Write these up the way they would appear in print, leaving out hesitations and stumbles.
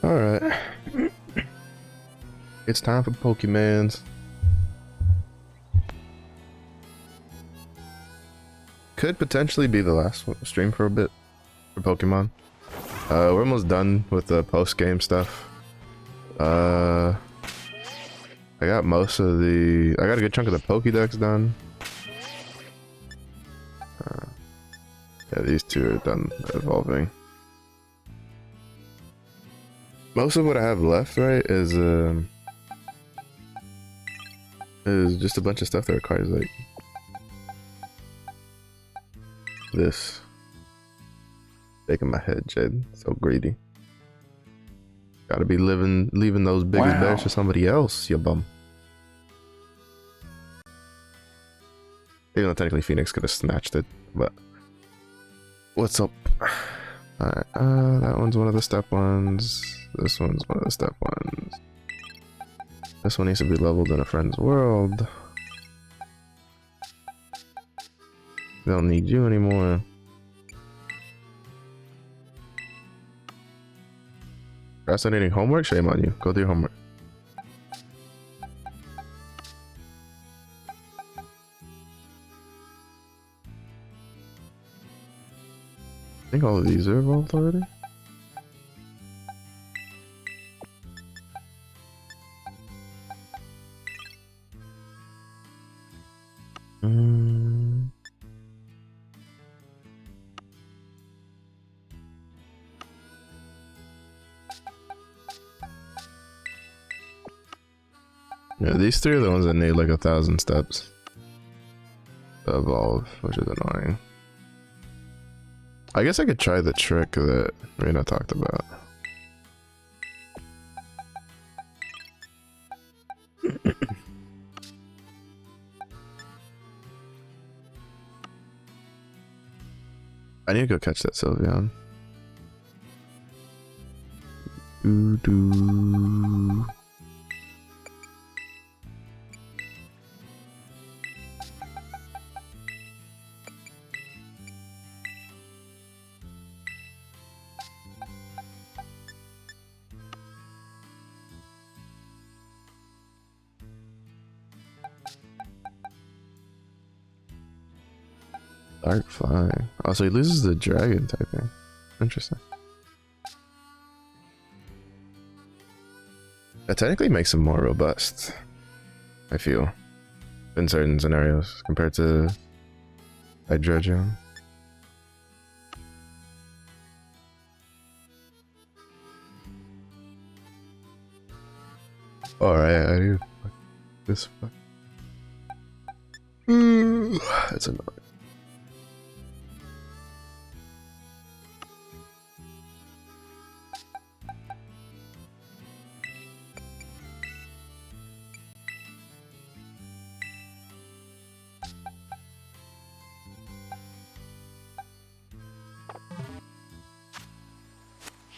Alright. It's time for Pokemans. Could potentially be the last stream for a bit for Pokemon. We're almost done with the post-game stuff. I got most of the... I got a good chunk of the Pokédex done. Yeah, these two are done evolving. Most of what I have left, right, is just a bunch of stuff that requires, like, this. Shaking my head, Jed. So greedy. Gotta be leaving those biggest bears for somebody else, you bum. Even though technically Phoenix could have snatched it, but... What's up? Alright, that one's one of the step ones. This one's one of the step ones. This one needs to be leveled in a friend's world. Don't need you anymore. Fascinating homework? Shame on you. Go do your homework. I think all of these are evolved already. Yeah, these three are the ones that need like 1,000 steps to evolve, which is annoying. I guess I could try the trick that Rena talked about. I need to go catch that Sylveon. Doo-doo. Dark Flying. Oh, so he loses the dragon typing. Interesting. That technically makes him more robust, I feel, in certain scenarios compared to Hydreigon. Alright, I do. This fuck. That's annoying.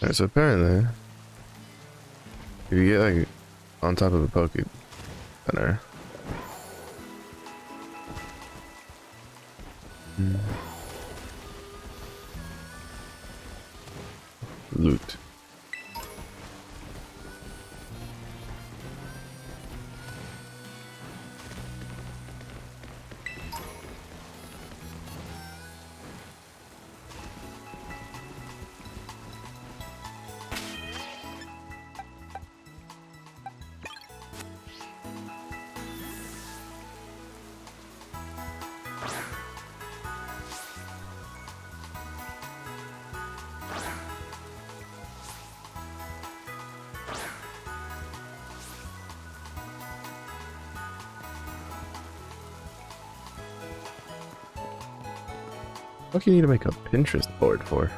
Alright, so apparently, if you get like on top of a Poke Center, loot. What do you need to make a Pinterest board for?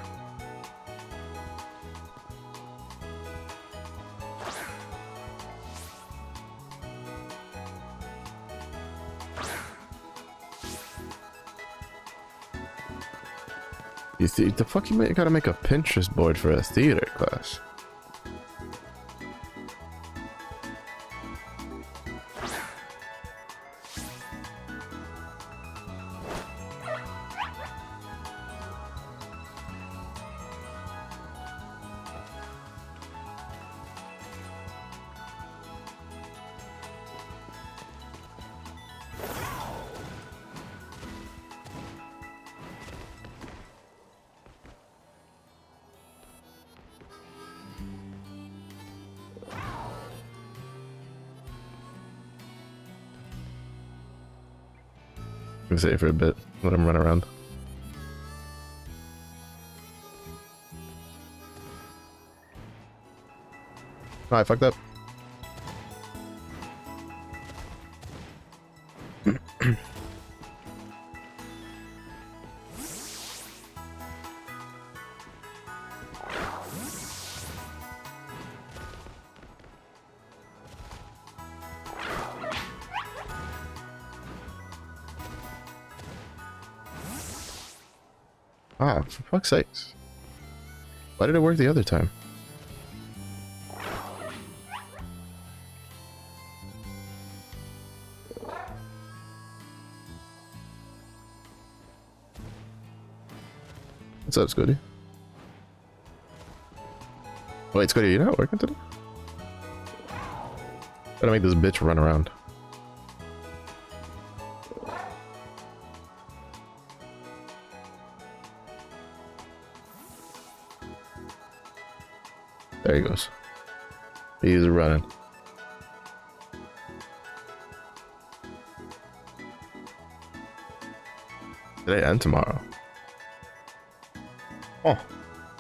The fuck you gotta make a Pinterest board for a theater class? can save for a bit. Let him run around. Oh, I fucked up. Ah, for fuck's sakes. Why did it work the other time? What's up, Scotty? Wait, Scotty, you're not working today? Gotta make this bitch run around. There he goes. He's running. Today and tomorrow. Oh.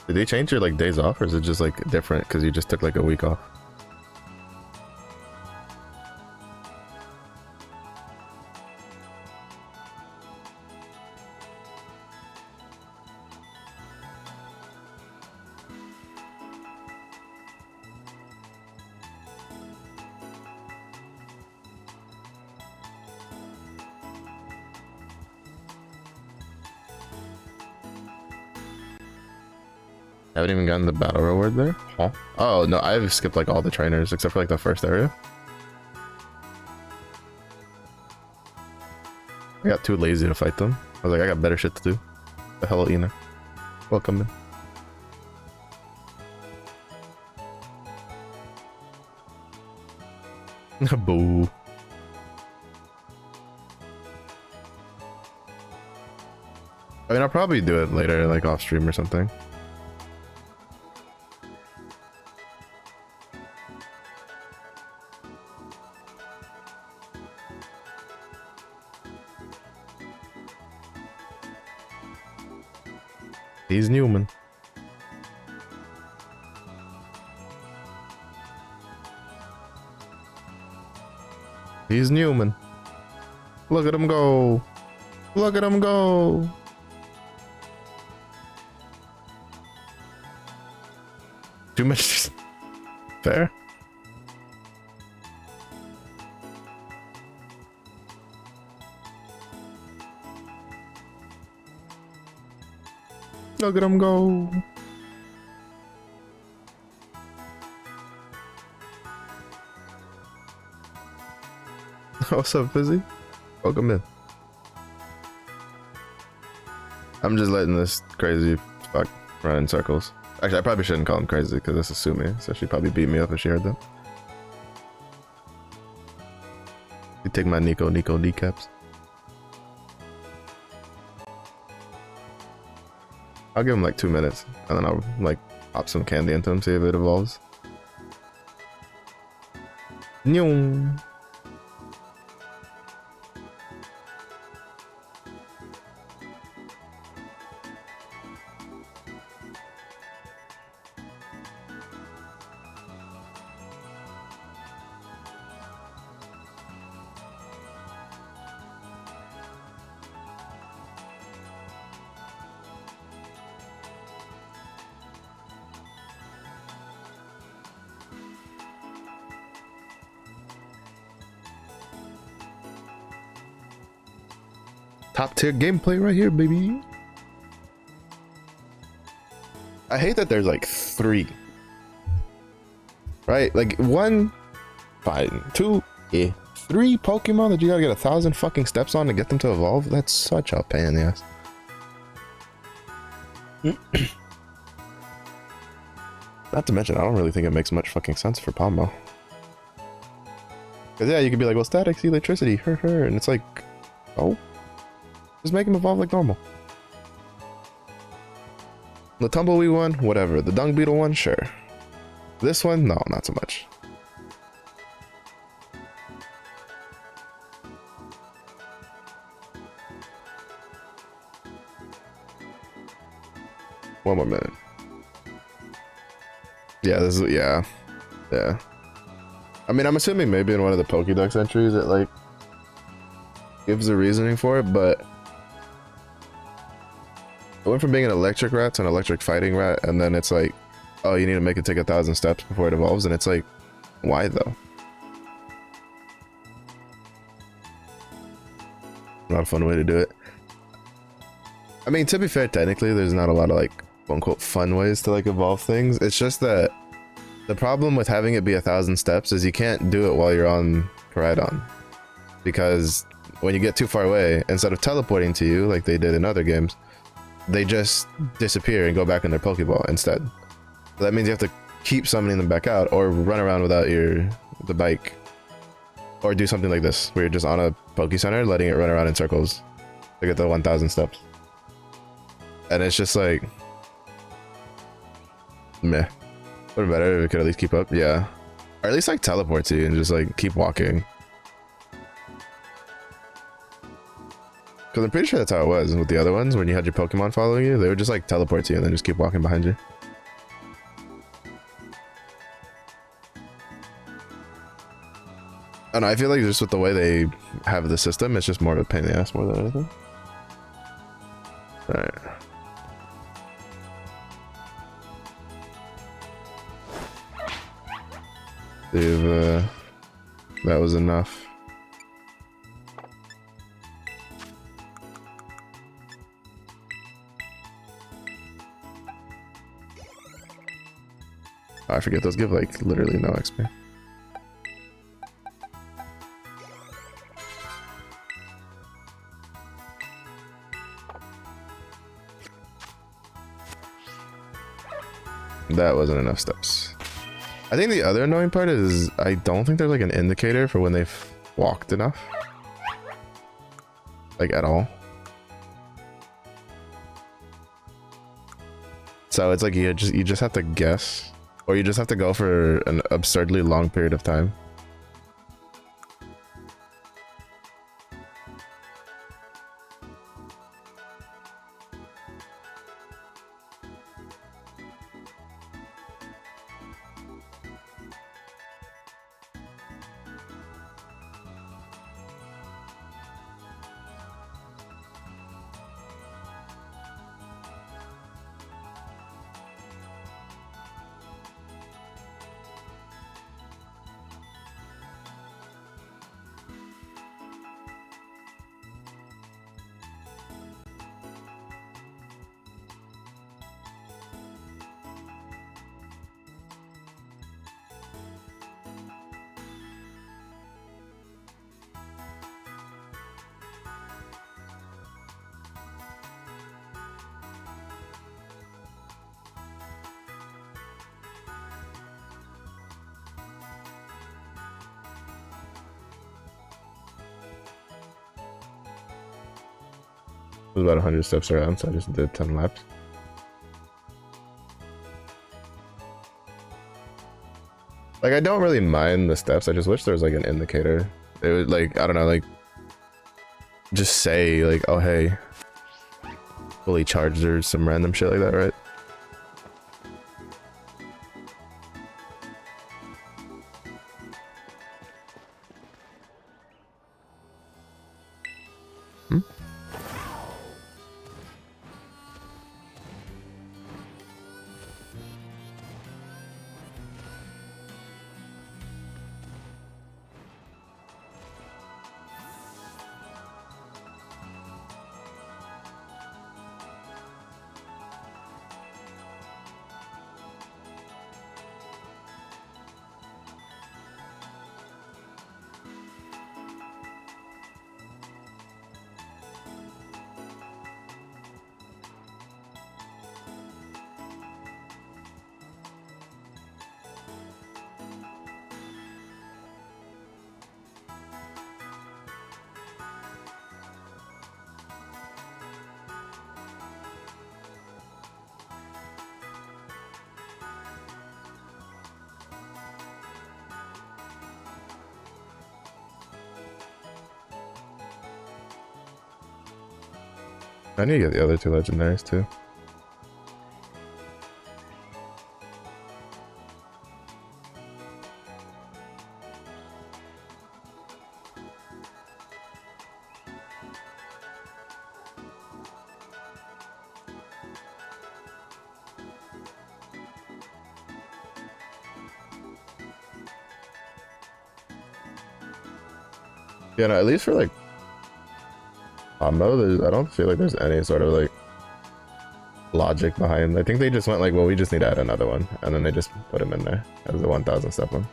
Did they change your like days off, or is it just like different because you just took like a week off? I haven't even gotten the battle reward there? Huh? Oh, no, I've skipped like all the trainers except for like the first area. I got too lazy to fight them. I was like, I got better shit to do. The hell, Ina. Welcome in. Boo. I mean, I'll probably do it later, like off stream or something. He's Newman. He's Newman. Look at him go. Look at him go. Too much. Fair. Look at him go. What's up, Fizzy? Welcome in. I'm just letting this crazy fuck run in circles. Actually, I probably shouldn't call him crazy because this is Sumi, so she'd probably beat me up if she heard that. You take my Nico kneecaps. I'll give him like 2 minutes, and then I'll like pop some candy into him, see if it evolves. Nyong. Top tier gameplay right here, baby. I hate that there's like 3. Right? Like 1, fine. 2, yeah. 3 Pokemon that you gotta get 1,000 fucking steps on to get them to evolve? That's such a pain in the ass. Not to mention, I don't really think it makes much fucking sense for Palmo. Because yeah, you could be like, well, statics, electricity, and it's like, oh. Just make him evolve like normal. The Tumbleweed one, whatever. The Dung Beetle one, sure. This one, no, not so much. 1 more minute. Yeah, this is, yeah. Yeah. I mean, I'm assuming maybe in one of the Pokédex entries it, like, gives a reasoning for it, but it went from being an electric rat to an electric fighting rat, and then it's like, oh, you need to make it take 1,000 steps before it evolves, and it's like, why though? Not a fun way to do it. I mean, to be fair, technically, there's not a lot of, like, quote-unquote fun ways to, like, evolve things. It's just that the problem with having it be 1,000 steps is you can't do it while you're on Koraidon. Because when you get too far away, instead of teleporting to you like they did in other games, they just disappear and go back in their Pokeball instead. So that means you have to keep summoning them back out, or run around without the bike. Or do something like this, where you're just on a Poke Center, letting it run around in circles to get the 1,000 steps. And it's just like, meh. Would have been better if it could at least keep up, yeah. Or at least like teleport to you and just like keep walking. Because I'm pretty sure that's how it was with the other ones. When you had your Pokemon following you, they would just like teleport to you and then just keep walking behind you. And I feel like just with the way they have the system, it's just more of a pain in the ass more than anything. Alright. That was enough. Oh, I forget those give like literally no XP. That wasn't enough steps. I think the other annoying part is I don't think there's like an indicator for when they've walked enough. Like at all. So it's like you just have to guess, or you just have to go for an absurdly long period of time. It was about 100 steps around, so I just did 10 laps. Like, I don't really mind the steps, I just wish there was like an indicator. It would like, I don't know, like, just say like, oh hey, fully charged or some random shit like that, right? I need to get the other two legendaries too. Yeah, no, at least for like combo, I don't feel like there's any sort of like logic behind. I think they just went like, well, we just need to add another one, and then they just put him in there as the 1000 step one.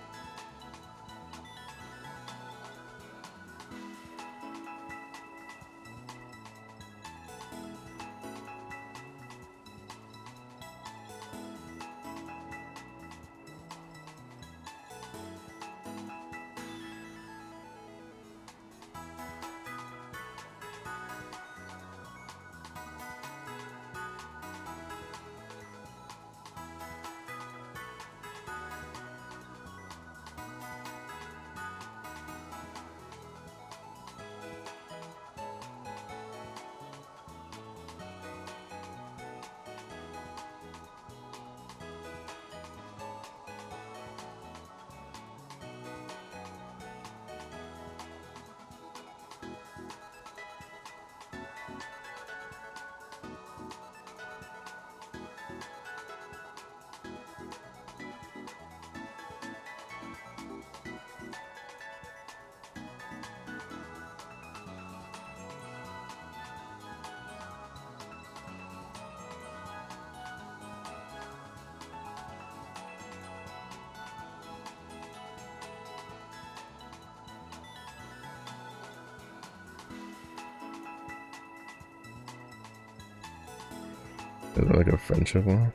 Is it like a friendship one?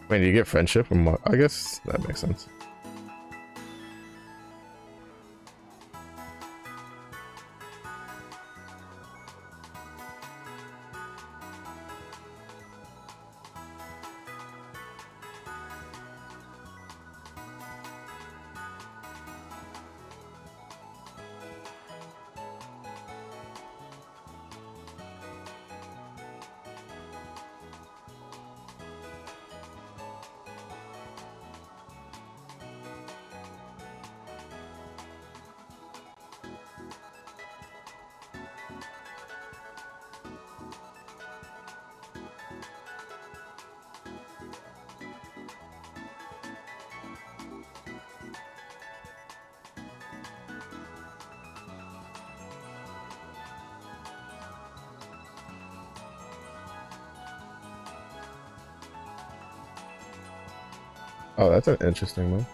Wait, do you get friendship from what? I guess that makes sense. Oh, that's an interesting one.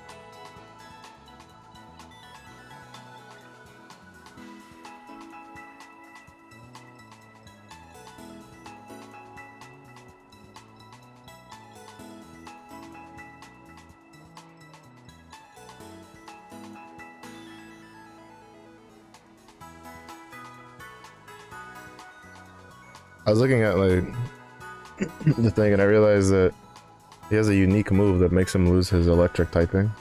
I was looking at like the thing and I realized that he has a unique move that makes him lose his electric typing.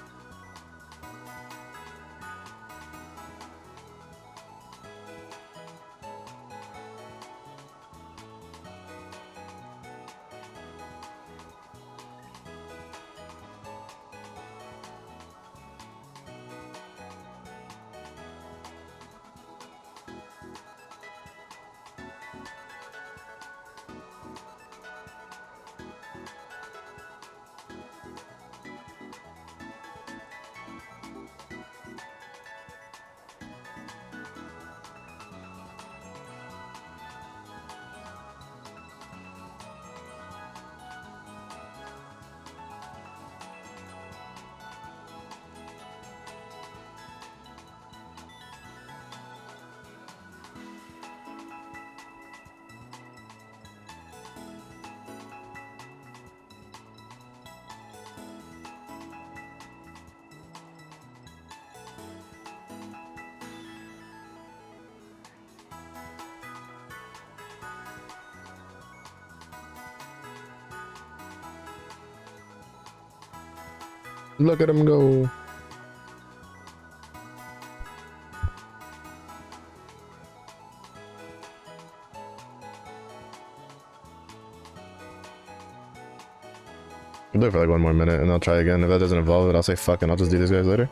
Look at him go. I'll do it for like one more minute and I'll try again. If that doesn't evolve it, I'll say fuck and I'll just do these guys later.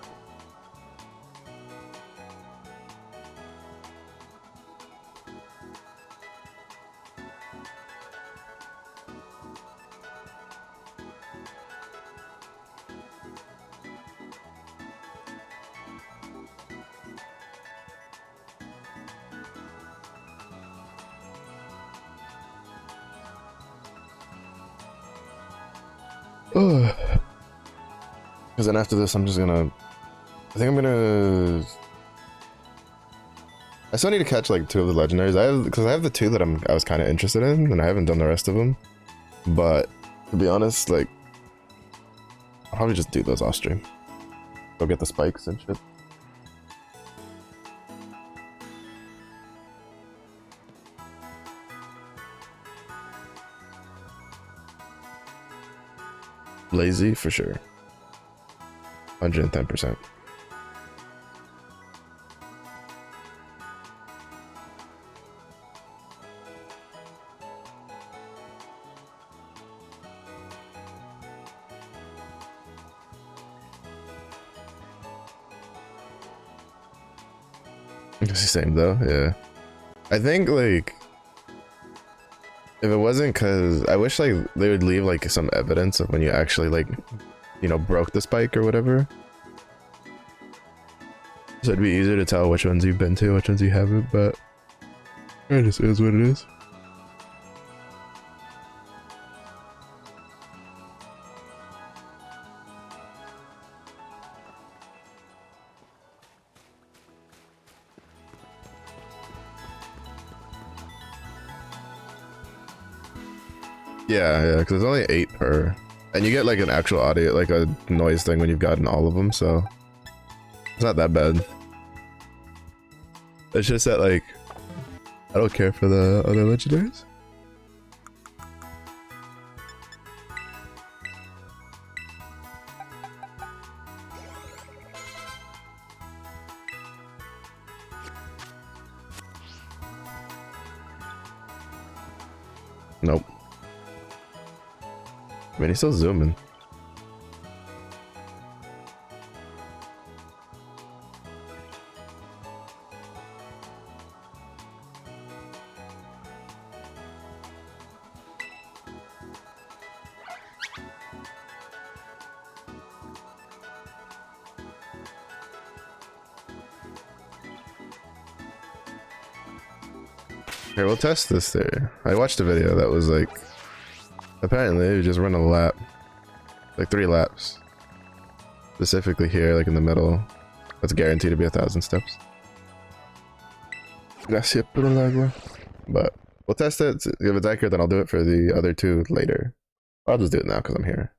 Because then after this, I'm just gonna. I think I'm gonna. I still need to catch like 2 of the legendaries. Because I have the 2 that I was kind of interested in, and I haven't done the rest of them. But to be honest, like, I'll probably just do those off stream. Go get the spikes and shit. Lazy for sure. 110%. It's the same though, yeah. I think like if it wasn't because I wish like they would leave like some evidence of when you actually like, you know, broke the spike or whatever. So it'd be easier to tell which ones you've been to, which ones you haven't, but it just is what it is. Yeah, because there's only 8 per, and you get like an actual audio, like a noise thing when you've gotten all of them, so it's not that bad. It's just that like I don't care for the other legendaries. Nope. I mean, he's still zooming. Here, we'll test this there. I watched a video that was like, apparently you just run a lap, like 3 laps, specifically here, like in the middle. That's guaranteed to be 1,000 steps. Gracias por el agua. But we'll test it. If it's accurate, then I'll do it for the other 2 later. I'll just do it now because I'm here.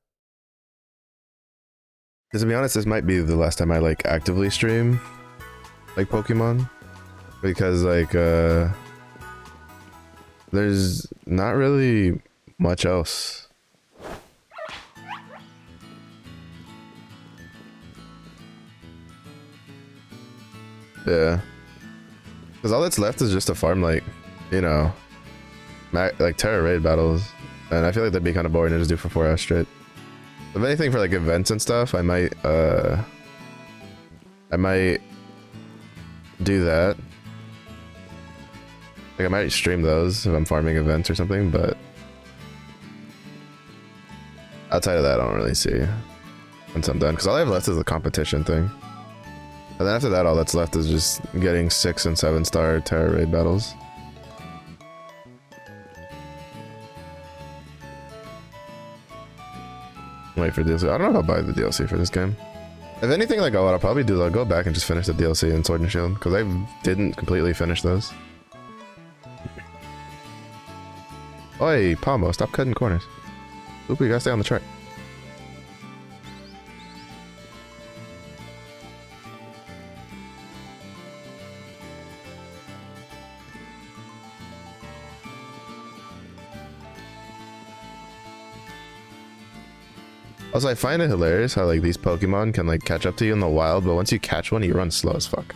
Because to be honest, this might be the last time I like actively stream like Pokemon, because like there's not really much else. Yeah, because all that's left is just to farm like, you know, like Terra raid battles, and I feel like that'd be kind of boring to just do for 4 hours straight. If anything, for like events and stuff, I might do that. Like I might stream those if I'm farming events or something, but outside of that, I don't really see once I'm done. Because all I have left is the competition thing. And then after that, all that's left is just getting 6 and 7 star Terra raid battles. Wait for DLC. I don't know if I'll buy the DLC for this game. If anything, like what I'll probably do is I'll go back and just finish the DLC in Sword and Shield, because I didn't completely finish those. Oi, Palmo, stop cutting corners. Loopy, you gotta stay on the track. Also, I find it hilarious how like these Pokemon can like catch up to you in the wild, but once you catch one, you run slow as fuck.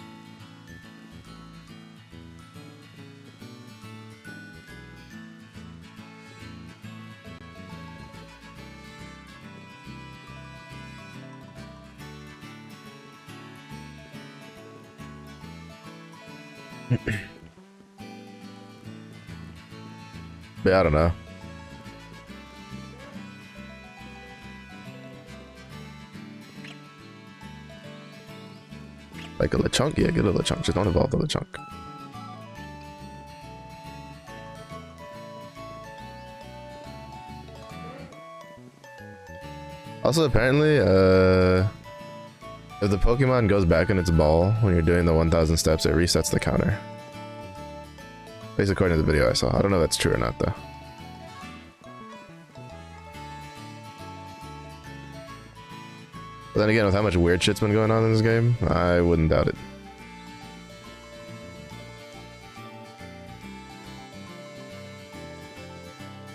But I don't know. Like a Lechonk? Yeah, get a Lechonk. Just don't evolve the Lechonk. Also, apparently, if the Pokemon goes back in its ball when you're doing the 1000 steps, it resets the counter. Based according to the video I saw. I don't know if that's true or not, though. But then again, with how much weird shit's been going on in this game, I wouldn't doubt it.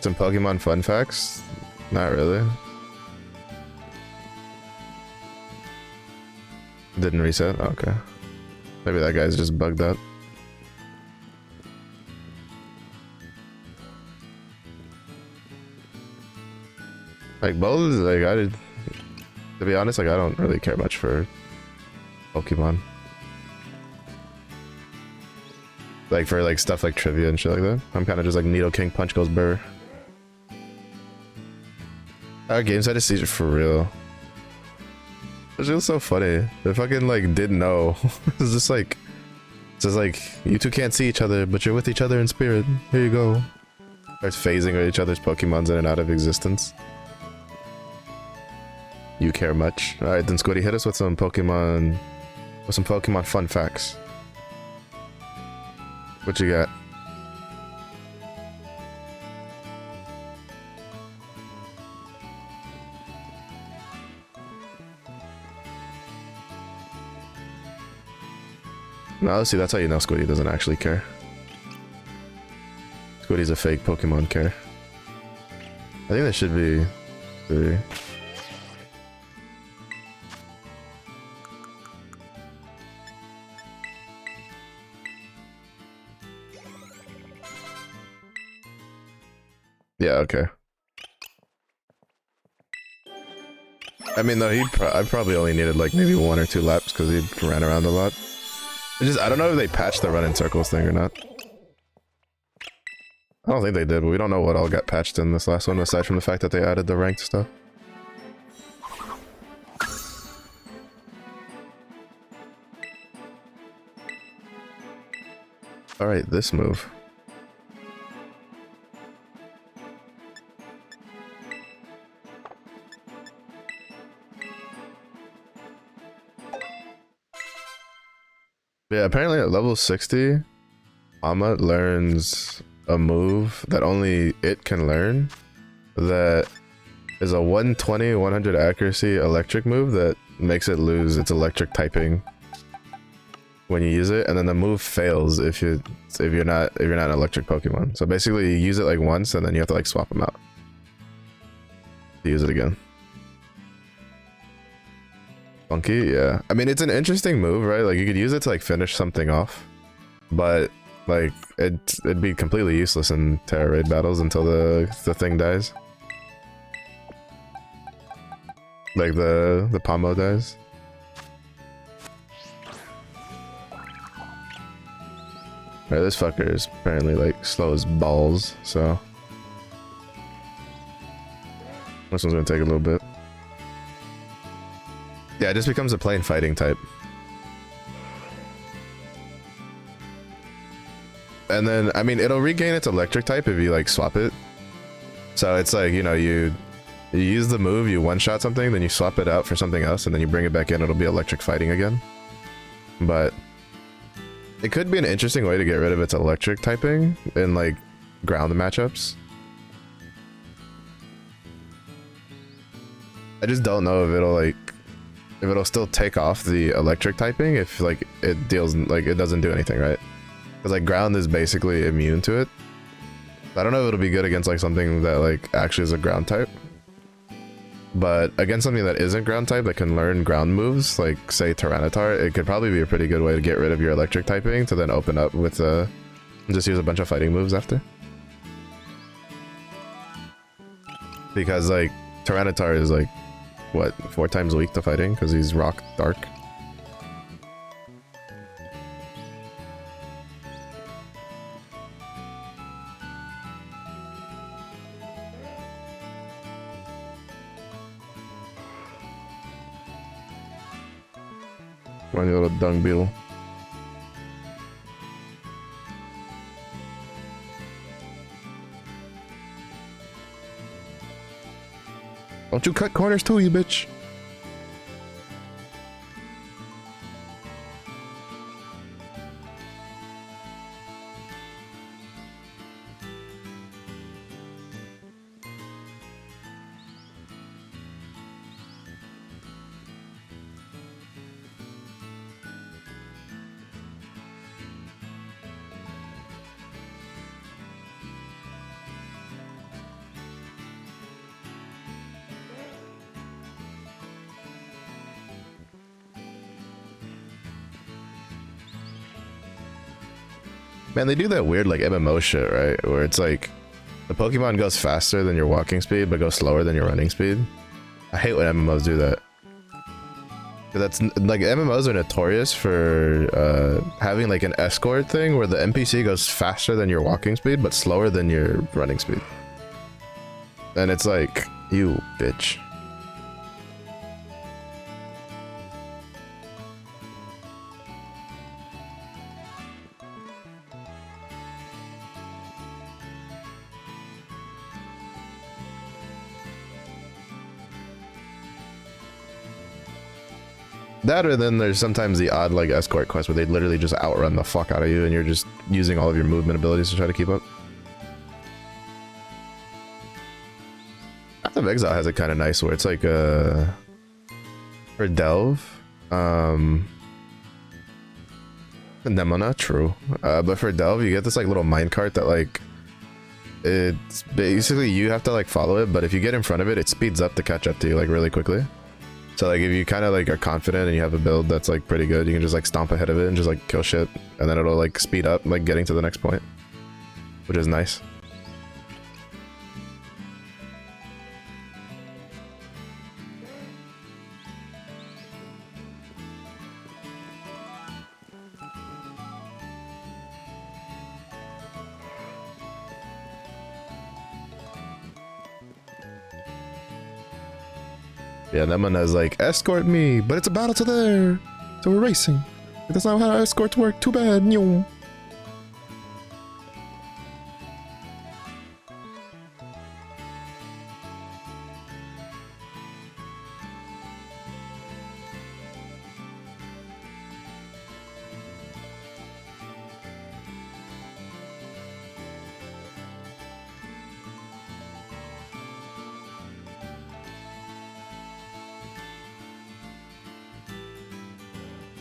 Some Pokemon fun facts? Not really. Didn't reset? Oh, okay. Maybe that guy's just bugged out. Like, both, like, to be honest, like, I don't really care much for Pokemon. Like, for, like, stuff like trivia and shit like that. I'm kind of just like, Nidoking, Punch Goes Burr. Our games had a seizure for real. It was so funny. They fucking, like, didn't know. It's just like, you two can't see each other, but you're with each other in spirit. Here you go. Starts phasing with each other's Pokemons in and out of existence. You care much. Alright, then Squiddy, hit us with some Pokemon fun facts. What you got? No, see, that's how you know Squiddy doesn't actually care. Squiddy's a fake Pokemon care. I think that should be 3. Yeah, okay. I mean, though, I probably only needed like maybe 1 or 2 laps because he ran around a lot. I don't know if they patched the run in circles thing or not. I don't think they did, but we don't know what all got patched in this last one, aside from the fact that they added the ranked stuff. Alright, this move. Yeah, apparently at level 60, Amat learns a move that only it can learn that is a 120, 100 accuracy electric move that makes it lose its electric typing when you use it, and then the move fails if you're not an electric Pokemon. So basically you use it like once and then you have to like swap them out to use it again. Funky, yeah. I mean, it's an interesting move, right? Like, you could use it to, like, finish something off. But, like, it'd be completely useless in Terra Raid battles until the thing dies. Like, the Pomo dies. Right, this fucker is apparently, like, slow as balls, so... This one's gonna take a little bit. Yeah, it just becomes a plain fighting type. And then, I mean, it'll regain its electric type if you, like, swap it. So it's like, you know, you use the move, you one-shot something, then you swap it out for something else, and then you bring it back in, it'll be electric fighting again. But it could be an interesting way to get rid of its electric typing in, like, ground matchups. I just don't know if it'll still take off the electric typing if like it doesn't do anything, right? Because like ground is basically immune to it. I don't know if it'll be good against like something that like actually is a ground type, but against something that isn't ground type that can learn ground moves, like say Tyranitar, it could probably be a pretty good way to get rid of your electric typing to then open up with just use a bunch of fighting moves after. Because like Tyranitar is like what, 4 times weak to fighting because he's rock dark. Run your little dung beetle. Don't you cut corners too, you bitch. Man, they do that weird like MMO shit, right? Where it's like the Pokemon goes faster than your walking speed, but goes slower than your running speed. I hate when MMOs do that. That's like MMOs are notorious for having like an escort thing where the NPC goes faster than your walking speed, but slower than your running speed. And it's like, you bitch. That, or then there's sometimes the odd like escort quest where they literally just outrun the fuck out of you and you're just using all of your movement abilities to try to keep up. Path of Exile has it kind of nice where it's like for Delve, Nemona, true, but for Delve you get this like little minecart that like it's basically you have to like follow it, but if you get in front of it, it speeds up to catch up to you like really quickly. So like if you kind of like are confident and you have a build that's like pretty good, you can just like stomp ahead of it and just like kill shit, and then it'll like speed up like getting to the next point, which is nice. Yeah, Nemona's like, escort me, but it's a battle to there, so we're racing. That's not how escorts work, too bad. Nyong.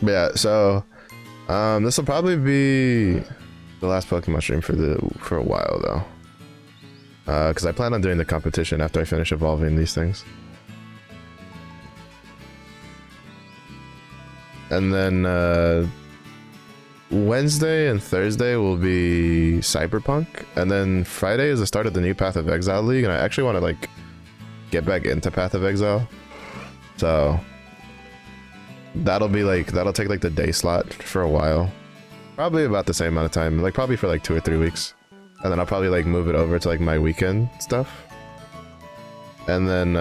Yeah, so this will probably be the last Pokemon stream for a while though, because I plan on doing the competition after I finish evolving these things, and then Wednesday and Thursday will be Cyberpunk, and then Friday is the start of the new Path of Exile League, and I actually want to like get back into Path of Exile, so that'll take like the day slot for a while, probably about the same amount of time, like probably for like 2 or 3 weeks, and then I'll probably like move it over to like my weekend stuff, and then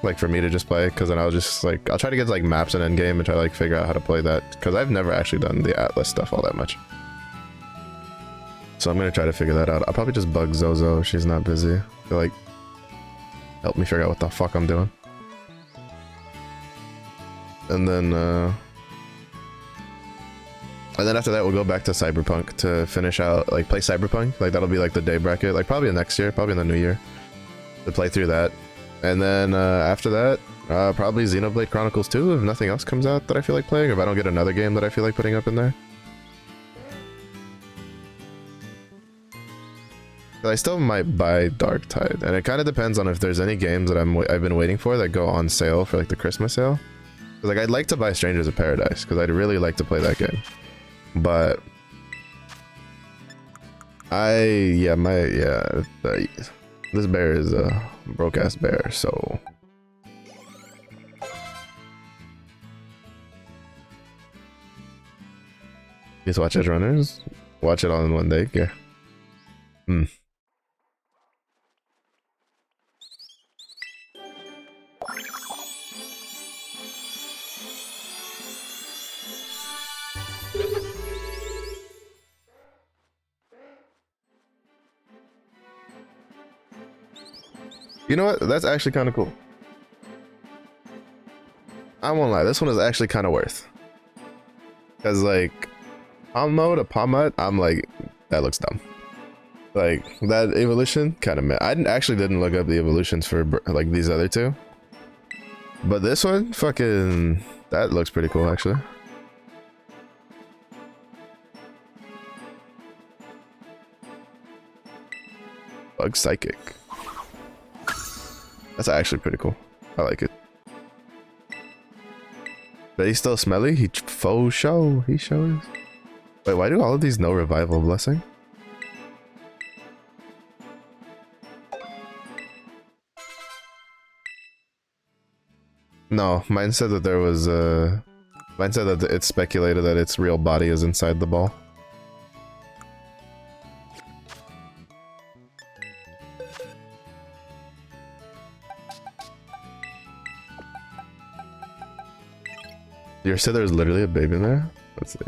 like for me to just play, because then I'll just like I'll try to get like maps and endgame and try to like figure out how to play that, because I've never actually done the Atlas stuff all that much, so I'm gonna try to figure that out. I'll probably just bug Zozo if she's not busy to like help me figure out what the fuck I'm doing. And then after that we'll go back to Cyberpunk to finish out, like play Cyberpunk, like that'll be like the day bracket, like probably next year, probably in the new year, to play through that. And then after that probably Xenoblade Chronicles 2 if nothing else comes out that I feel like playing, or if I don't get another game that I feel like putting up in there. But I still might buy Darktide, and it kind of depends on if there's any games that I've been waiting for that go on sale for like the Christmas sale. Like I'd like to buy Strangers of Paradise because I'd really like to play that game, but this bear is a broke ass bear, so just watch Edge Runners, watch it all in one day. Yeah. You know what? That's actually kind of cool. I won't lie, this one is actually kind of worth. Because, like, palm mode, a Palmette, I'm like, that looks dumb. Like, that evolution, kind of, I actually didn't look up the evolutions for, like, these other two. But this one, fucking, that looks pretty cool, actually. Bug Psychic. That's actually pretty cool. I like it. But he's still smelly? He faux show. He shows. Wait, why do all of these no revival blessing? No, mine said that there was mine said that it's speculated that its real body is inside the ball. You said there's literally a baby in there? Let's see.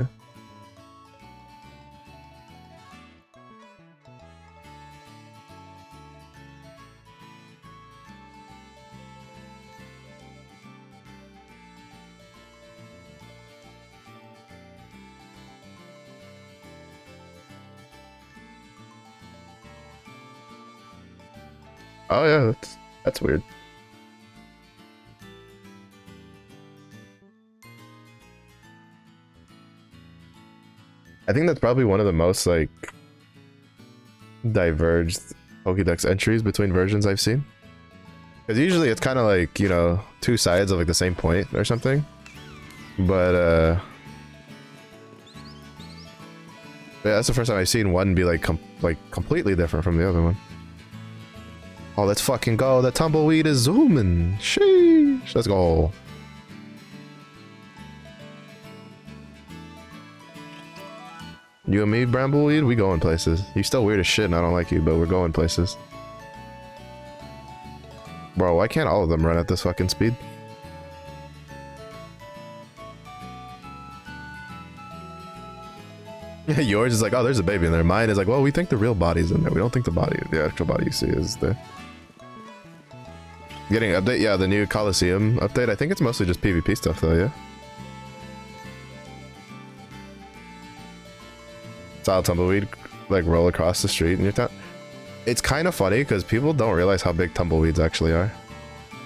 Oh yeah, that's weird. I think that's probably one of the most, like, diverged Pokédex entries between versions I've seen. Because usually it's kind of like, you know, two sides of, like, the same point or something. But, yeah, that's the first time I've seen one be, like, completely different from the other one. Oh, let's fucking go. The tumbleweed is zooming. Sheesh. Let's go. You and me, Brambleweed, we going places. You still weird as shit and I don't like you, but we're going places. Bro, why can't all of them run at this fucking speed? Yeah, yours is like, oh, there's a baby in there. Mine is like, well, we think the real body's in there. We don't think the actual body you see is there. Getting an update? Yeah, the new Coliseum update. I think it's mostly just PvP stuff though, yeah? Style tumbleweed, like, roll across the street in your town. It's kind of funny because people don't realize how big tumbleweeds actually are.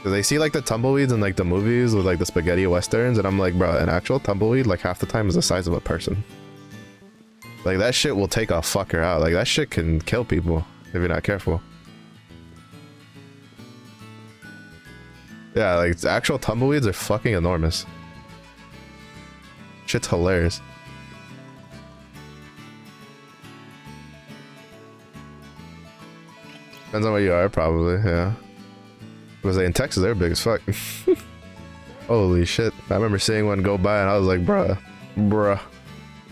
Cause they see, like, the tumbleweeds in, like, the movies with, like, the spaghetti westerns, and I'm like, bro, an actual tumbleweed, like, half the time is the size of a person. Like, that shit will take a fucker out. Like, that shit can kill people if you're not careful. Yeah, like, actual tumbleweeds are fucking enormous. Shit's hilarious. Depends on where you are, probably, yeah. Because in Texas, they're big as fuck. Holy shit. I remember seeing one go by and I was like, bruh.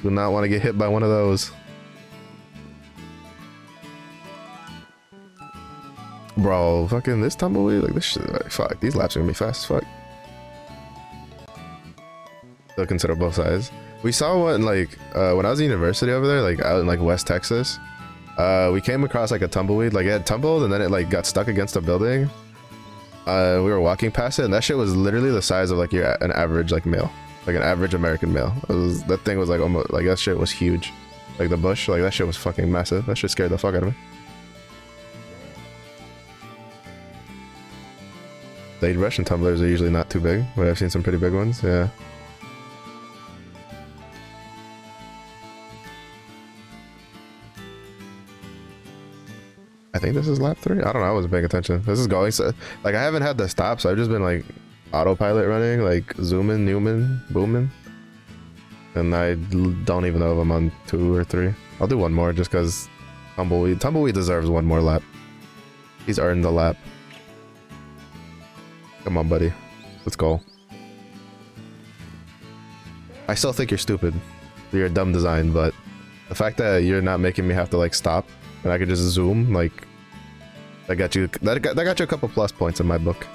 Do not want to get hit by one of those. Bro, fucking this tumbleweed, like, this shit, like, fuck, these laps are gonna be fast as fuck. Still consider both sides. We saw one, like, when I was in university over there, like, out in, like, West Texas. We came across, like, a tumbleweed, like, it had tumbled and then it, like, got stuck against a building. We were walking past it and that shit was literally the size of, like, an average, like, male. Like, an average American male. That thing was, like, almost, like, that shit was huge. Like, the bush, like, that shit was fucking massive. That shit scared the fuck out of me. Sagebrush and tumblers are usually not too big, but I've seen some pretty big ones, yeah. I think this is lap 3? I don't know, I wasn't paying attention. This is going so, like, I haven't had the stop, so I've just been, like, autopilot running, like, zooming, Newman, booming. And I don't even know if I'm on 2 or 3. I'll do one more just because Tumbleweed deserves one more lap. He's earned the lap. Come on, buddy. Let's go. I still think you're stupid. You're a dumb design, but the fact that you're not making me have to, like, stop and I could just zoom, like, that got you a couple plus points in my book.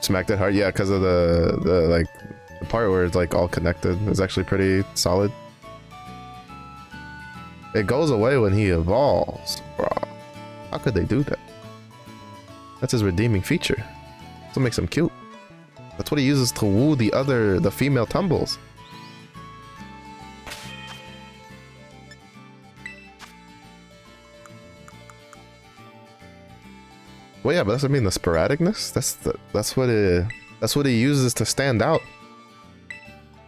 Smacked it hard, yeah, because of the like the part where it's like all connected is actually pretty solid. It goes away when he evolves, bro. How could they do that? That's his redeeming feature. That's what makes him cute. That's what he uses to woo the female tumbles. Well, yeah, but that's what I mean. The sporadicness. That's what he uses to stand out.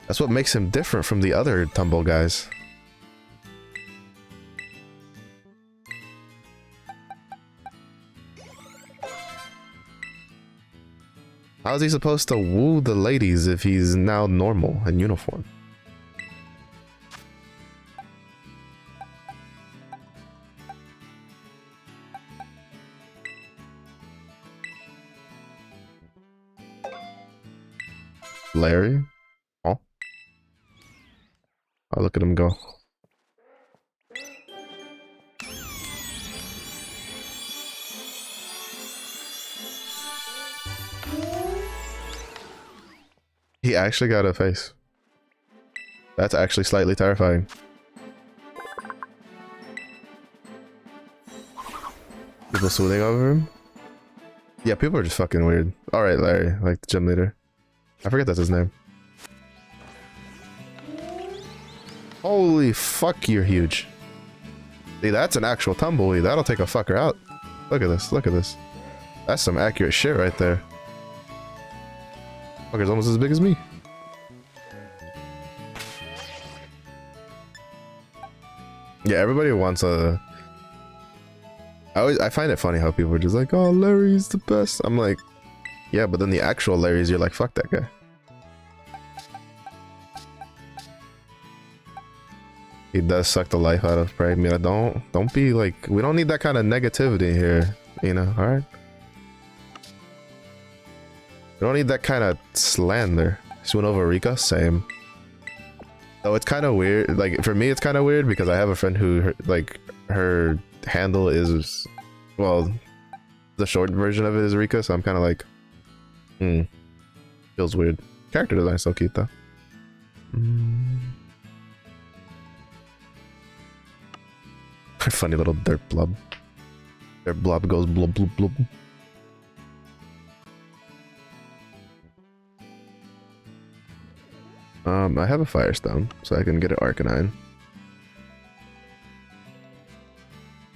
That's what makes him different from the other tumble guys. How is he supposed to woo the ladies if he's now normal and uniform? Larry? Oh. Oh, look at him go. He actually got a face. That's actually slightly terrifying. People swooning over him? Yeah, people are just fucking weird. Alright, Larry, like the gym leader. I forget that's his name. Holy fuck, you're huge. See, that's an actual tumbleweed. That'll take a fucker out. Look at this, look at this. That's some accurate shit right there. Fucker's almost as big as me. Yeah, everybody wants a... I find it funny how people are just like, oh, Larry's the best. I'm like, yeah, but then the actual Larry's, you're like, fuck that guy. He does suck the life out of Prey. Mira, don't be like, we don't need that kind of negativity here, you know, alright? We don't need that kind of slander. She went over Rika, same. Though it's kind of weird, like, for me it's kind of weird because I have a friend who, her handle is, well, the short version of it is Rika, so I'm kind of like, feels weird. Character design is so cute though. Funny little dirt blob. Dirt blob goes blub blub blub. I have a Firestone, so I can get an Arcanine.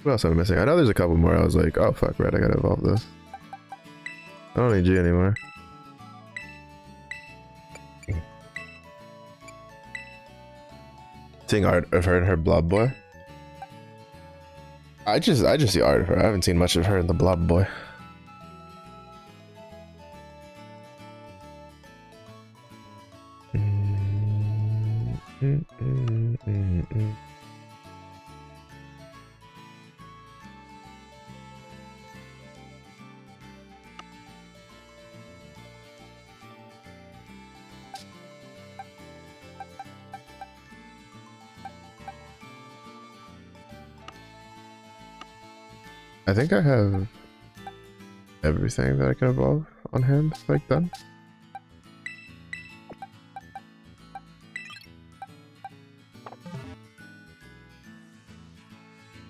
What else am I missing? I know there's a couple more. I was like, oh fuck, right, I gotta evolve this. I don't need you anymore. Seeing art of her and her Blob Boy. I just see art of her. I haven't seen much of her in the Blob Boy. I think I have everything that I can evolve on hand, like done.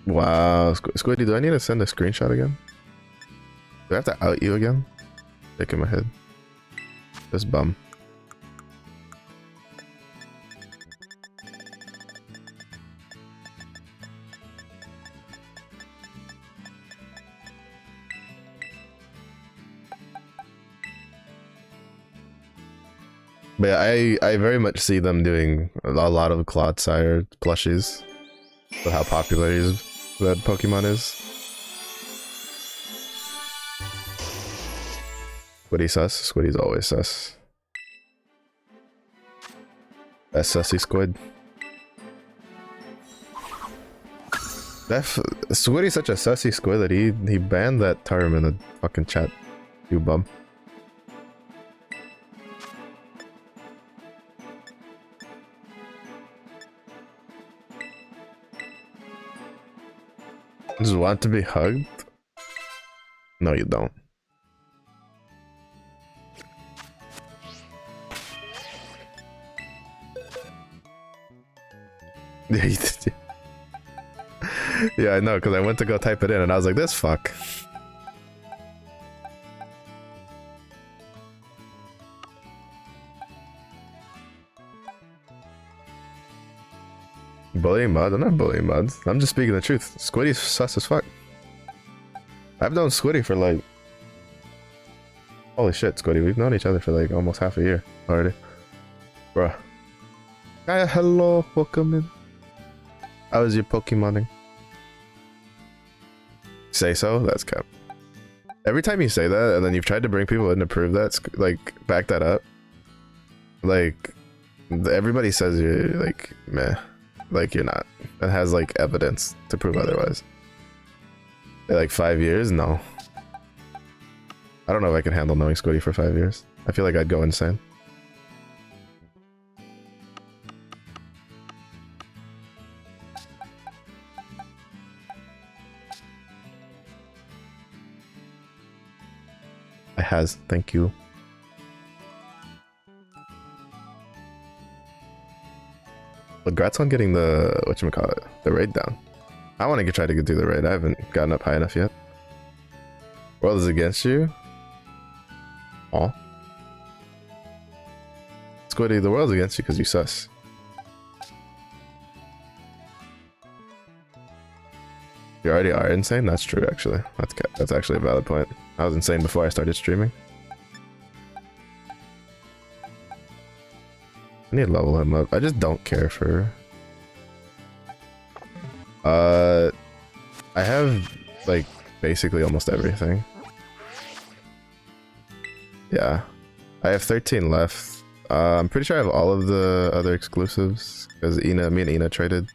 Wow, Squiddy, do I need to send a screenshot again? Do I have to out you again? Shaking my head. This bum. But yeah, I very much see them doing a lot of Clodsire plushies with how popular that Pokemon is. Squiddy sus. Squiddy's always sus. That's sussy squid. Squiddy's such a sussy squid that he banned that term in the fucking chat. You bum. Just want to be hugged? No, you don't. Yeah, you did. Yeah, I know, because I went to go type it in and I was like, this fuck. bullying Mud? I'm not bullying Mud. I'm just speaking the truth. Squiddy's sus as fuck. I've known Squiddy for like... Holy shit, Squiddy. We've known each other for like almost half a year already. Bruh. Hi, hello. Welcome in. How is your Pokemoning? Say so? That's cap. Every time you say that, and then you've tried to bring people in to prove that, like, back that up. Like, everybody says you're, like, meh. Like, you're not. It has, like, evidence to prove otherwise. Like, 5 years? No. I don't know if I can handle knowing Squiddy for 5 years. I feel like I'd go insane. I has, thank you. Congrats on getting the, whatchamacallit, the raid down. I want to try to do the raid. I haven't gotten up high enough yet. World is against you? Aw. Squiddy, the world's against you because you sus. You already are insane? That's true, actually. That's actually a valid point. I was insane before I started streaming. I need to level him up. I just don't care for... I have, like, basically almost everything. Yeah. I have 13 left. I'm pretty sure I have all of the other exclusives, because me and Ina traded.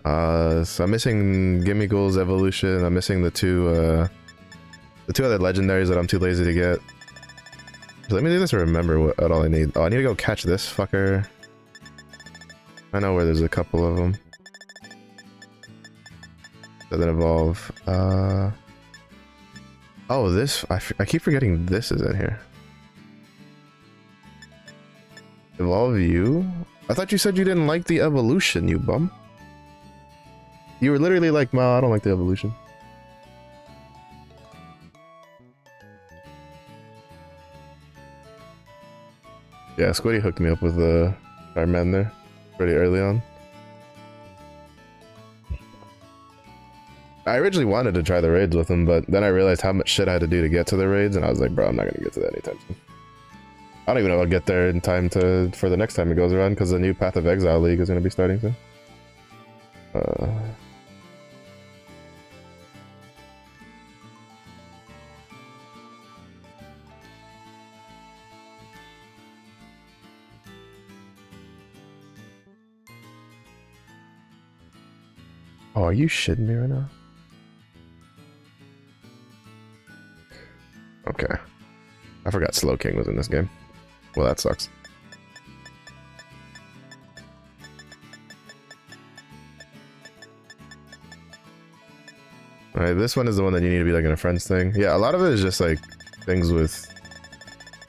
So I'm missing Gimmeghouls Evolution. I'm missing the two other legendaries that I'm too lazy to get. So let me do this to remember what all I need. Oh, I need to go catch this fucker. I know where there's a couple of them. Doesn't evolve. Oh, this. I keep forgetting this is in here. Evolve you? I thought you said you didn't like the evolution, you bum. You were literally like, "Ma, I don't like the evolution." Yeah, Squiddy hooked me up with our man there pretty early on. I originally wanted to try the raids with him, but then I realized how much shit I had to do to get to the raids, and I was like, bro, I'm not gonna get to that anytime soon. I don't even know if I'll get there in time for the next time it goes around, because the new Path of Exile League is gonna be starting soon. Oh, are you shitting me right now? Okay. I forgot Slowking was in this game. Well, that sucks. Alright, this one is the one that you need to be like in a friends thing. Yeah, a lot of it is just like things with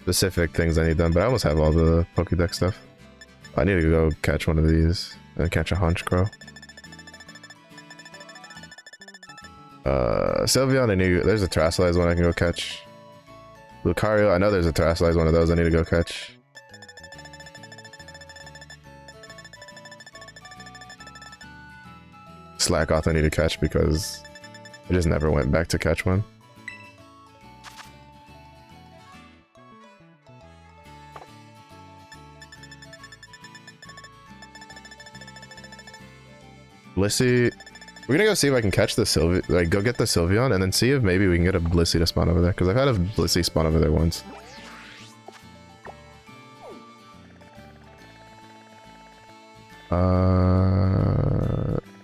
specific things I need done, but I almost have all the Pokédex stuff. I need to go catch one of these and catch a Honchkrow. Sylveon, there's a Terraslized one I can go catch. Lucario, I know there's a Terraslized one of those I need to go catch. Slackoth I need to catch because I just never went back to catch one. Blissey, we're gonna go see if I can catch the like go get the Sylveon and then see if maybe we can get a Blissey to spawn over there, because I've had a Blissey spawn over there once.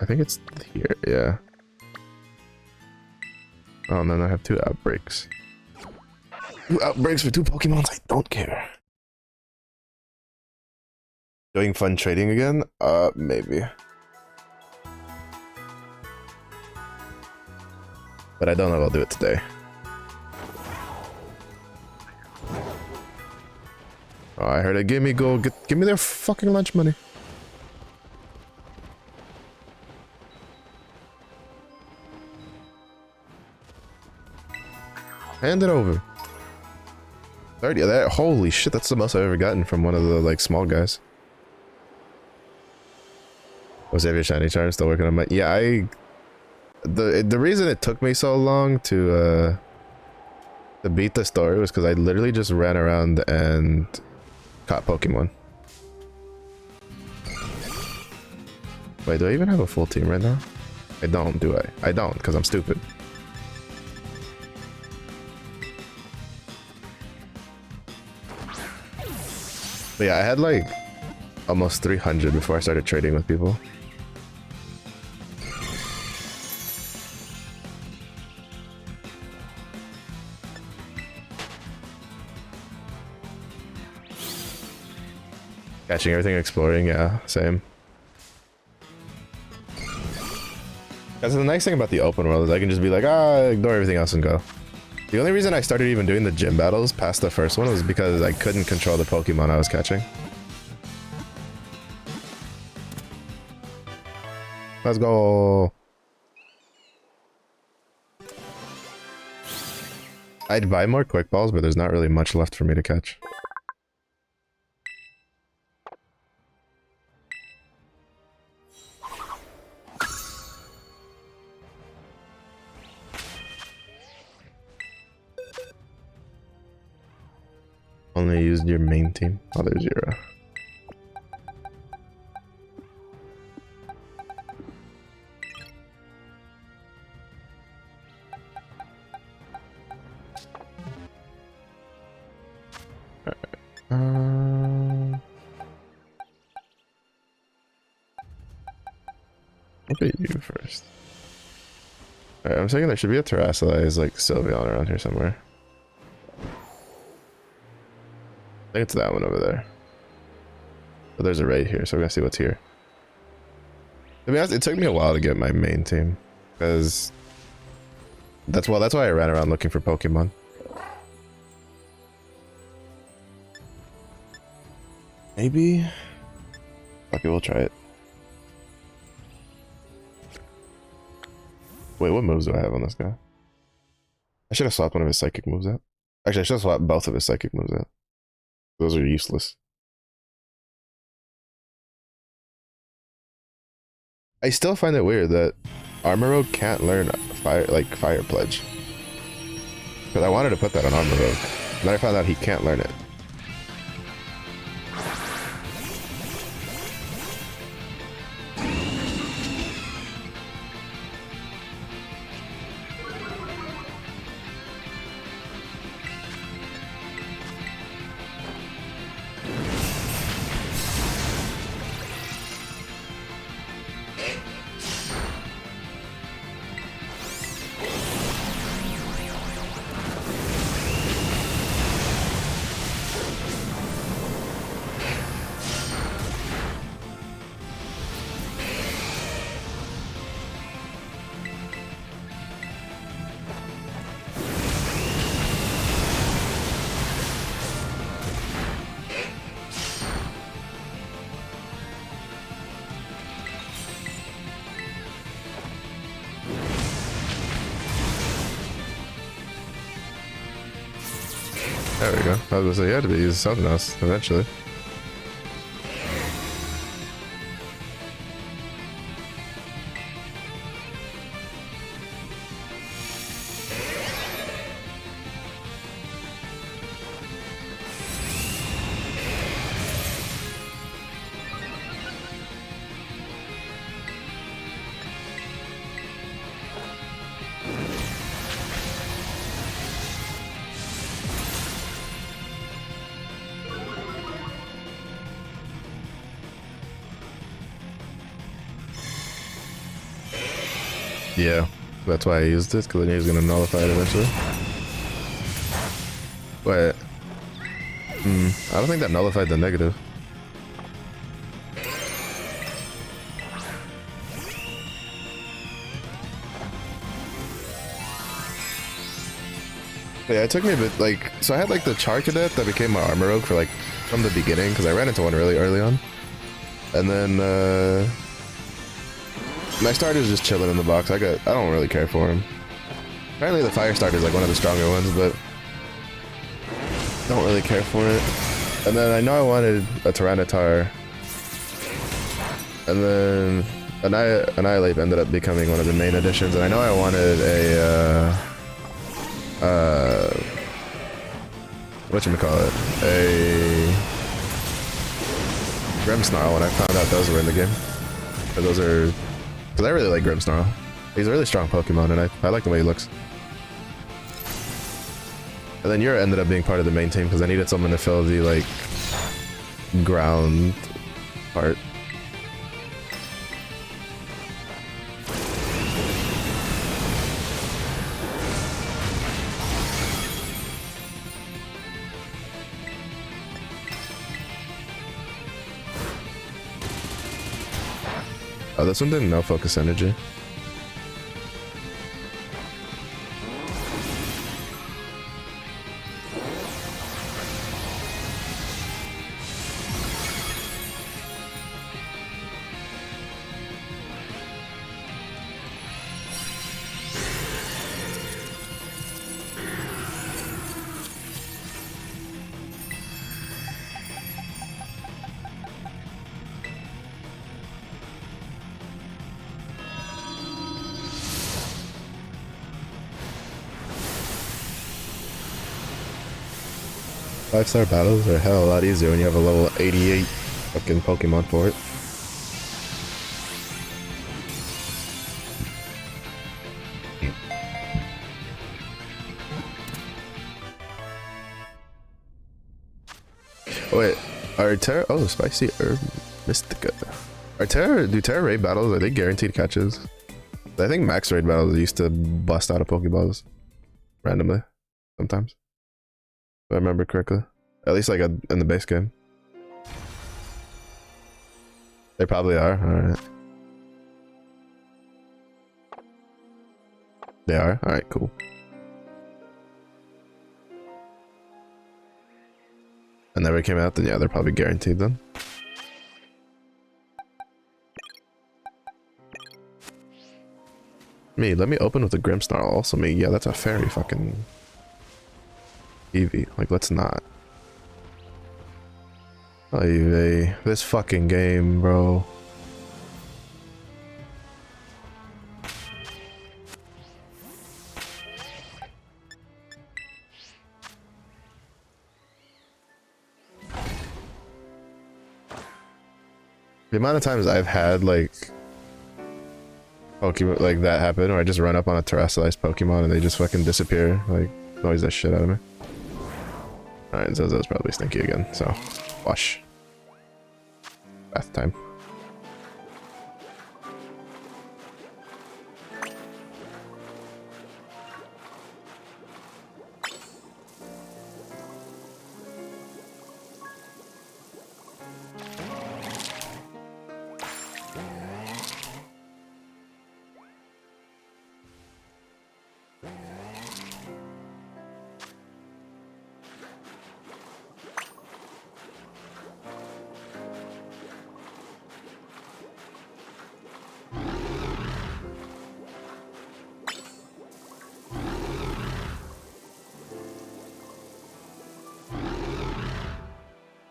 I think it's here, yeah. Oh, and then I have 2 outbreaks. 2 outbreaks for 2 Pokemons, I don't care. Doing fun trading again? Maybe. But I don't know if I'll do it today. Oh, I heard a Gimmegold. Give me their fucking lunch money. Hand it over. 30 of that. Holy shit, that's the most I've ever gotten from one of the like small guys. Was Xavier Shiny Charm still working on my? Yeah, the reason it took me so long to beat the story was because I literally just ran around and caught Pokemon. Wait, do I even have a full team right now? I don't, do I? I don't, because I'm stupid. But yeah, I had like almost 300 before I started trading with people. Catching everything, exploring, yeah, same. That's the nice thing about the open world is I can just be like, ignore everything else and go. The only reason I started even doing the gym battles past the first one was because I couldn't control the Pokemon I was catching. Let's go. I'd buy more quick balls, but there's not really much left for me to catch. Only used your main team. Oh, there's zero. Look at you first. Alright, I'm thinking there should be a Terrasilize like Sylveon around here somewhere. I think it's that one over there. But there's a raid here, so we're gonna see what's here. To be honest, it took me a while to get my main team. Because that's why I ran around looking for Pokemon. Maybe. Okay, we'll try it. Wait, what moves do I have on this guy? I should have swapped one of his psychic moves out. Actually, I should have swapped both of his psychic moves out. Those are useless. I still find it weird that Armarouge can't learn Fire Pledge. Because I wanted to put that on Armarouge. And then I found out he can't learn it. There we go. I was gonna say, you had to be using something else eventually. Yeah, that's why I used it, because I knew he was going to nullify it eventually. Wait. I don't think that nullified the negative. Yeah, it took me a bit, like, so I had like the Charcadet that became my Armarouge for like, from the beginning, because I ran into one really early on. And then, my starter's just chilling in the box. I don't really care for him. Apparently the fire starter is like one of the stronger ones, but don't really care for it. And then I know I wanted a Tyranitar. And then Annihilate ended up becoming one of the main additions, and I know I wanted a whatchamacallit, a Grimmsnarl when I found out those were in the game. But those are, because I really like Grimmsnarl. He's a really strong Pokemon, and I like the way he looks. And then Yura ended up being part of the main team because I needed someone to fill the like ground part. Oh, this one didn't know focus energy. Five-star battles are hell a lot easier when you have a level 88 fucking Pokemon for it. Wait, are Terra... Oh, Spicy Herb Mystica. Do Terra raid battles, are they guaranteed catches? I think max raid battles used to bust out of Pokeballs randomly, sometimes. If I remember correctly. At least like in the base game. They probably are, alright. They are? Alright, cool. And never came out, then yeah, they're probably guaranteed then. Me, let me open with the Grimmsnarl. Also me, yeah, that's a fairy fucking Eevee. Like, let's not. Oh, Eevee. This fucking game, bro. The amount of times I've had, like, Pokemon like that happen, where I just run up on a terrestrialized Pokemon and they just fucking disappear, like, annoys that shit out of me. Alright, Zozo's probably stinky again, so wash. Bath time.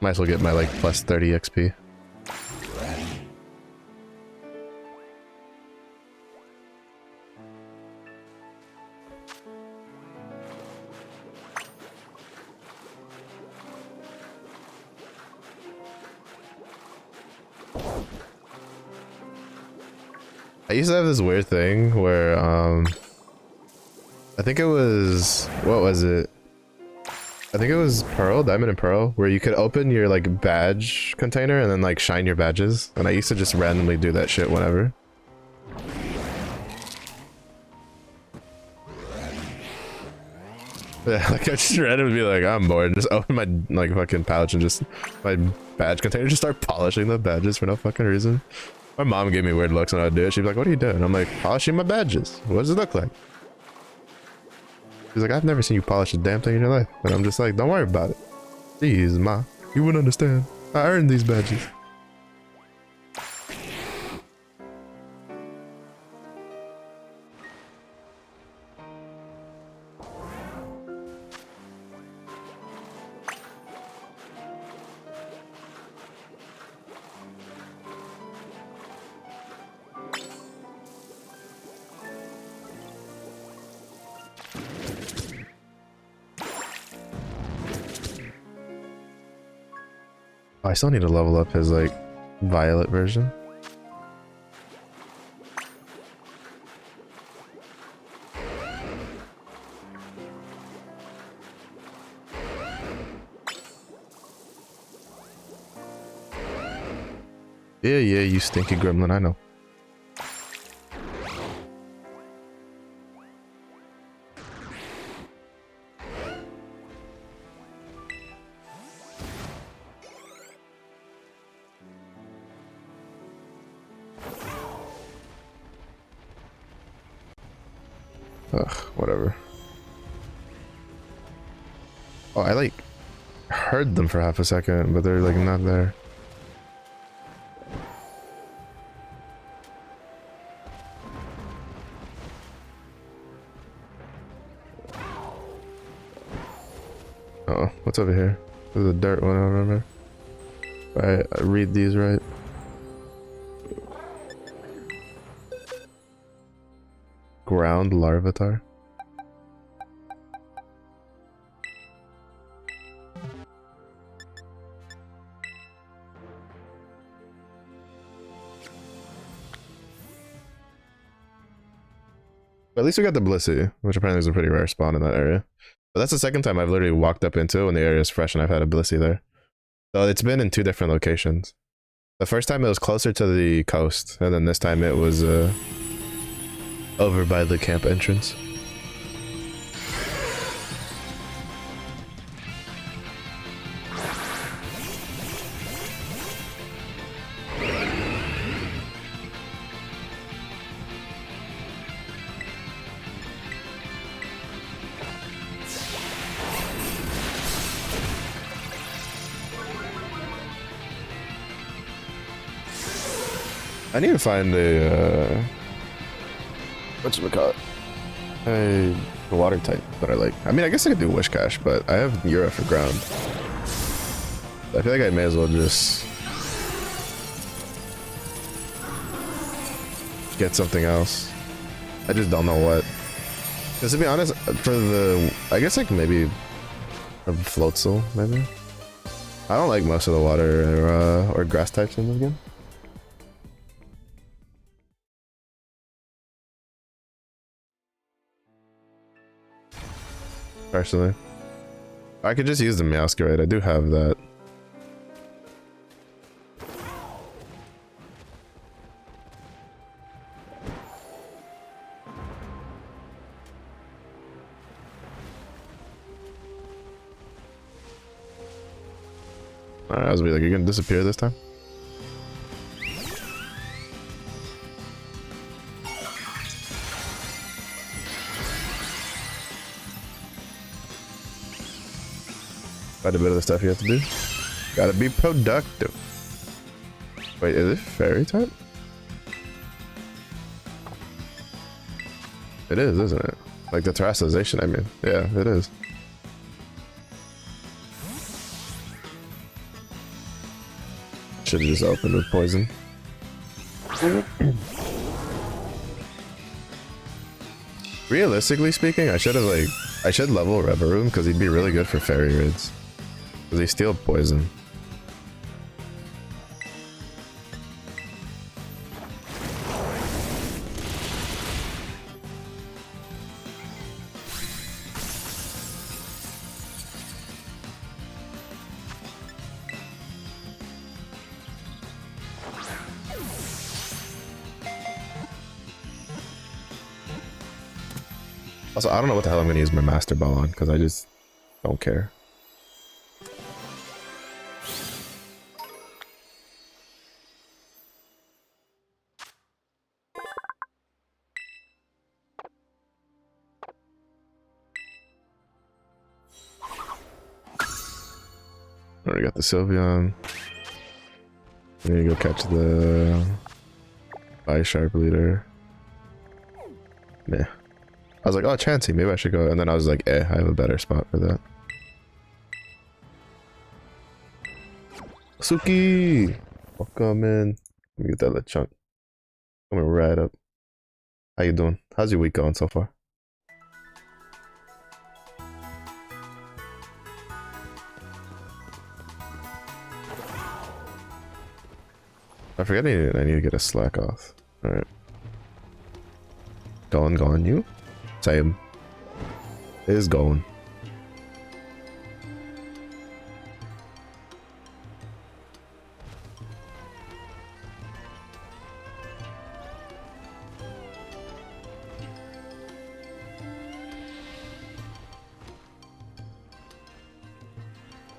Might as well get my like plus 30 XP. I used to have this weird thing where I think it was, what was it? I think it was Pearl, Diamond and Pearl, where you could open your like badge container and then like shine your badges. And I used to just randomly do that shit whenever. Yeah, like I just randomly be like, I'm bored. Just open my like fucking pouch and just my badge container, just start polishing the badges for no fucking reason. My mom gave me weird looks when I would do it. She'd be like, what are you doing? I'm like, polishing my badges. What does it look like? She's like, I've never seen you polish a damn thing in your life. And I'm just like, don't worry about it. Jeez, ma. You wouldn't understand. I earned these badges. I still need to level up his like violet version. Yeah, you stinky gremlin, I know. Ugh, whatever. Oh, I like heard them for half a second, but they're like not there. Uh-oh, what's over here? There's a dirt one over there. I read these right. Ground larvatar. But at least we got the Blissey, which apparently is a pretty rare spawn in that area. But that's the second time I've literally walked up into it when the area is fresh and I've had a Blissey there. So it's been in 2 different locations. The first time it was closer to the coast, and then this time it was over by the camp entrance. I need to find a whatchamacallit? A water type that I like. I mean, I guess I could do Wishcash, but I have Yura for ground. I feel like I may as well just get something else. I just don't know what. Because to be honest, for the, I guess like maybe a Floatzel, maybe. I don't like most of the water or grass types in this game. Personally, I could just use the Meowscarade. I do have that. Alright, I was be like, you're gonna disappear this time? Quite a bit of the stuff you have to do. Gotta be productive. Wait, is it fairy type? It is, isn't it? Like the terrestrialization, I mean. Yeah, it is. Should have just opened with poison. Realistically speaking, I should level Reverum because he'd be really good for fairy raids. Because they steal poison. Also, I don't know what the hell I'm gonna use my Master Ball on because I just don't care. Already got the Sylveon. I need to go catch the Bisharp leader. Meh. I was like, oh, Chansey, maybe I should go. And then I was like, I have a better spot for that. Suki! Welcome in. Let me get that little chunk. Coming right up. How you doing? How's your week going so far? I forget I need to get a slack off. Alright. Going, you? Same. It is going.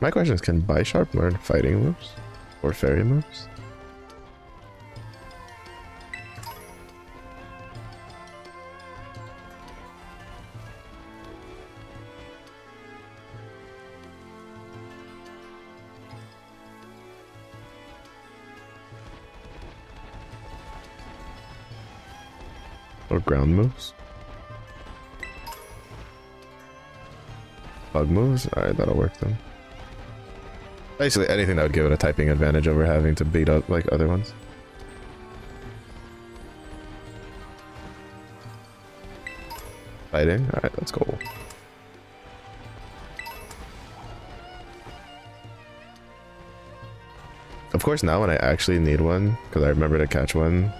My question is, can Bisharp learn fighting moves? Or fairy moves? Or ground moves? Bug moves? Alright, that'll work then. Basically anything that would give it a typing advantage over having to beat up like other ones. Fighting? Alright, let's go. Of course now when I actually need one, because I remember to catch one,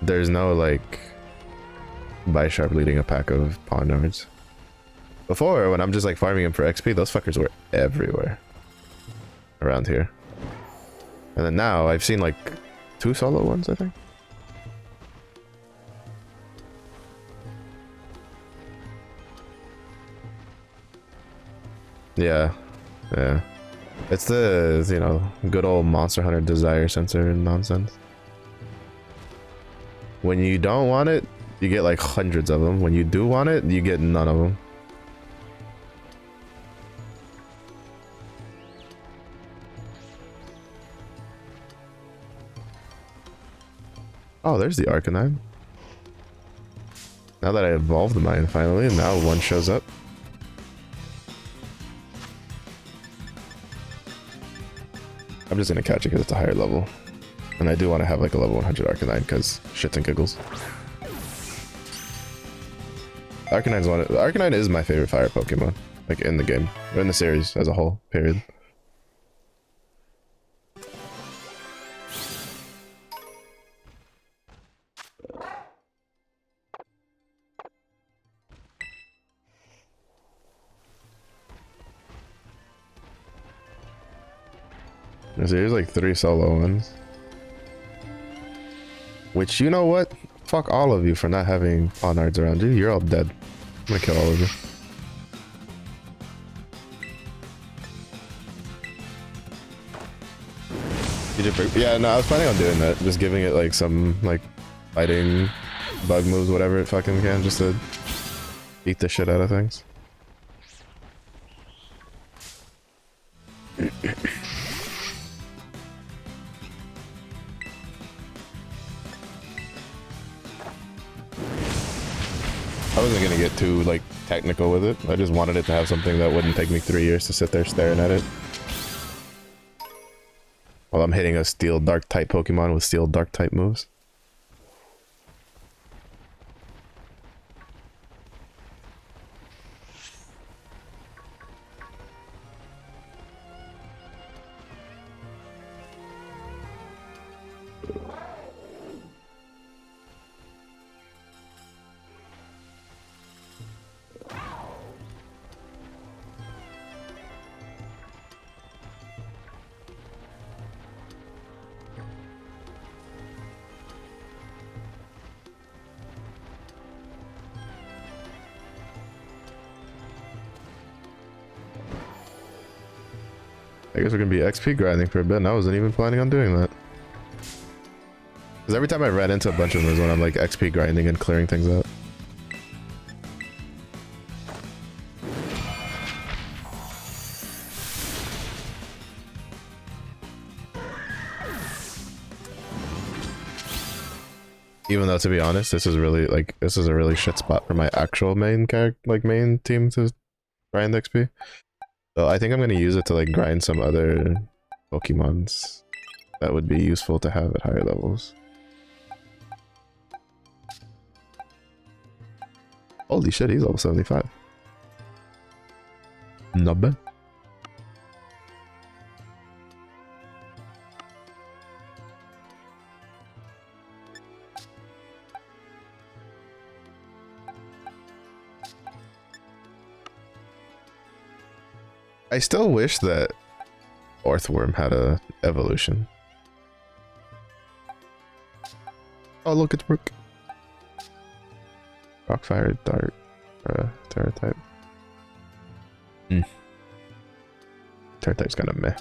there's no like Bisharp leading a pack of Pawniards. Before, when I'm just like farming him for XP, those fuckers were everywhere around here. And then now I've seen like 2 solo ones, I think. Yeah, yeah. It's the, you know, good old Monster Hunter desire sensor nonsense. When you don't want it, you get like hundreds of them. When you do want it, you get none of them. Oh, there's the Arcanine. Now that I evolved mine finally, now one shows up. I'm just gonna catch it because it's a higher level. And I do want to have like a level 100 Arcanine because shits and giggles. Arcanine is my favorite fire Pokemon. Like in the game. Or in the series as a whole, period. So here's like 3 solo ones. Which, you know what? Fuck all of you for not having Pawniards around you. You're all dead. I'm gonna kill all of you. Yeah, no, I was planning on doing that. Just giving it like some like fighting bug moves, whatever it fucking can, just to beat the shit out of things. I wasn't gonna get too like technical with it. I just wanted it to have something that wouldn't take me 3 years to sit there staring at it. While I'm hitting a Steel Dark type Pokemon with Steel Dark type moves. I guess we're gonna be XP grinding for a bit, and I wasn't even planning on doing that. Because every time I ran into a bunch of them is when I'm like XP grinding and clearing things out. Even though, to be honest, this is really like this is a really shit spot for my actual main character, like main team to grind XP. So I think I'm gonna use it to like grind some other Pokemons that would be useful to have at higher levels. Holy shit, he's level 75. Not bad. I still wish that Orthworm had a evolution. Oh look, it's Brook. Rock, fire, dart, Terra type. Terra type's kind of meh.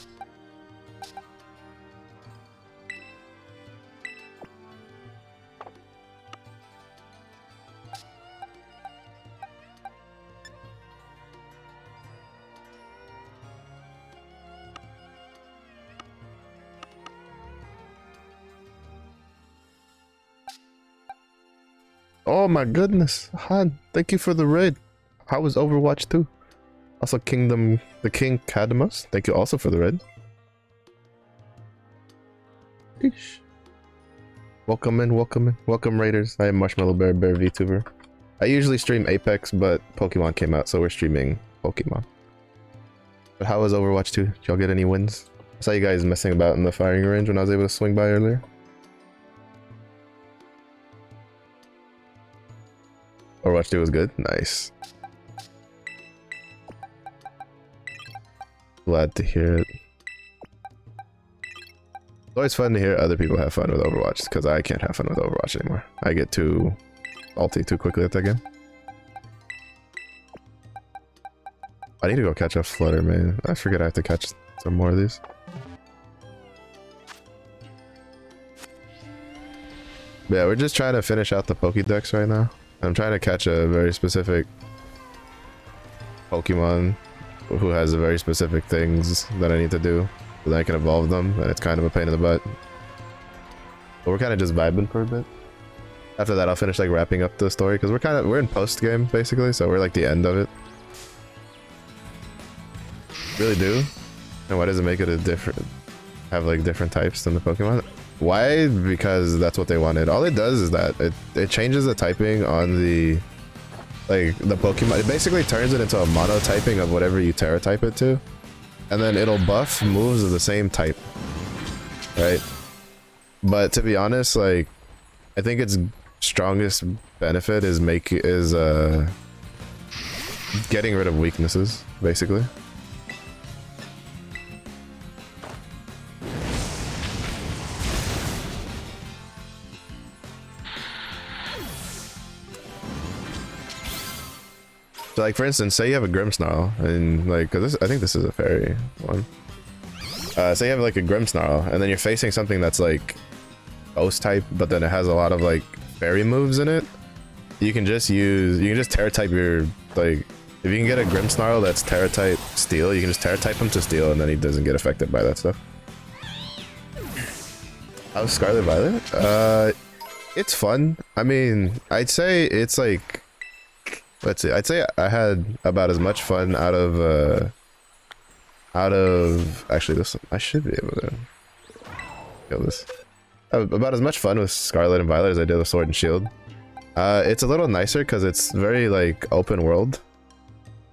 Oh my goodness, Han, thank you for the raid. How was Overwatch 2? Also Kingdom, the King Cadmus, thank you also for the raid. Eesh. Welcome in, welcome in. Welcome raiders. I am Marshmallow Bear VTuber. I usually stream Apex, but Pokemon came out, so we're streaming Pokemon. But how was Overwatch 2? Did y'all get any wins? I saw you guys messing about in the firing range when I was able to swing by earlier. Overwatch 2 was good? Nice. Glad to hear it. It's always fun to hear other people have fun with Overwatch, because I can't have fun with Overwatch anymore. I get too salty too quickly at that game. I need to go catch a Flutter, man. I forget I have to catch some more of these. Yeah, we're just trying to finish out the Pokédex right now. I'm trying to catch a very specific Pokemon who has very specific things that I need to do so that I can evolve them, and it's kind of a pain in the butt. But we're kind of just vibing for a bit. After that, I'll finish like wrapping up the story because we're in post game basically, so we're like the end of it. Really do? And why does it make it a different, have like different types than the Pokemon? Why? Because that's what they wanted. All it does is that it changes the typing on the, like, the Pokemon. It basically turns it into a mono typing of whatever you Terra type it to, and then it'll buff moves of the same type, right? But to be honest, like, I think its strongest benefit is getting rid of weaknesses, basically. So like for instance, say you have a Grimmsnarl, and like, cause I think this is a fairy one. Say you have like a Grimmsnarl, and then you're facing something that's like Ghost type, but then it has a lot of like fairy moves in it. You can just Terra type your, like, if you can get a Grimmsnarl that's Terra type Steel, you can just Terra type him to Steel, and then he doesn't get affected by that stuff. How's Scarlet Violet? It's fun. I mean, I'd say it's like, let's see, I'd say I had about as much fun out of actually this, I should be able to kill this. About as much fun with Scarlet and Violet as I did with Sword and Shield. It's a little nicer because it's very like open world,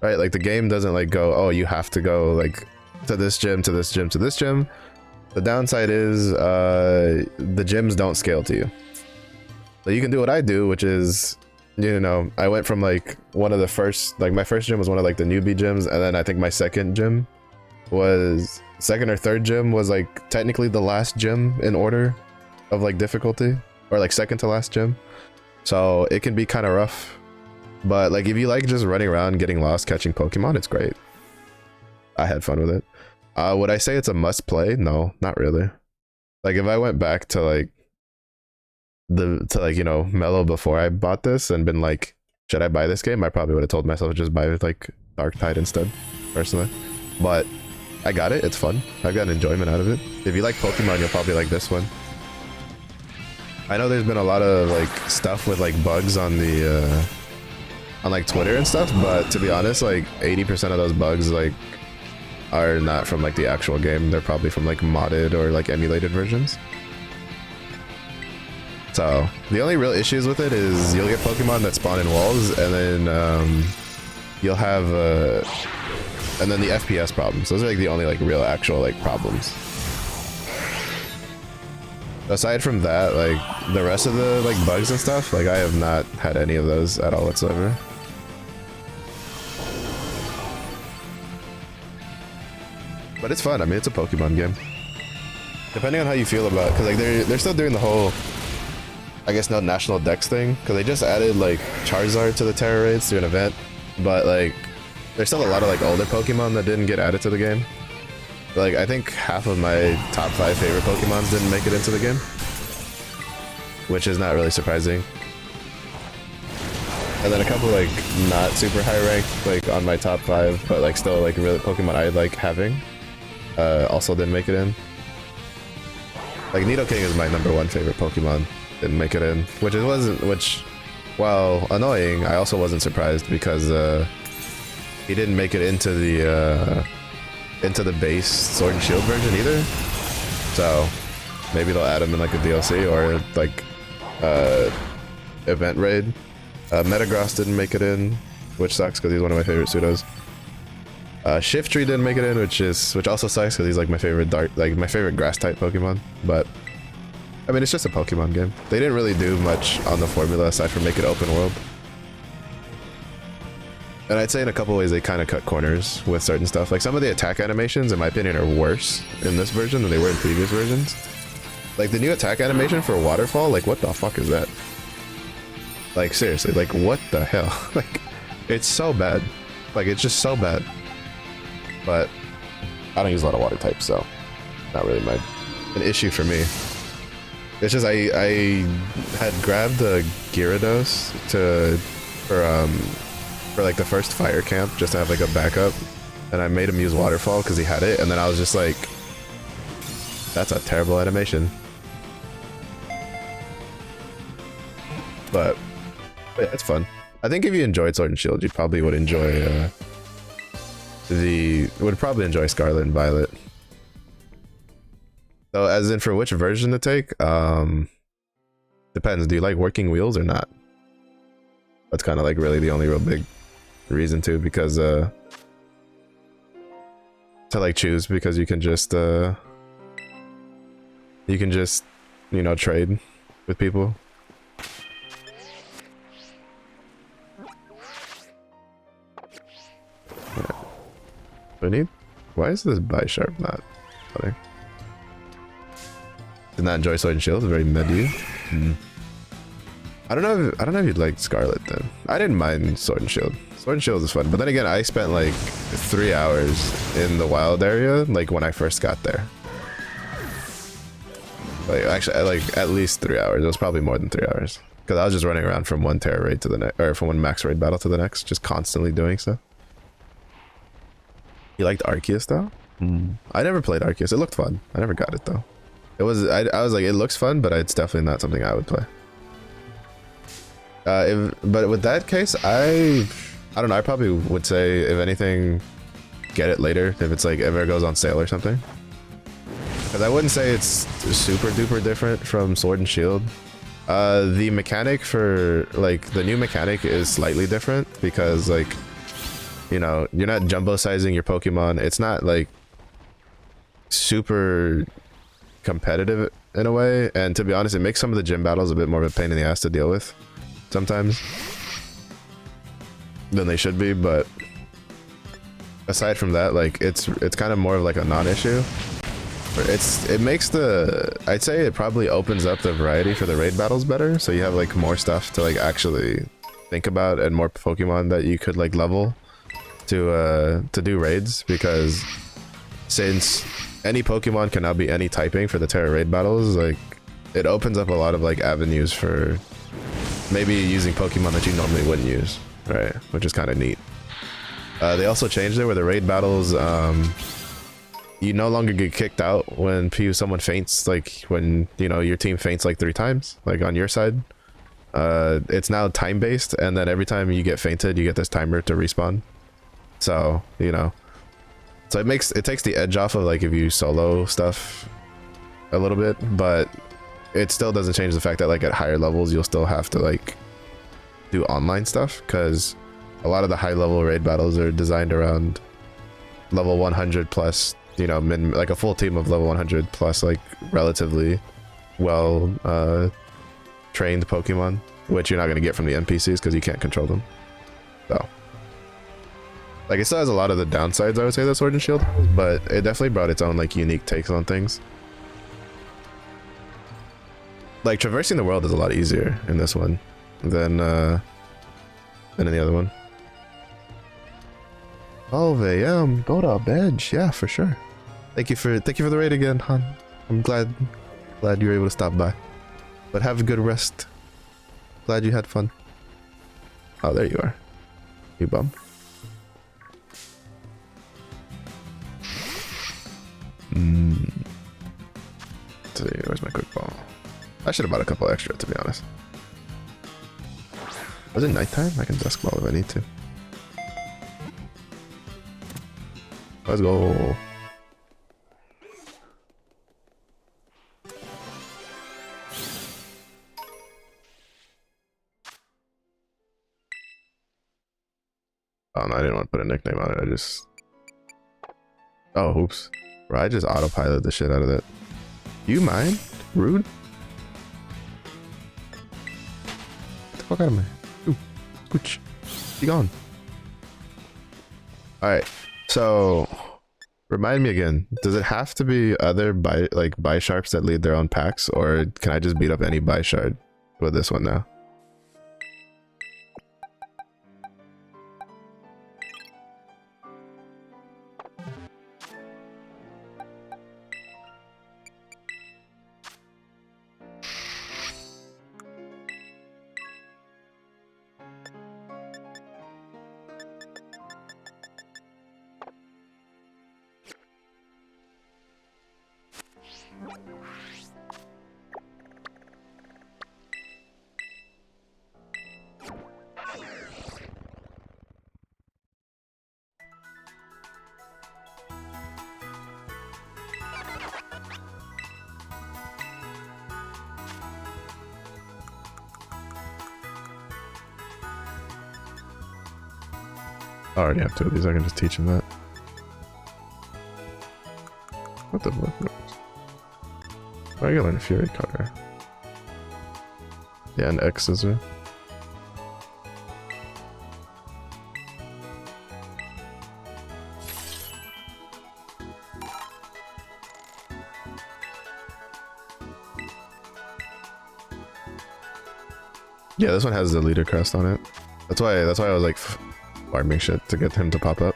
right? Like the game doesn't like go, oh, you have to go like to this gym, to this gym, to this gym. The downside is the gyms don't scale to you. So you can do what I do, which is, you know, I went from like one of the first, like my first gym was one of like the newbie gyms, and then I think my second or third gym was like technically the last gym in order of like difficulty, or like second to last gym. So it can be kind of rough, but like if you like just running around getting lost catching Pokemon, it's great. I had fun with it. Would I say it's a must play? No, not really. Like if I went back to like you know, Mellow before I bought this and been like, should I buy this game? I probably would have told myself to just buy like Darktide instead, personally. But I got it, it's fun. I got enjoyment out of it. If you like Pokemon, you'll probably like this one. I know there's been a lot of like stuff with like bugs on the on like Twitter and stuff, but to be honest, like 80% of those bugs like are not from like the actual game. They're probably from like modded or like emulated versions. So the only real issues with it is you'll get Pokemon that spawn in walls, and then you'll have and then the FPS problems. Those are like the only like real actual like problems. Aside from that, like the rest of the like bugs and stuff, like I have not had any of those at all whatsoever. But it's fun. I mean, it's a Pokemon game. Depending on how you feel about, because like they're still doing the whole, I guess, no national dex thing, because they just added like Charizard to the Terra raids through an event, but like there's still a lot of like older Pokemon that didn't get added to the game. Like I think half of my top 5 favorite Pokemons didn't make it into the game, which is not really surprising. And then a couple like not super high ranked, like on my top 5, but like still like really Pokemon I like having, also didn't make it in. Like Nidoking is my #1 favorite Pokemon. Didn't make it in, which, while annoying, I also wasn't surprised because he didn't make it into the base Sword and Shield version either. So maybe they'll add him in like a DLC or like event raid. Metagross didn't make it in, which sucks because he's one of my favorite pseudos. Shiftry didn't make it in, which also sucks because he's like my favorite my favorite grass type Pokemon. But I mean, it's just a Pokemon game. They didn't really do much on the formula aside from make it open world. And I'd say in a couple ways they kind of cut corners with certain stuff. Like some of the attack animations, in my opinion, are worse in this version than they were in previous versions. Like the new attack animation for Waterfall, like what the fuck is that? Like seriously, like what the hell? Like it's so bad. Like it's just so bad. But I don't use a lot of water types, so not really an issue for me. It's just I had grabbed a Gyarados for like the first fire camp just to have like a backup, and I made him use Waterfall because he had it, and then I was just like, that's a terrible animation. But yeah, it's fun. I think if you enjoyed Sword and Shield, you probably would enjoy Scarlet and Violet. So as in for which version to take, depends. Do you like working wheels or not? That's kind of like really the only real big reason to, because to like choose, because you can just you know, trade with people. Why is this Bisharp not funny? Did not enjoy Sword and Shield. Very mid-y. I don't know if you'd like Scarlet then. I didn't mind Sword and Shield. Sword and Shield is fun, but then again, I spent like 3 hours in the wild area, like when I first got there. Like actually, like at least 3 hours. It was probably more than 3 hours because I was just running around from one Terra raid to the next, or from one max raid battle to the next, just constantly doing stuff. You liked Arceus though? I never played Arceus. It looked fun. I never got it though. It was I was like, it looks fun, but it's definitely not something I would play. But with that case, I don't know. I probably would say, if anything, get it later if it's like ever goes on sale or something. Because I wouldn't say it's super duper different from Sword and Shield. The mechanic for like the new mechanic is slightly different because like, you know, you're not jumbo sizing your Pokemon. It's not like super competitive in a way, and to be honest, it makes some of the gym battles a bit more of a pain in the ass to deal with sometimes than they should be. But aside from that, like it's kind of more of like a non-issue. It makes I'd say it probably opens up the variety for the raid battles better, so you have like more stuff to like actually think about and more Pokemon that you could like level to do raids, because since any Pokemon can now be any typing for the Terra raid battles, like it opens up a lot of like avenues for maybe using Pokemon that you normally wouldn't use, right? Which is kind of neat. They also changed it where the raid battles, you no longer get kicked out when someone faints, like when, you know, your team faints like 3 times, like on your side. It's now time based, and then every time you get fainted, you get this timer to respawn. So, you know, so it takes the edge off of like if you solo stuff a little bit, but it still doesn't change the fact that like at higher levels you'll still have to like do online stuff, because a lot of the high level raid battles are designed around level 100 plus, you know, like a full team of level 100 plus like relatively well trained Pokemon, which you're not going to get from the NPCs because you can't control them. So Like, it still has a lot of the downsides, I would say, that Sword and Shield has, but it definitely brought its own, like, unique takes on things. Like, traversing the world is a lot easier in this one than in the other one. Oh, go to bed. Yeah, for sure. Thank you for the raid again, Han. I'm glad you were able to stop by. But have a good rest. Glad you had fun. Oh, there you are. You bum. Let's see, where's my quick ball? I should have bought a couple extra, to be honest. Was it nighttime? I can dusk ball if I need to. Let's go. Oh no, I didn't want to put a nickname on it. I just... Oh, oops. Bro, I just autopilot the shit out of that. Do you mind? Rude? Get the fuck out of me. Ooh, scooch. Be gone. Alright, so... Remind me again, does it have to be other Bisharps that lead their own packs, or can I just beat up any Bishard with this one now? I already have 2 of these, I can just teach him that. What the fuck? I gotta learn a Fury Cutter. Yeah, and X Scissor. Yeah, this one has the leader crest on it. That's why I was like farming shit to get him to pop up.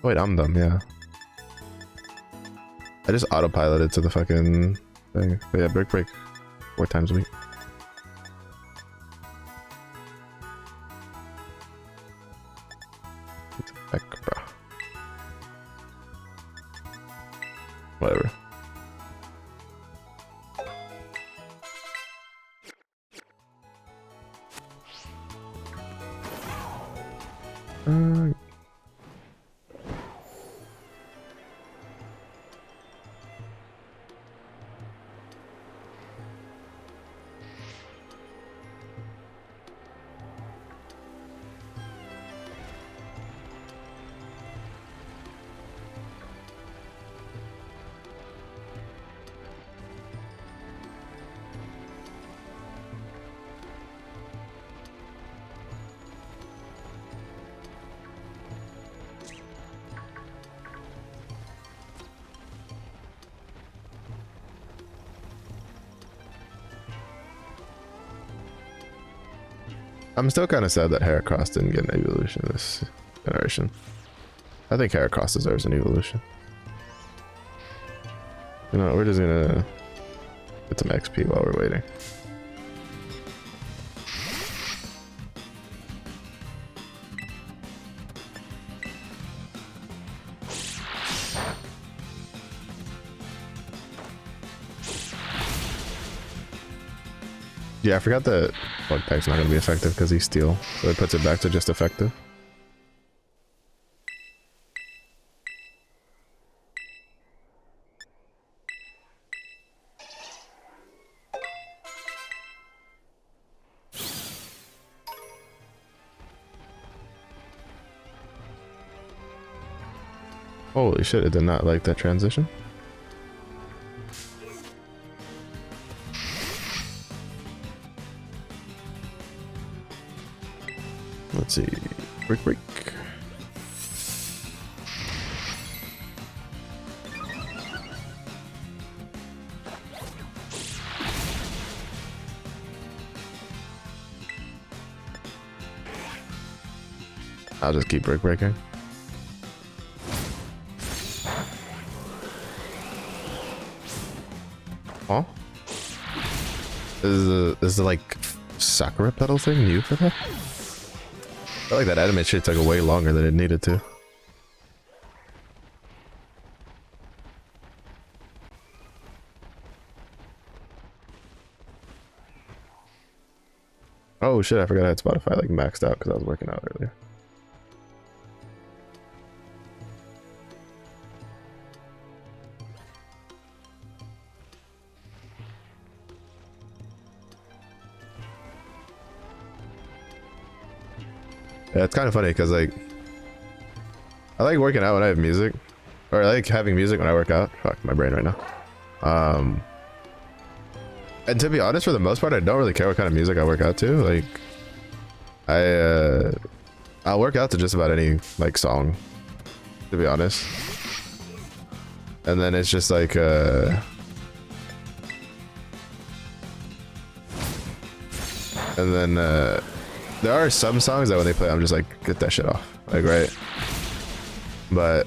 Wait, I'm dumb, yeah. I just autopiloted to the fucking thing. But yeah, break 4 times a week. Heck, bro. Whatever. I'm still kind of sad that Heracross didn't get an evolution this generation. I think Heracross deserves an evolution. You know, we're just gonna get some XP while we're waiting. Yeah, I forgot that Bug Pack's not going to be effective because he's steel, so it puts it back to just effective. Holy shit, it did not like that transition. Let's see. Break, break. I'll just keep break breaking. Huh? Is the like Sakura pedal thing new for that? I feel like that anime shit took way longer than it needed to. Oh shit, I forgot I had Spotify like maxed out because I was working out earlier. Yeah, it's kind of funny because like I like working out when I have music, or I like having music when I work out. Fuck my brain right now. And to be honest, for the most part, I don't really care what kind of music I work out to. Like, I'll work out to just about any like song, to be honest. And then it's just like and then there are some songs that when they play, I'm just like, get that shit off, like, right? But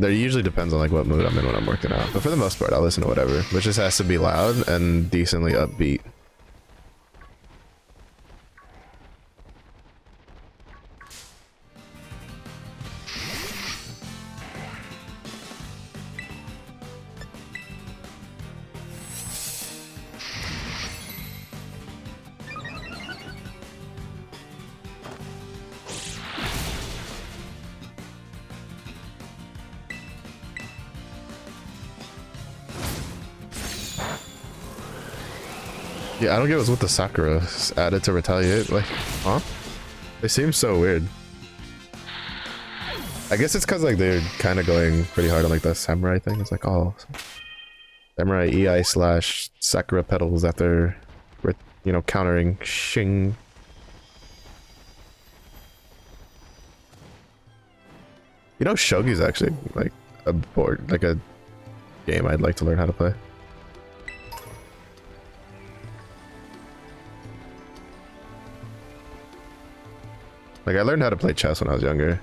there usually depends on like what mood I'm in when I'm working out. But for the most part, I'll listen to whatever, but just has to be loud and decently upbeat. Yeah, I don't get what's with the Sakura added to retaliate. Like, huh? They seem so weird. I guess it's because like they're kind of going pretty hard on like the samurai thing. It's like, oh, samurai EI slash Sakura pedals that they're, you know, countering Shing. You know, Shogi's actually like a board, like a game I'd like to learn how to play. Like, I learned how to play chess when I was younger.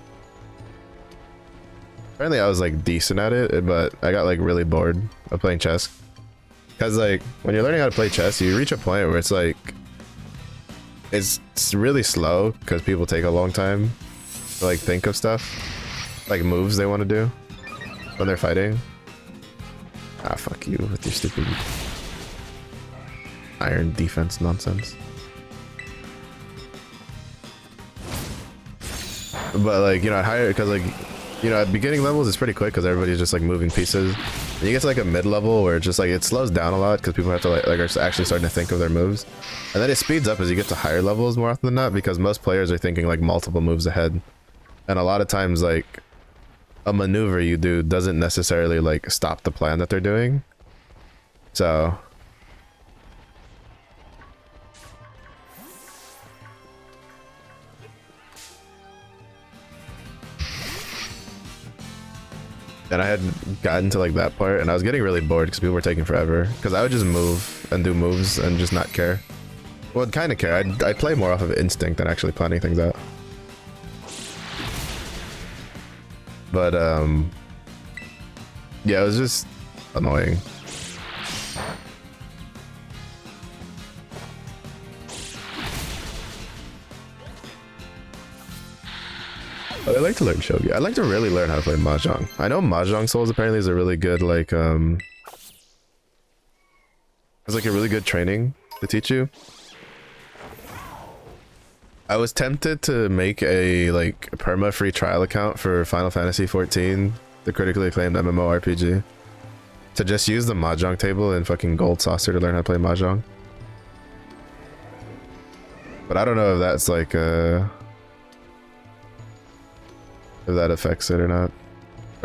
Apparently I was like decent at it, but I got like really bored of playing chess. Cause like, when you're learning how to play chess, you reach a point where it's like, it's really slow because people take a long time to like think of stuff. Like moves they want to do when they're fighting. Ah, fuck you with your stupid iron defense nonsense. But like, you know, at higher, because like, you know, at beginning levels it's pretty quick because everybody's just like moving pieces. And you get to like a mid level where it's just like, it slows down a lot because people have to like are actually starting to think of their moves. And then it speeds up as you get to higher levels more often than not, because most players are thinking like multiple moves ahead. And a lot of times like a maneuver you do doesn't necessarily like stop the plan that they're doing. So and I had gotten to like that part and I was getting really bored because people were taking forever, because I would just move and do moves and just not care. Well, kind of care. I'd play more off of instinct than actually planning things out. But yeah, it was just annoying. But I like to learn shogi. I'd like to really learn how to play mahjong. I know Mahjong Souls apparently is a really good like it's like a really good training to teach you. I was tempted to make a like perma free trial account for Final Fantasy XIV, the critically acclaimed MMORPG, to just use the mahjong table and fucking Gold Saucer to learn how to play mahjong. But I don't know if that's like if that affects it or not.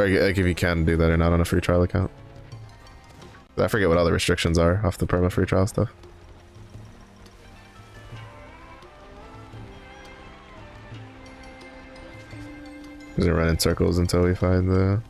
Or like if you can do that or not on a free trial account. I forget what all the restrictions are off the perma free trial stuff. We're gonna run in circles until we find the...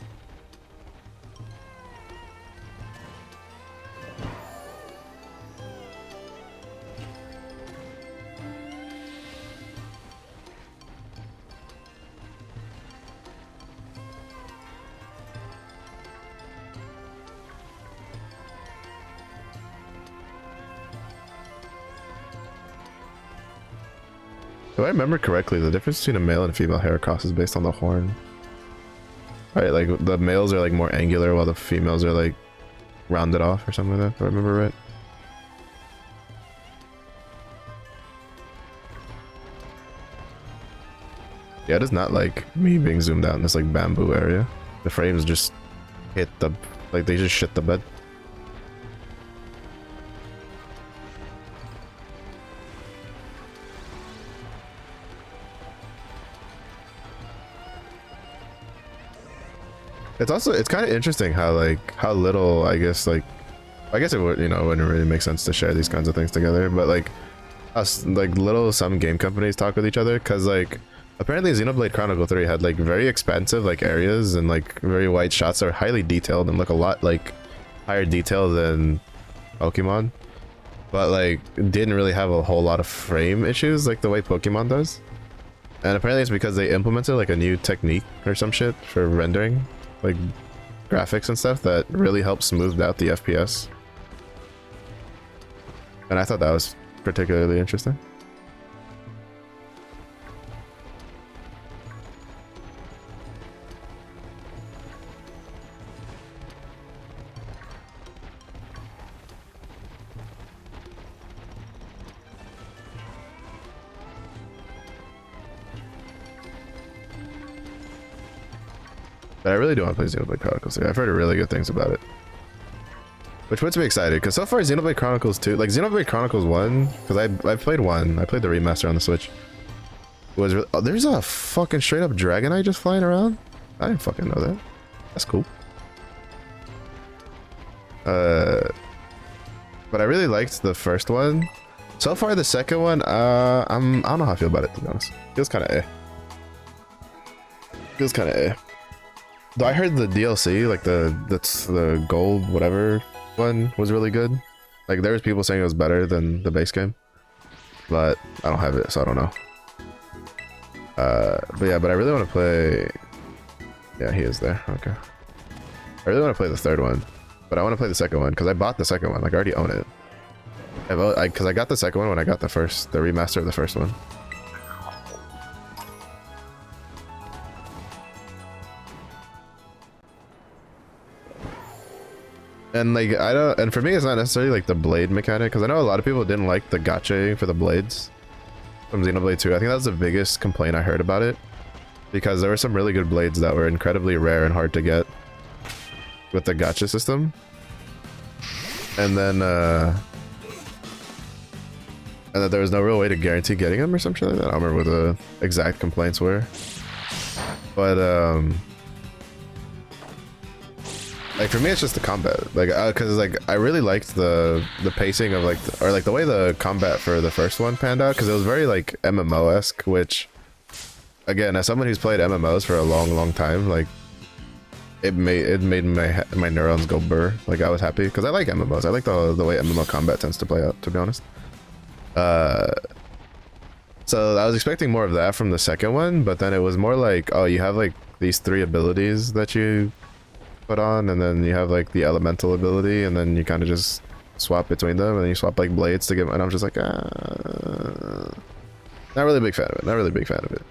If I remember correctly, the difference between a male and female Heracross is based on the horn. Right, like the males are like more angular while the females are like rounded off or something like that, if I remember right. Yeah, it is not like me being zoomed out in this like bamboo area. The frames just hit the, like they just shit the bed. It's also, it's kind of interesting how like, how little, I guess it would, you know, it wouldn't really make sense to share these kinds of things together, but like, us, like little, some game companies talk with each other, cause like, apparently Xenoblade Chronicle 3 had like very expansive like areas and like very wide shots that are highly detailed and look a lot like higher detail than Pokemon, but like didn't really have a whole lot of frame issues like the way Pokemon does. And apparently it's because they implemented like a new technique or some shit for rendering like graphics and stuff that really helps smooth out the FPS. And I thought that was particularly interesting. But I really do want to play Xenoblade Chronicles 3. I've heard really good things about it. Which puts me excited, because so far Xenoblade Chronicles 2, like Xenoblade Chronicles 1, because I've played 1, I played the remaster on the Switch. Was oh, there's a fucking straight up Dragonite just flying around? I didn't fucking know that. That's cool. But I really liked the first one. So far the second one, I don't know how I feel about it, to be honest. Feels kind of Feels kind of Though I heard the DLC, like that's the gold whatever one, was really good. Like there was people saying it was better than the base game, but I don't have it, so I don't know. But yeah, but I really want to play. Yeah, he is there. Okay. I really want to play the third one, but I want to play the second one because I bought the second one. Like I already own it. Because I got the second one when I got the remaster of the first one. And like and for me it's not necessarily like the blade mechanic, because I know a lot of people didn't like the gacha for the blades from Xenoblade 2. I think that was the biggest complaint I heard about it, because there were some really good blades that were incredibly rare and hard to get with the gacha system. And then and that there was no real way to guarantee getting them or something like that. I don't remember what the exact complaints were, but like for me it's just the combat, like because like I really liked the pacing of like or like the way the combat for the first one panned out, because it was very like MMO-esque, which again, as someone who's played MMOs for a long time, like it made my neurons go burr. Like I was happy because I like MMOs. I like the way MMO combat tends to play out, to be honest. So I was expecting more of that from the second one, but then it was more like, oh, you have like these 3 abilities that you put on, and then you have like the elemental ability, and then you kind of just swap between them, and then you swap like blades to get, and I'm just like, not really a big fan of it. Not really a big fan of it.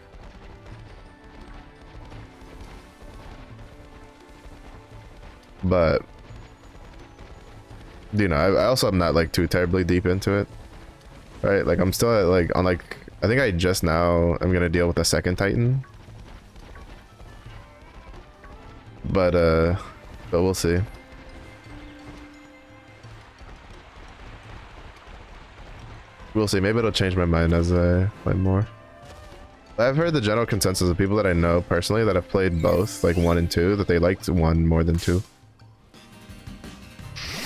But you know, I also am not like too terribly deep into it, right? Like I'm still at, like on like I think I just now am gonna deal with the second Titan, but we'll see. We'll see. Maybe it'll change my mind as I play more. I've heard the general consensus of people that I know personally that have played both, like 1 and 2, that they liked 1 more than 2.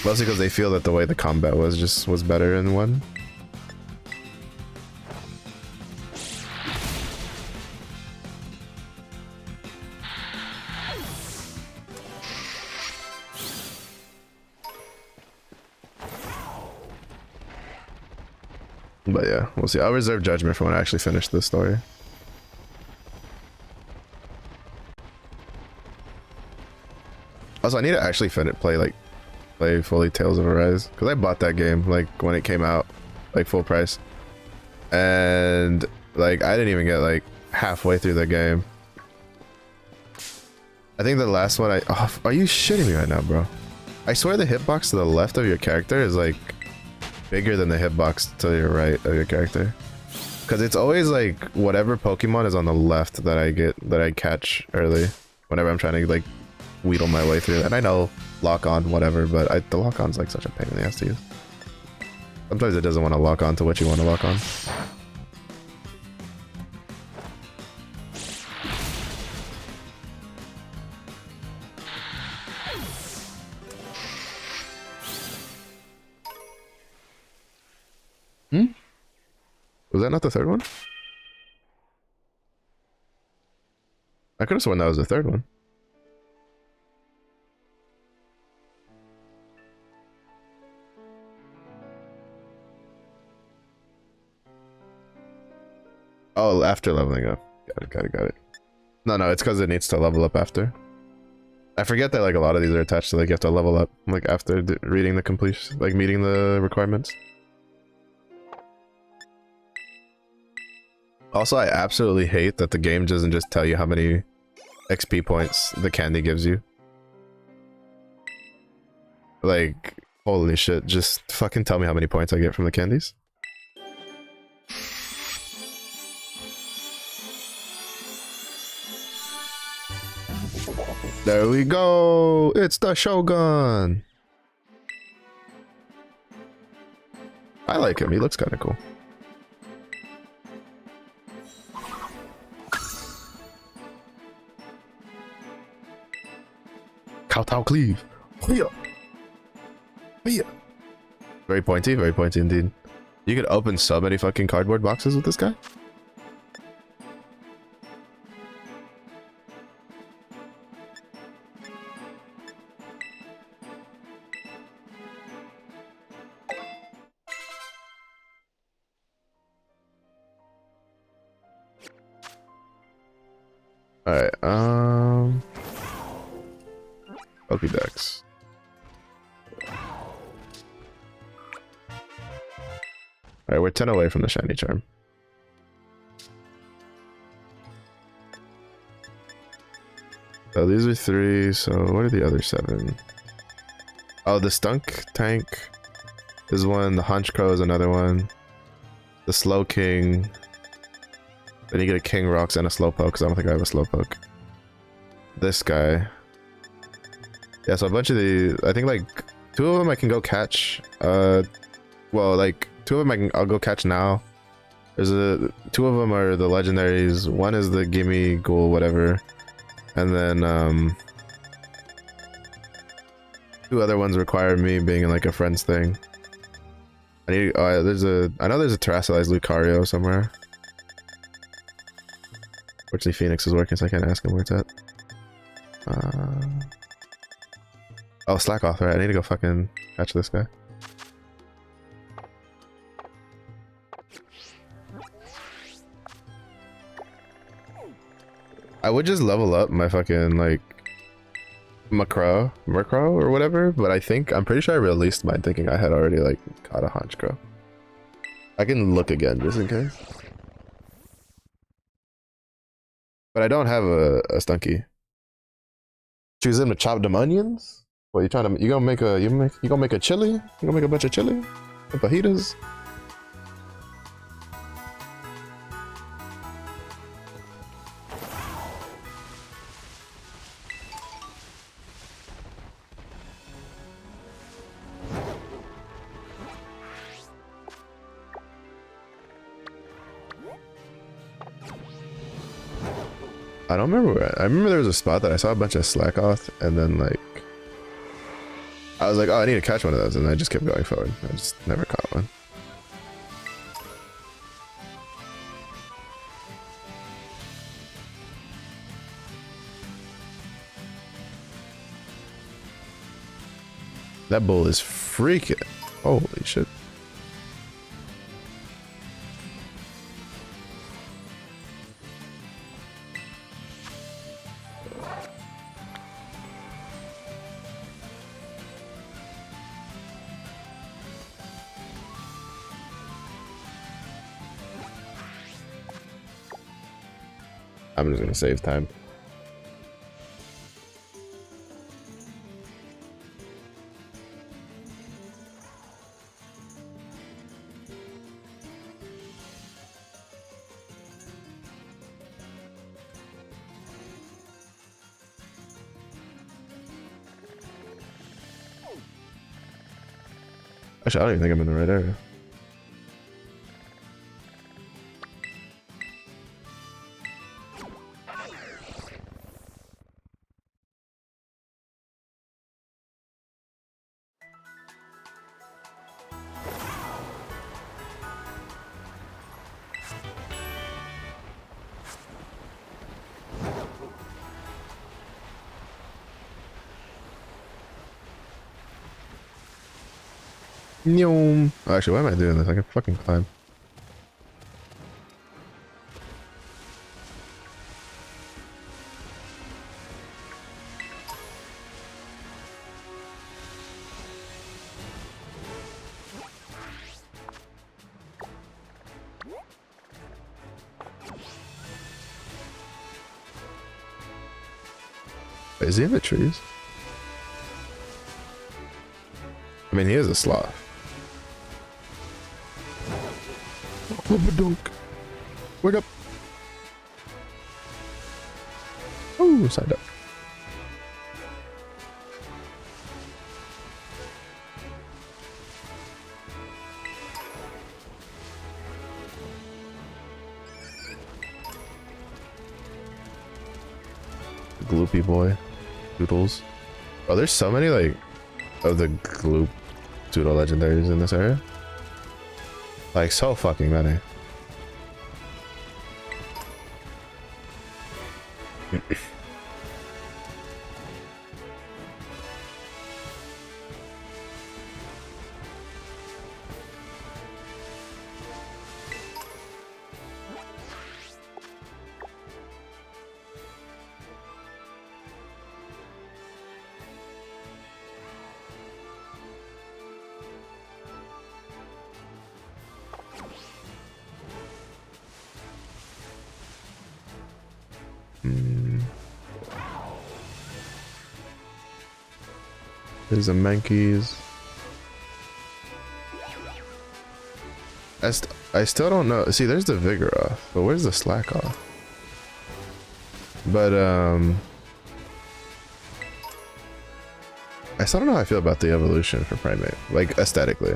Mostly because they feel that the way the combat was better in 1. But yeah, we'll see. I'll reserve judgment for when I actually finish this story. Also, I need to actually play fully Tales of Arise, because I bought that game like when it came out, like full price, and like I didn't even get like halfway through the game. I think the last one are you shitting me right now, bro? I swear the hitbox to the left of your character is like bigger than the hitbox to your right of your character, because it's always like whatever Pokemon is on the left that I catch early whenever I'm trying to like wheedle my way through. And I know lock on whatever, but the lock on's like such a pain in the ass to use. Sometimes it doesn't want to lock on to what you want to lock on. Was that not the third one? I could have sworn that was the third one. Oh, after leveling up. Got it. No, it's because it needs to level up after. I forget that like a lot of these are attached to like you have to level up like after reading the completion, like meeting the requirements. Also, I absolutely hate that the game doesn't just tell you how many XP points the candy gives you. Like, holy shit, just fucking tell me how many points I get from the candies. There we go! It's the Shogun! I like him, he looks kinda cool. Kowtow Cleave! Hiya! Hiya! Very pointy indeed. You could open so many fucking cardboard boxes with this guy? Alright, Pokédex. Alright, we're 10 away from the shiny charm. So these are 3, so what are the other 7? Oh, the Stunk Tank is one, the Honchkrow is another one. The Slowking. Then you get a King Rocks and a Slowpoke, because I don't think I have a Slowpoke. This guy. Yeah, so a bunch of the... I think like 2 of them I can go catch. Well, like 2 of them I'll go catch now. There's 2 of them are the legendaries. One is the Gimme Ghoul, whatever. And then 2 other ones require me being in like a friends thing. I need... I know there's a terrestrialized Lucario somewhere. Fortunately, Phoenix is working, so I can't ask him where it's at. Oh, slack off, right? I need to go fucking catch this guy. I would just level up my fucking, like, Murkrow or whatever, but I'm pretty sure I released mine thinking I had already, like, caught a Honchkrow. I can look again, just in case. But I don't have a Stunky. Choose him to chop them onions? What, you gonna make a chili? You gonna make a bunch of chili? And fajitas? I don't remember where. I remember there was a spot that I saw a bunch of Slackoth, and then like I was like, oh, I need to catch one of those, and I just kept going forward. I just never caught one. That bull is freaking. Holy shit. I'm just gonna save time. Actually, I don't even think I'm in the right area. Nyom. Actually, why am I doing this? I can fucking climb. Wait, is he in the trees? I mean, he is a sloth. Dunk. Wake up. Oh, side up. Gloopy boy. Doodles. Oh, there's so many, like, of the Gloop Doodle legendaries in this area. Like, so fucking many. There's the Mankeys. I still don't know. See, there's the Vigoroth, but where's the Slackoth? But I still don't know how I feel about the evolution for Primate, like aesthetically.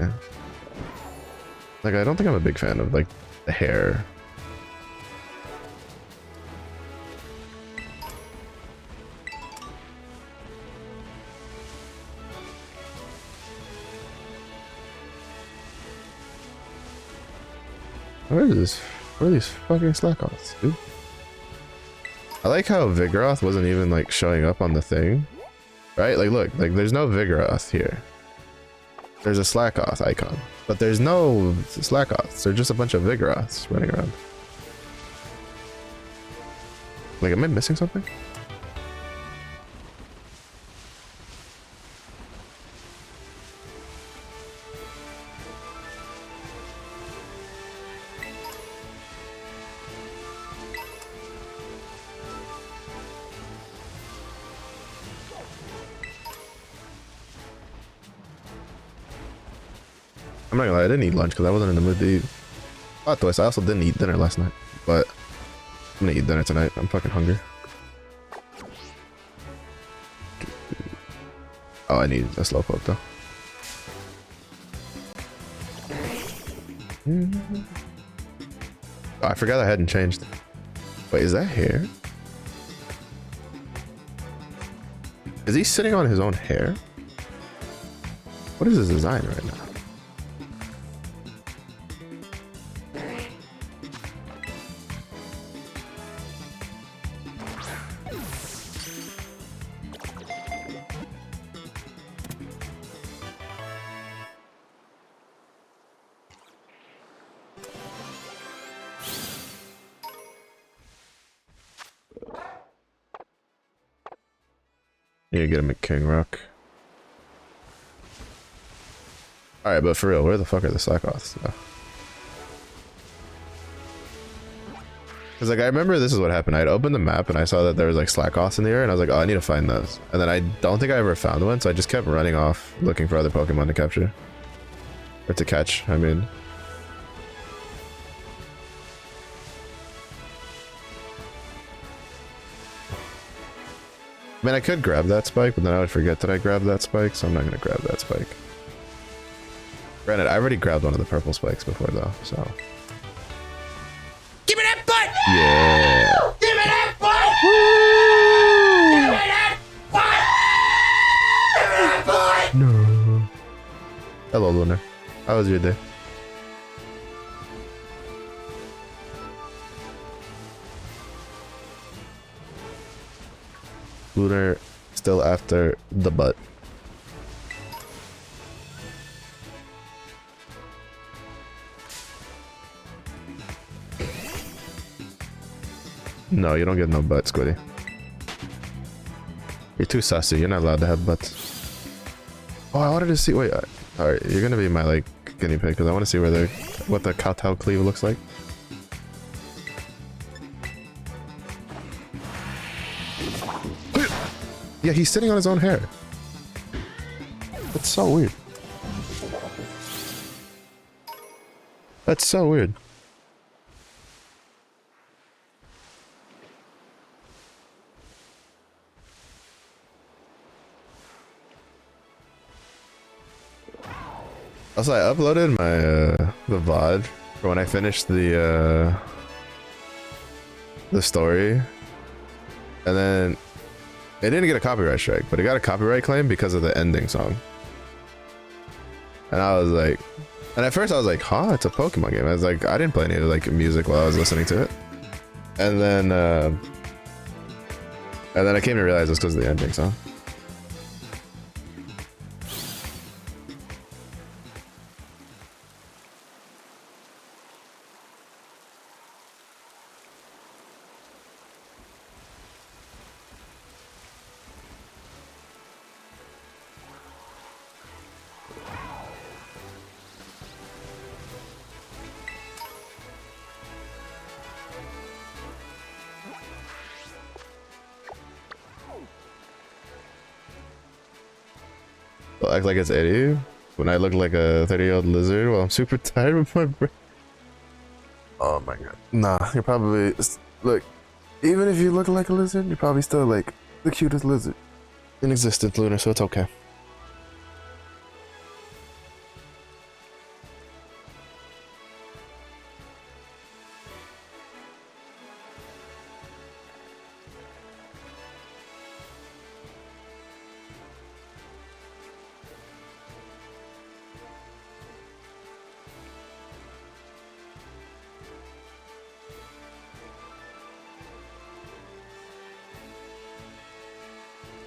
Like, I don't think I'm a big fan of like the hair. Where is this? Where are these fucking Slackoths, dude? I like how Vigoroth wasn't even like showing up on the thing. Right? Like, look, like there's no Vigoroth here. There's a Slackoth icon, but there's no Slackoths. They're just a bunch of Vigoroths running around. Like, am I missing something? I'm not gonna lie, I didn't eat lunch because I wasn't in the mood to eat. Plot twist, I also didn't eat dinner last night, but I'm gonna eat dinner tonight. I'm fucking hungry. Oh, I need a slowpoke though. Oh, I forgot I hadn't changed. Wait, is that hair? Is he sitting on his own hair? What is his design right now? You get him at King Rock. Alright, but for real, where the fuck are the Slackoths? Because like I remember this is what happened. I'd opened the map and I saw that there was like Slackoths in the air and I was like, oh, I need to find those. And then I don't think I ever found one, so I just kept running off looking for other Pokemon to capture. Or to catch, I mean. I mean, I could grab that spike, but then I would forget that I grabbed that spike, so I'm not gonna grab that spike. Granted, I already grabbed one of the purple spikes before though, so. Give me that butt! Yeah! Give me that butt! Give me that butt! Give me that butt! No. Hello, Lunar. How was your day? Lunar still after the butt. No, you don't get no butt, Squiddy. You're too sassy. You're not allowed to have butts. Oh, I wanted to see. Wait, alright, you're gonna be my like guinea pig because I want to see where what the kowtow cleave looks like. Yeah, he's sitting on his own hair. That's so weird. That's so weird. Also, I uploaded my the VOD for when I finished the story, and then it didn't get a copyright strike, but it got a copyright claim because of the ending song. And I was like, and at first I was like, huh, it's a Pokemon game. I was like, I didn't play any of like music while I was listening to it. And then I came to realize it's because of the ending song. I'll act like it's Eddie when I look like a 30-year-old lizard while I'm super tired with my brain. Oh my god. Nah, you're probably... Look, even if you look like a lizard, you're probably still like the cutest lizard in existence, Lunar, so it's okay.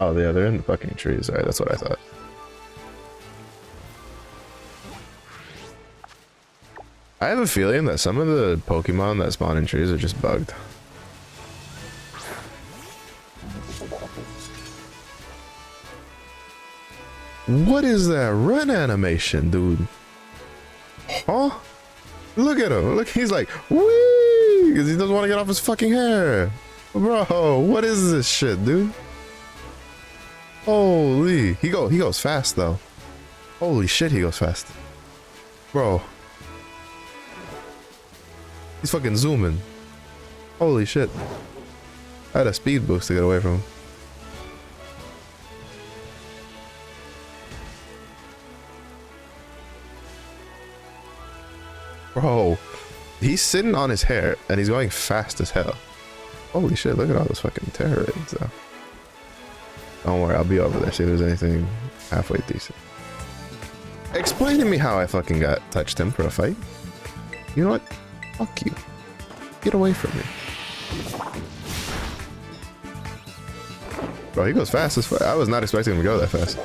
Oh, yeah, they're in the fucking trees. Alright, that's what I thought. I have a feeling that some of the Pokemon that spawn in trees are just bugged. What is that run animation, dude? Huh? Look at him. Look, he's like, whee! Because he doesn't want to get off his fucking hair. Bro, what is this shit, dude? Holy, he goes fast though. Holy shit, he goes fast. Bro. He's fucking zooming. Holy shit. I had a speed boost to get away from him. Bro, he's sitting on his hair and he's going fast as hell. Holy shit, look at all those fucking terror raids though. Don't worry, I'll be over there. See if there's anything halfway decent. Explain to me how I fucking got touched him for a fight. You know what? Fuck you. Get away from me. Bro, he goes fast as fuck. I was not expecting him to go that fast.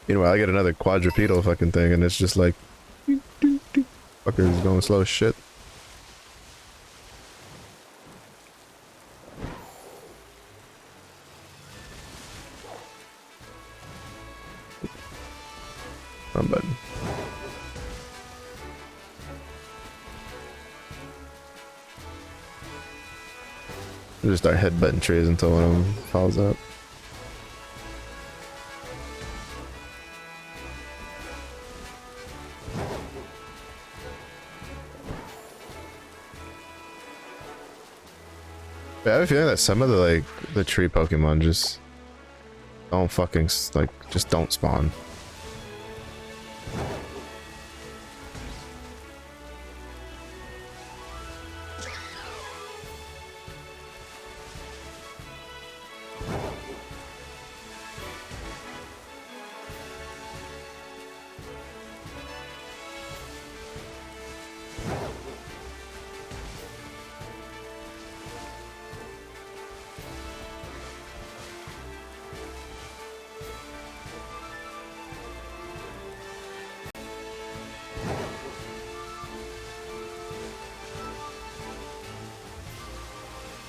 Meanwhile, I get another quadrupedal fucking thing and it's just like... Fucker's going slow as shit. Wrong button. We'll just start headbutting trees until one of them falls out. I have a feeling that some of the tree Pokemon just don't fucking just don't spawn.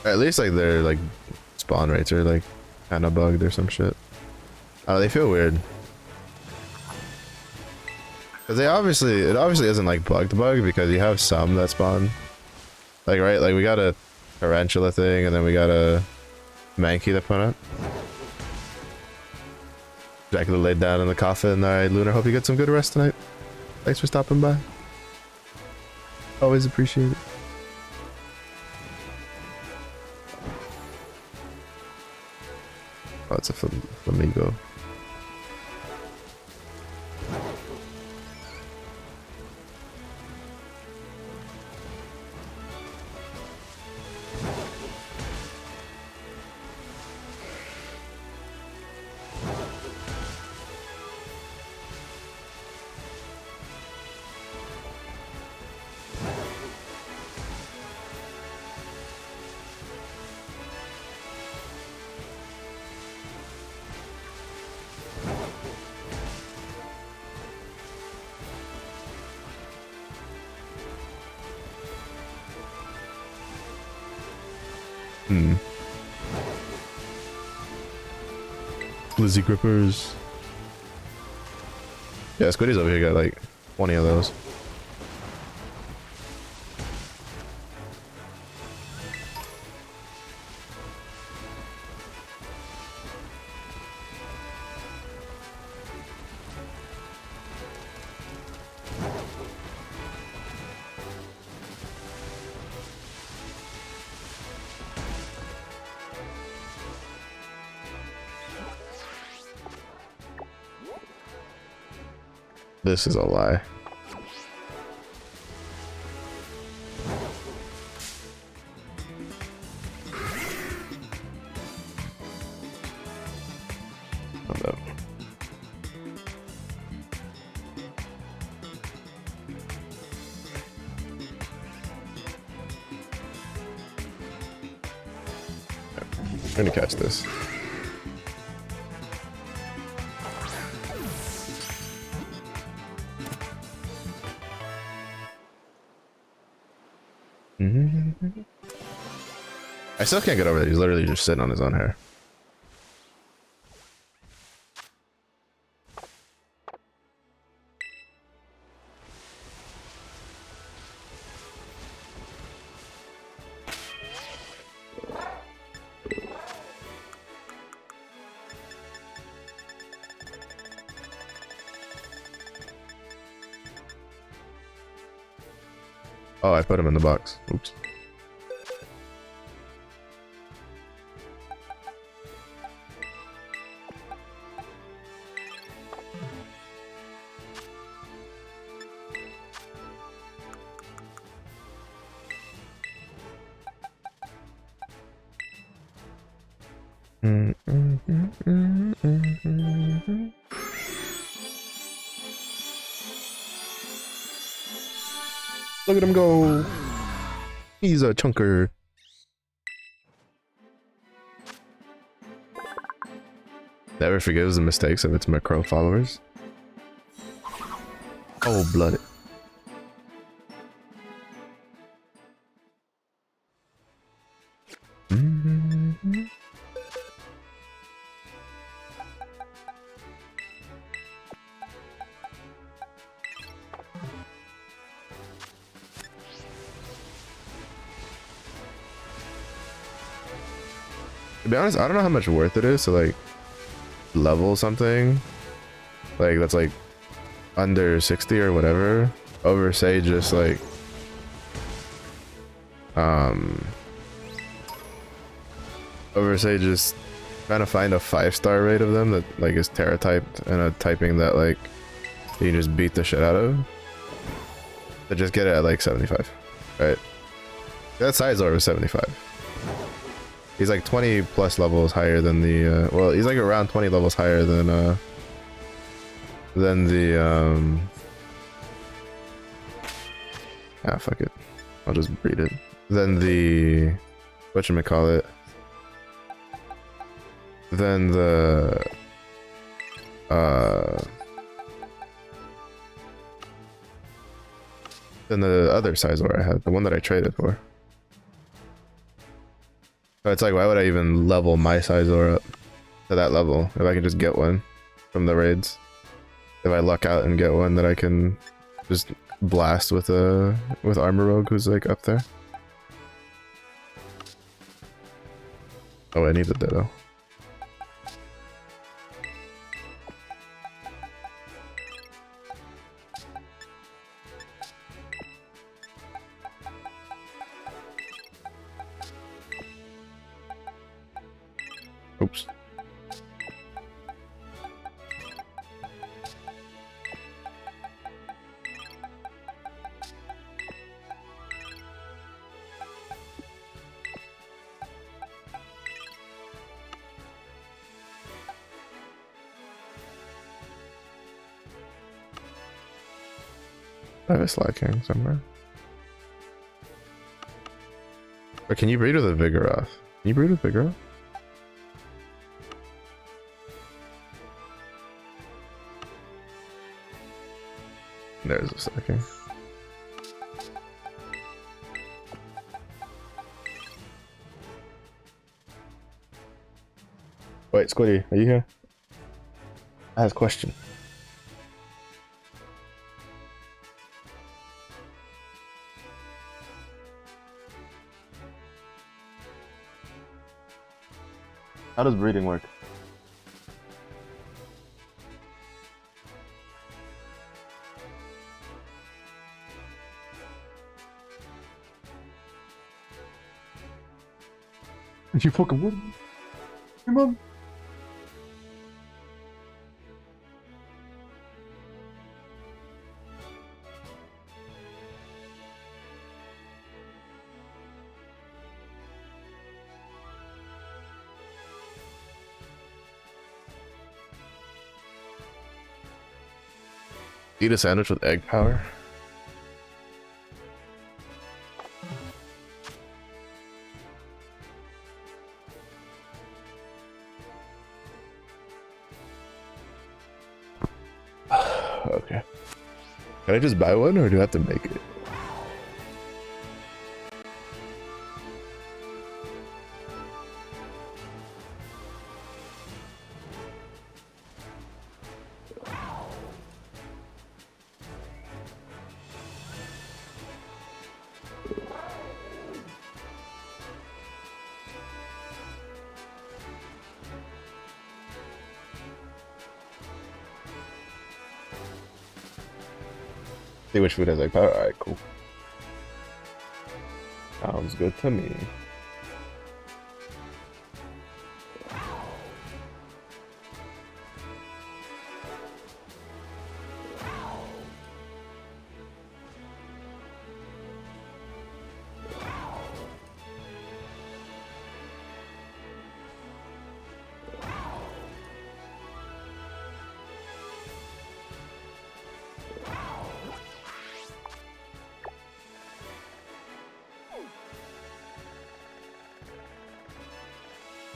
At least like their like spawn rates are like kind of bugged or some shit. Oh, they feel weird. Cause it obviously isn't like bugged because you have some that spawn. Like right, like we got a tarantula thing and then we got a Mankey that put up. Dracula laid down in the coffin. Alright, Lunar, hope you get some good rest tonight. Thanks for stopping by. Always appreciate it. Oh, it's a flamingo. Lizzie grippers. Yeah, Squiddy's over here got like 20 of those. This is a lie. Hold up. I'm gonna catch this. I still can't get over that. He's literally just sitting on his own hair. Oh, I put him in the box. Oops. Look at him go. He's a chunker. Never forgives the mistakes of its macro followers. Cold-blooded. To be honest, I don't know how much worth it is to like level something like that's like under 60 or whatever over say just like over say just trying to find a 5-star rate of them that like is Terra typed and a typing that like you can just beat the shit out of to just get it at like 75, right? That Sizor was 75. He's like 20 plus levels higher than the well, he's like around 20 levels higher than the fuck it, I'll just breed it. Then the whatchamacallit, then the then the other Sizor I had, the one that I traded for. So it's like, why would I even level my Sizor up to that level if I can just get one from the raids? If I luck out and get one that I can just blast with Armor Rogue who's like up there. Oh, I need the Ditto. Oops. I have a Slaking somewhere. Or can you breed with a Vigoroth? Can you breed with Vigoroth? There's a Slaking. Wait, Squiddy, are you here? I have a question. How does breeding work? You fucking would. Hey, mom. Eat a sandwich with egg power? Okay. Can I just buy one or do I have to make it? See which food has egg power? Alright, cool. Sounds good to me.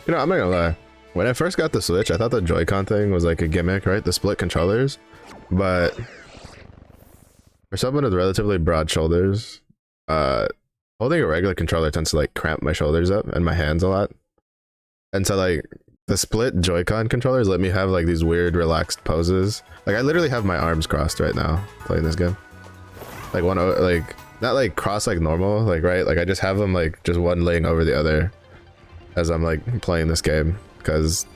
You know, I'm not gonna lie. When I first got the Switch, I thought the Joy-Con thing was like a gimmick, right? The split controllers. But for someone with relatively broad shoulders, holding a regular controller tends to like cramp my shoulders up and my hands a lot. And so like the split Joy-Con controllers let me have like these weird relaxed poses. Like I literally have my arms crossed right now playing this game. Like one, like not like crossed like normal, like right? Like I just have them like just one laying over the other as I'm like playing this game because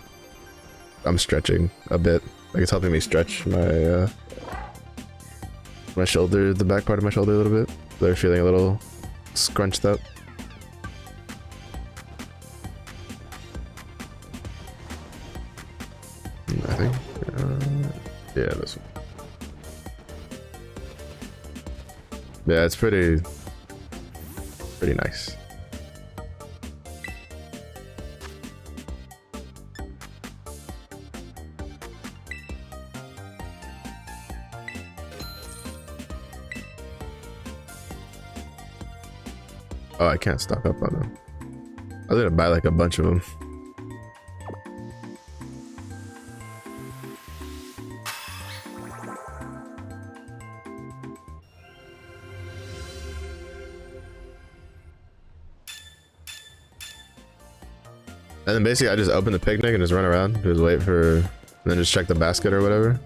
I'm stretching a bit. Like it's helping me stretch my my shoulder, the back part of my shoulder a little bit. They're feeling a little scrunched up. I think, yeah, this one. Yeah, it's pretty nice. Oh, I can't stock up on them. I was gonna buy like a bunch of them. And then basically I just open the picnic and just run around, just wait for, and then just check the basket or whatever.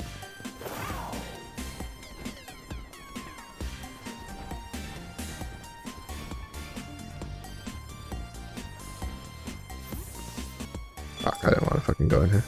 Oh, I didn't want to fucking go in here.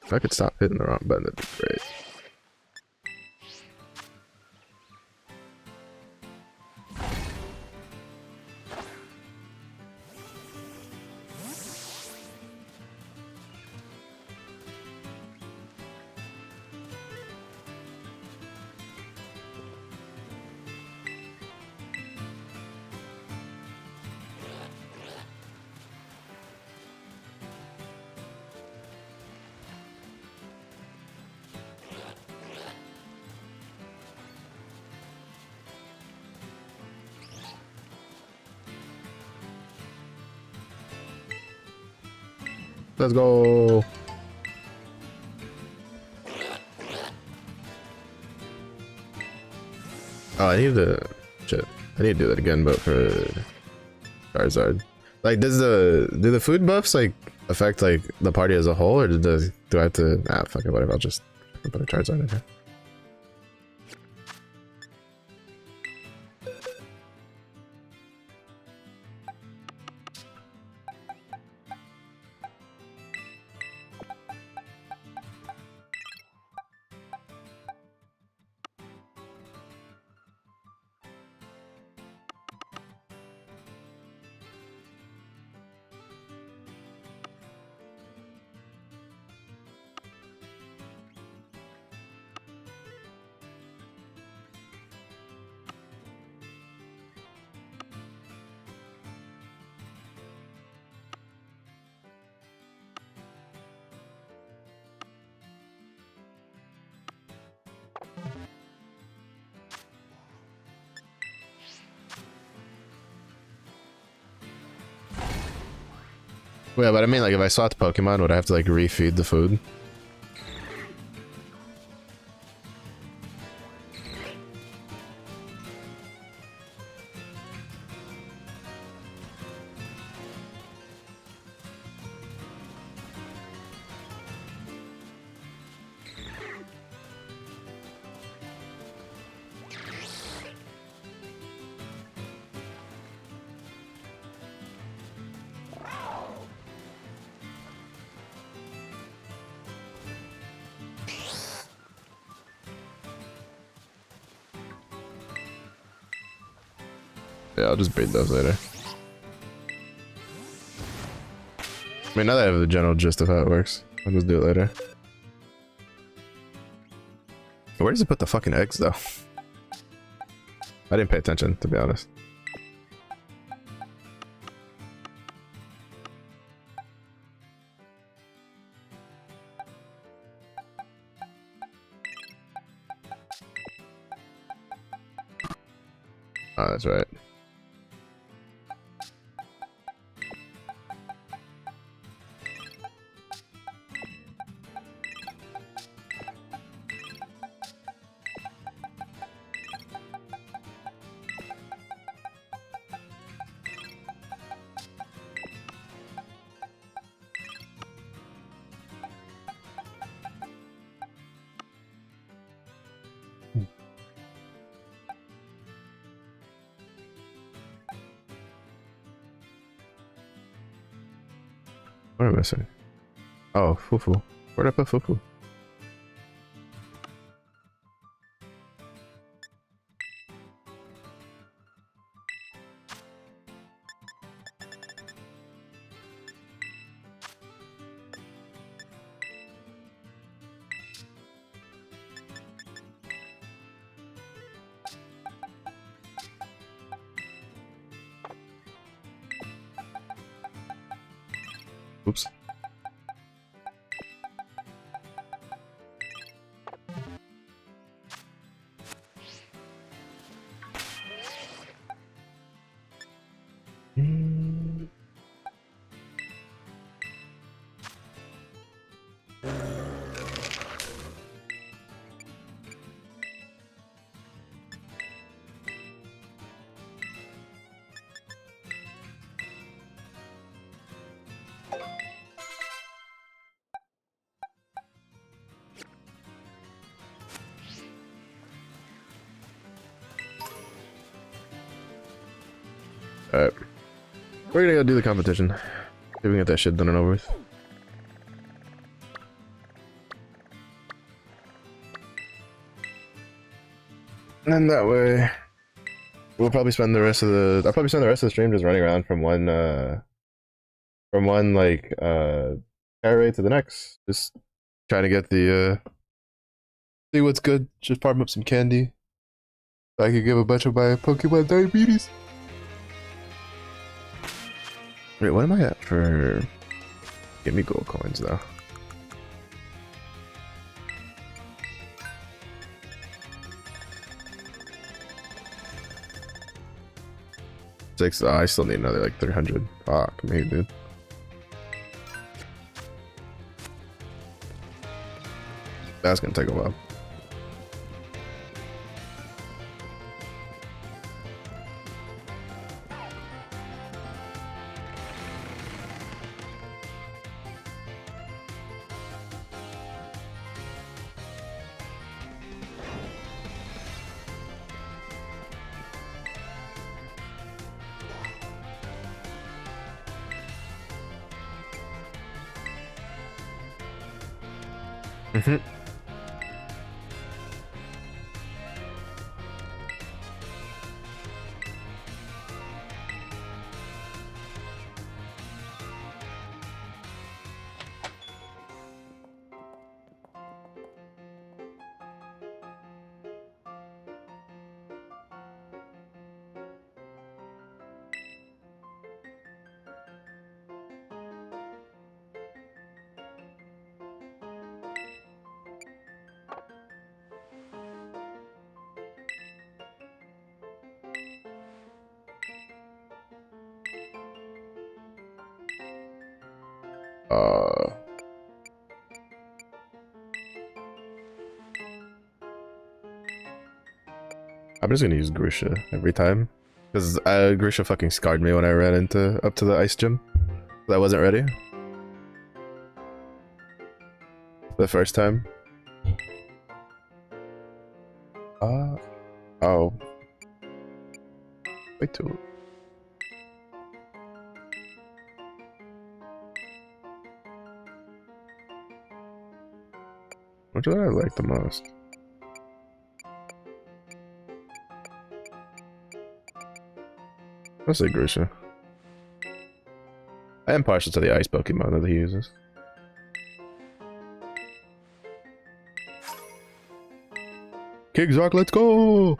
If I could stop hitting the wrong button, that'd be great. Let's go. Oh, I need to shit. I need to do that again, but for Charizard. Like, do the food buffs like affect like the party as a whole, or do I have to? Ah, fuck it, whatever. I'll just put a Charizard in here. Yeah, but I mean, like, if I swapped Pokemon, would I have to like refeed the food? Yeah, I'll just breed those later. I mean, now that I have the general gist of how it works, I'll just do it later. Where does it put the fucking eggs, though? I didn't pay attention, to be honest. Oh, that's right. What am I missing? Oh, Fufu. Where'd I put Fufu? Oops. Alright. We're gonna go do the competition. See if we can get that shit done and over with. And then that way, we'll probably spend the rest of the... I'll probably spend the rest of the stream just running around from one, like, area to the next. Just trying to get the, see what's good. Just farm up some candy. So I could give a bunch of my Pokemon diabetes. Wait, what am I at for... Give me gold coins, though. Six. Oh, I still need another, like, 300. Fuck me, dude. That's gonna take a while. Mm-hmm. I'm just gonna use Grisha every time. Because Grisha fucking scarred me when I ran into up to the ice gym. I wasn't ready. The first time. Oh. Wait till... Which one I like the most? I'll say Grisha. I am partial to the ice Pokemon that he uses. King's let's go!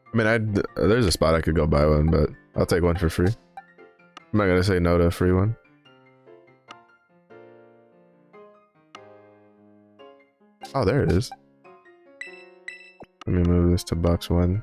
I mean, there's a spot I could go buy one, but I'll take one for free. I'm not gonna say no to a free one. Oh, there it is. Let me move this to box 1.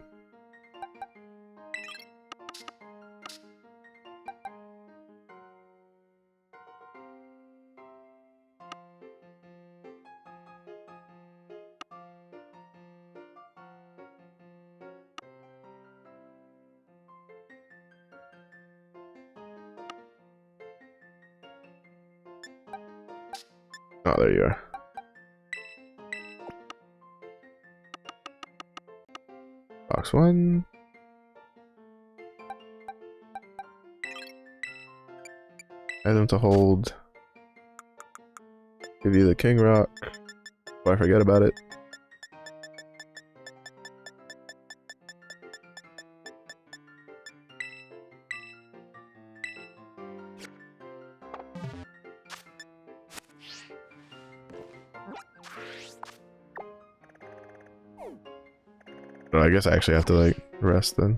Oh, there you are. Box 1. Item to hold. Give you the King Rock. Before I forget about it. Oh, I guess I actually have to like rest then.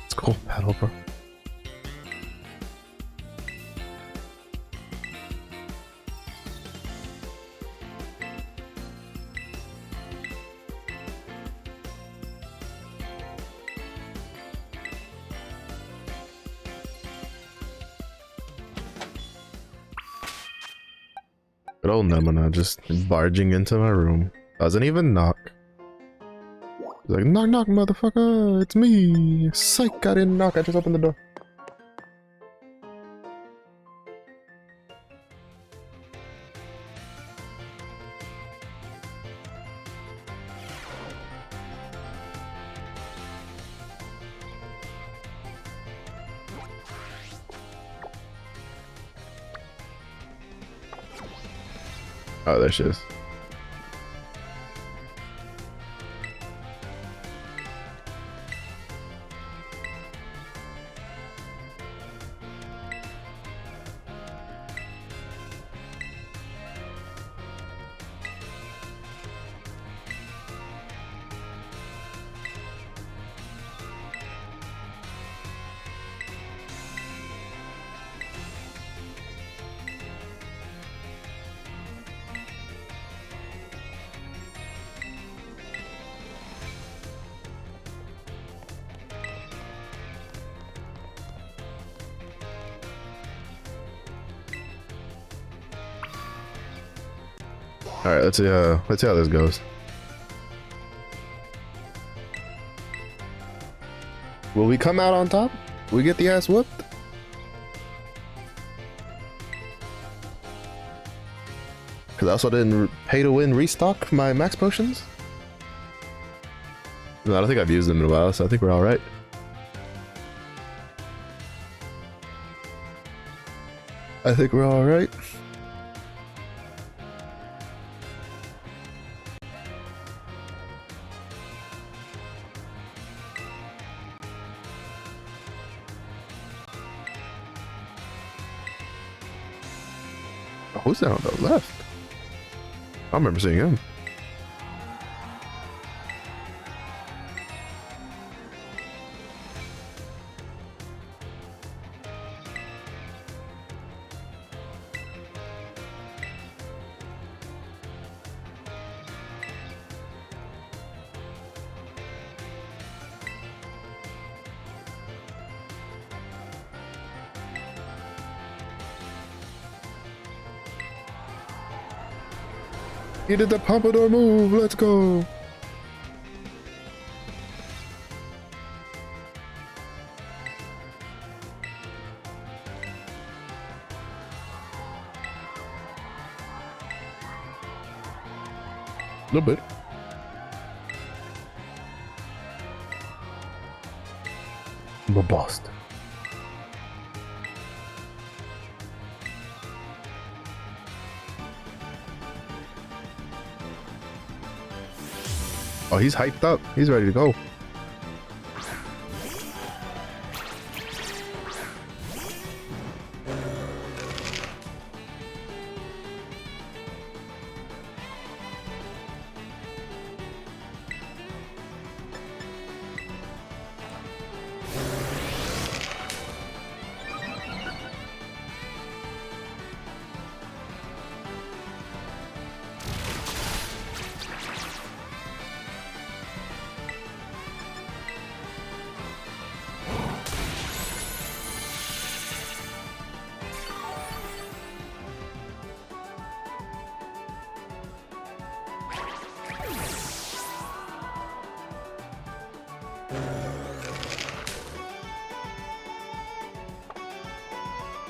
It's cool, Battle Bro. Good old Nemona just barging into my room. Doesn't even knock. He's like, knock knock motherfucker, it's me. Psych, I didn't knock, I just opened the door. Oh, there she is. All right, let's see how this goes. Will we come out on top? Will we get the ass whooped? Because I also didn't pay to win restock my max potions. No, I don't think I've used them in a while, so I think we're all right. I think we're all right. Who's that on the left? I remember seeing him. He did the pompadour move. Let's go. A little bit. I'm a boss. Oh, he's hyped up. He's ready to go.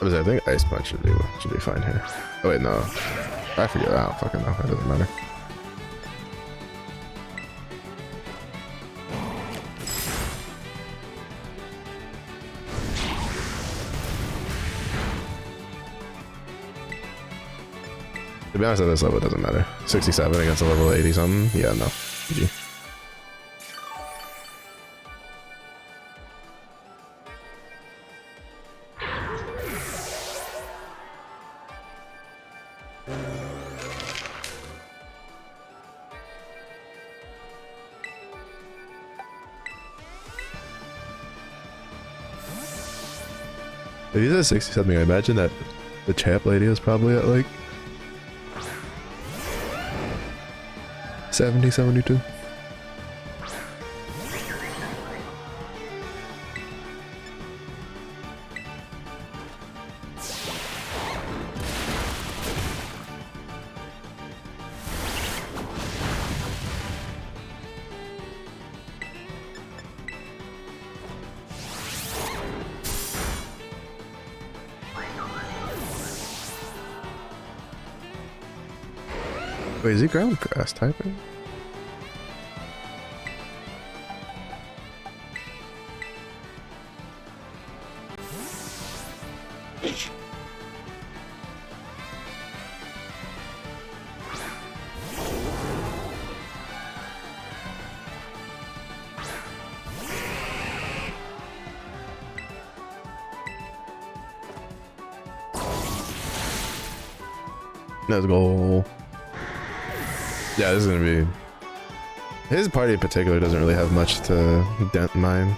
I think Ice Punch should be fine here. Oh wait, no. I forget. I don't fucking know. It doesn't matter. To be honest, at this level, it doesn't matter. 67 against a level 80 something. Yeah, no. GG. If he's at 60 something, I imagine that the champ lady is probably at like 70, 72. Wait, is he ground grass typing? Let's go. Yeah, this is gonna be... His party in particular doesn't really have much to dent mine.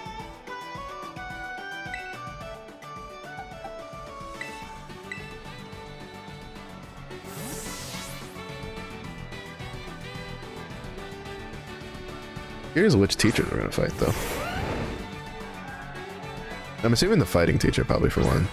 Here's which teachers we're gonna fight, though. I'm assuming the fighting teacher, probably, for one.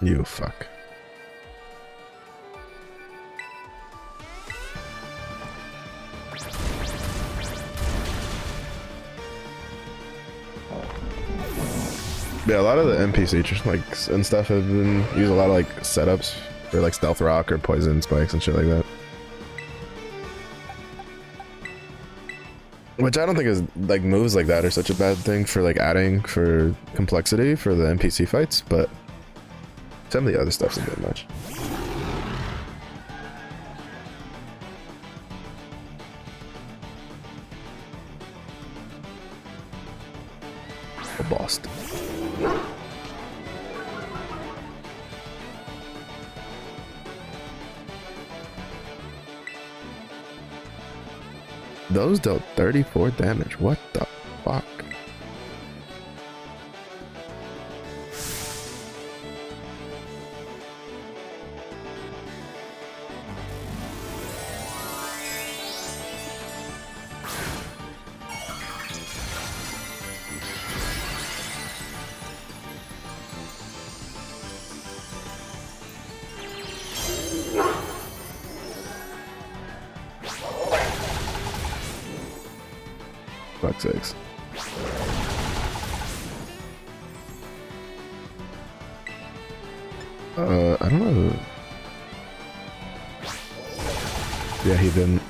You fuck. Yeah, a lot of the NPC like and stuff have been use a lot of like setups for like stealth rock or poison spikes and shit like that. Which I don't think is like moves like that are such a bad thing for like adding for complexity for the NPC fights, but some of the other stuff's a bit much. A boss. Those dealt 34 damage. What the fuck? Fuck's sakes. I don't know. Yeah, he didn't.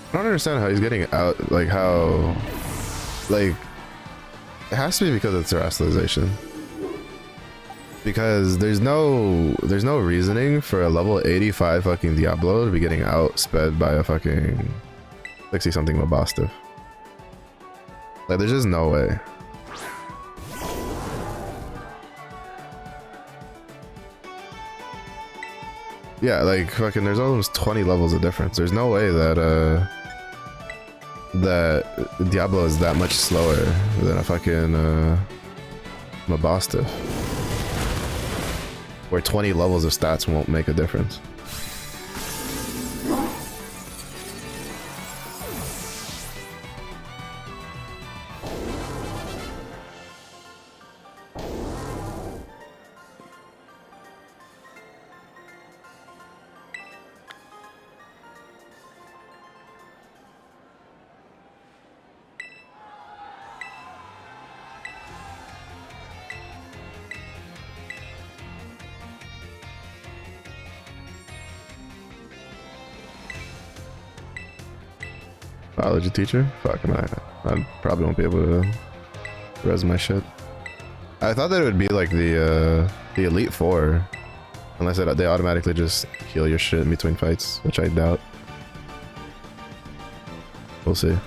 I don't understand how he's getting out. Like how, like, it has to be because of terrestrialization. Because there's no reasoning for a level 85 fucking Diablo to be getting outsped by a fucking 60 something Mabastiff. Like, there's just no way. Yeah, like fucking there's almost 20 levels of difference. There's no way that that Diablo is that much slower than a fucking Mabastiff. Where 20 levels of stats won't make a difference. Biology teacher? Fuck, I probably won't be able to res my shit. I thought that it would be like the Elite Four, unless they automatically just heal your shit in between fights, which I doubt. We'll see.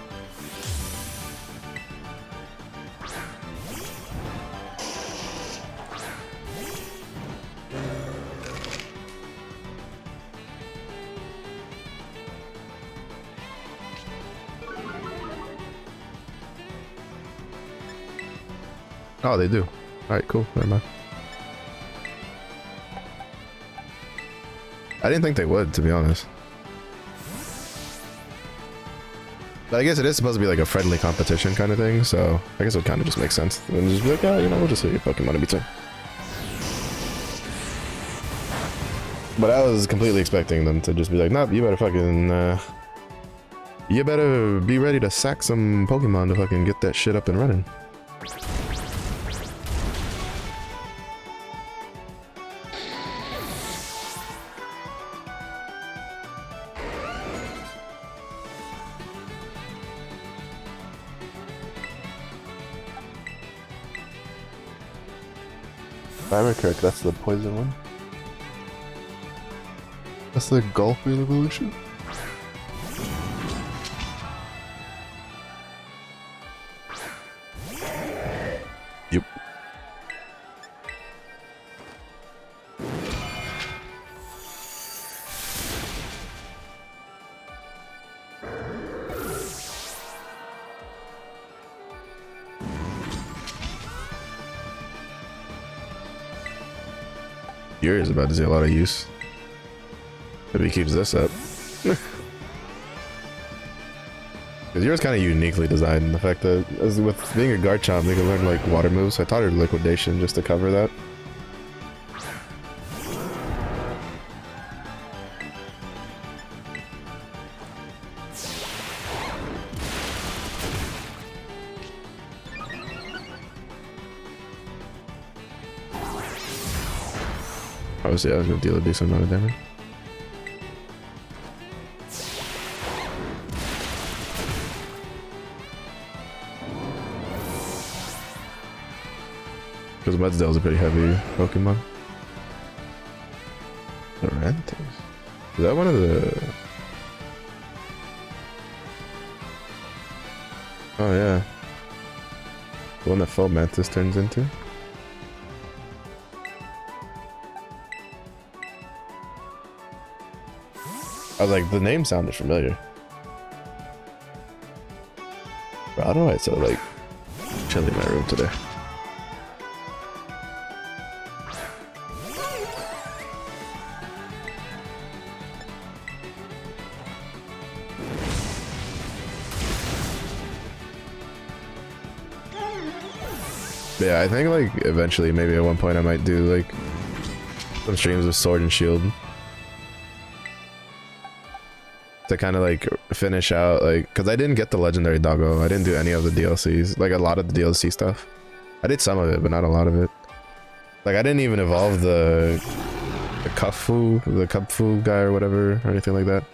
Oh, they do. Alright, cool. Never mind. I didn't think they would, to be honest. But I guess it is supposed to be like a friendly competition kind of thing, so I guess it would kind of just make sense. And just be like, oh, you know, we'll just hit your Pokemon in between. But I was completely expecting them to just be like, nope, you better fucking, you better be ready to sack some Pokemon to fucking get that shit up and running. Kirk, that's the poison one. That's the Golf Wheel evolution. Yep. Fury is about to see a lot of use if he keeps this up. Because yours kind of uniquely designed in the fact that, as with being a Garchomp, they can learn like water moves. So I taught her Liquidation just to cover that. Obviously, I was gonna deal a decent amount of damage. Because Mudsdale is a pretty heavy Pokemon. Lurantis. Is that one of the... Oh yeah. The one that Fomantis turns into? I was like, the name sounded familiar. Bro, I don't know why it's so like chilly in my room today. But yeah, I think like eventually, maybe at one point I might do like some streams with Sword and Shield. to kind of like finish out, like, because I didn't get the legendary doggo. I didn't do any of the DLCs, like a lot of the DLC stuff. I did some of it, but not a lot of it. Like I didn't even evolve the Kupfu guy or whatever, or anything like that.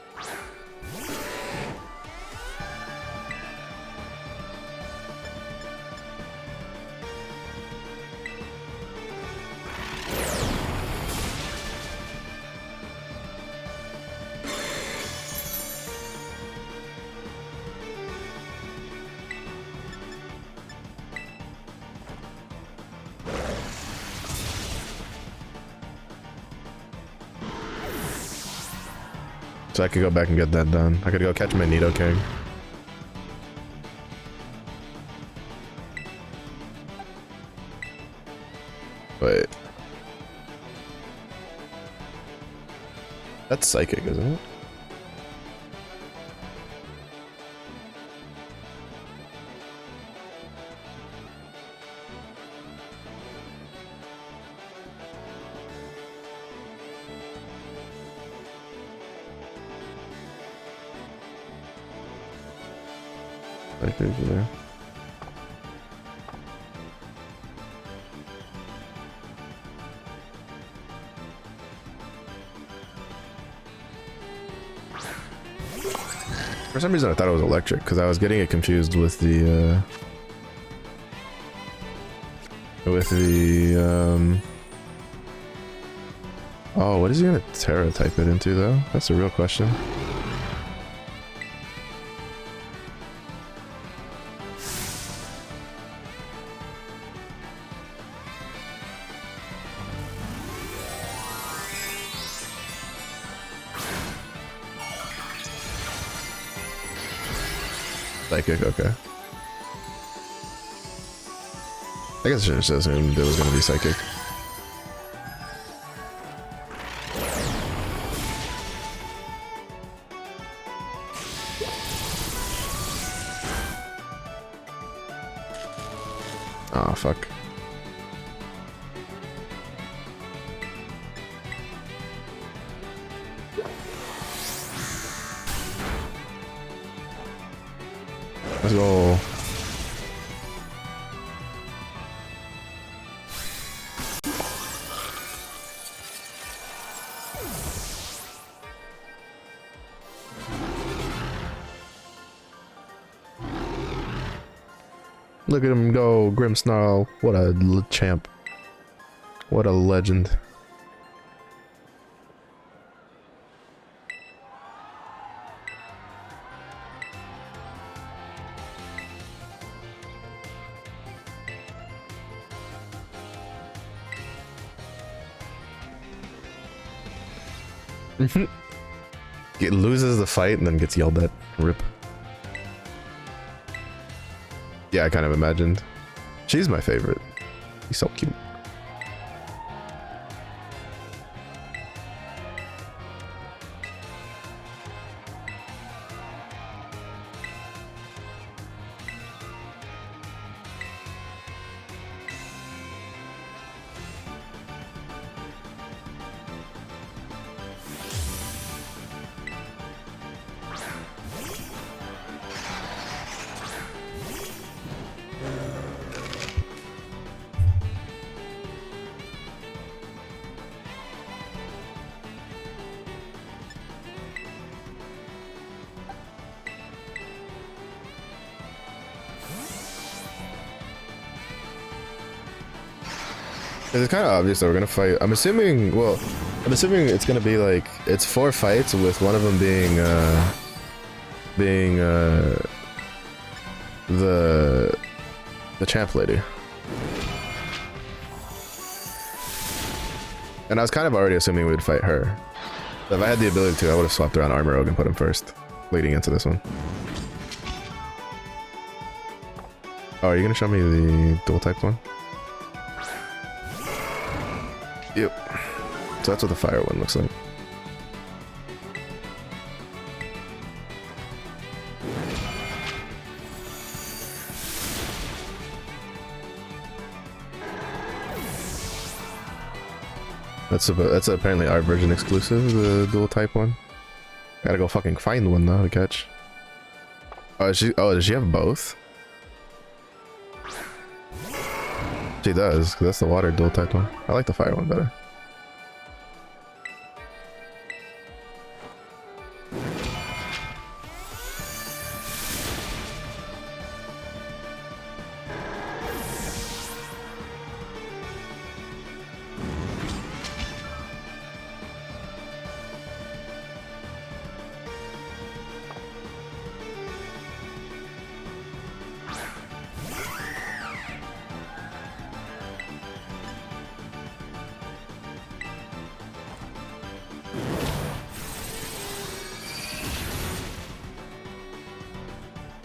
So I could go back and get that done. I could go catch my Nidoking. Wait. That's psychic, isn't it? Psychic, yeah. For some reason I thought it was electric, because I was getting it confused with the, oh, what is he gonna Terra type it into, though? That's a real question. Psychic, okay. I guess I should have just assumed it was gonna be psychic. Ah, fuck. Let's go. Look at him go, Grimmsnarl. What a champ. What a legend. It loses the fight and then gets yelled at. Rip. Yeah, I kind of imagined. She's my favorite. She's so cute. It's kind of obvious that we're gonna fight. I'm assuming, well, it's gonna be like, it's 4 fights with one of them being, the champ lady. And I was kind of already assuming we'd fight her. But if I had the ability to, I would have swapped around Armor and put him first, leading into this one. Oh, are you gonna show me the dual typed one? Yep. So that's what the fire one looks like. That's apparently our version exclusive, the dual type one. Gotta go fucking find one though to catch. Oh, does she have both? She does, 'cause that's the water dual type one. I like the fire one better.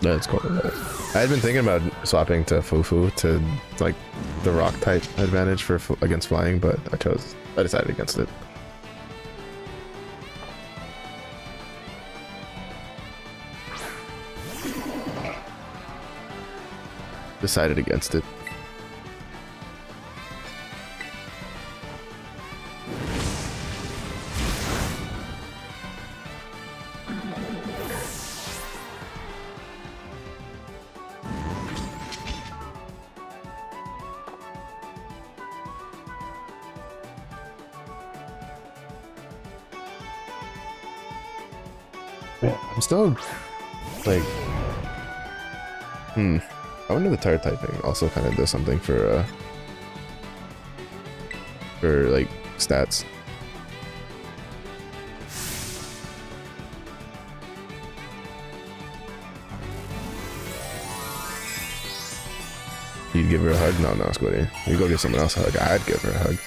That's cool. I had been thinking about swapping to Fufu to like the rock type advantage for against flying, but I decided against it. Decided against it. I'm still like, I wonder the tire typing also kind of does something for like stats. You give her a hug? No, Squiddy. You go give someone else a hug. I'd give her a hug.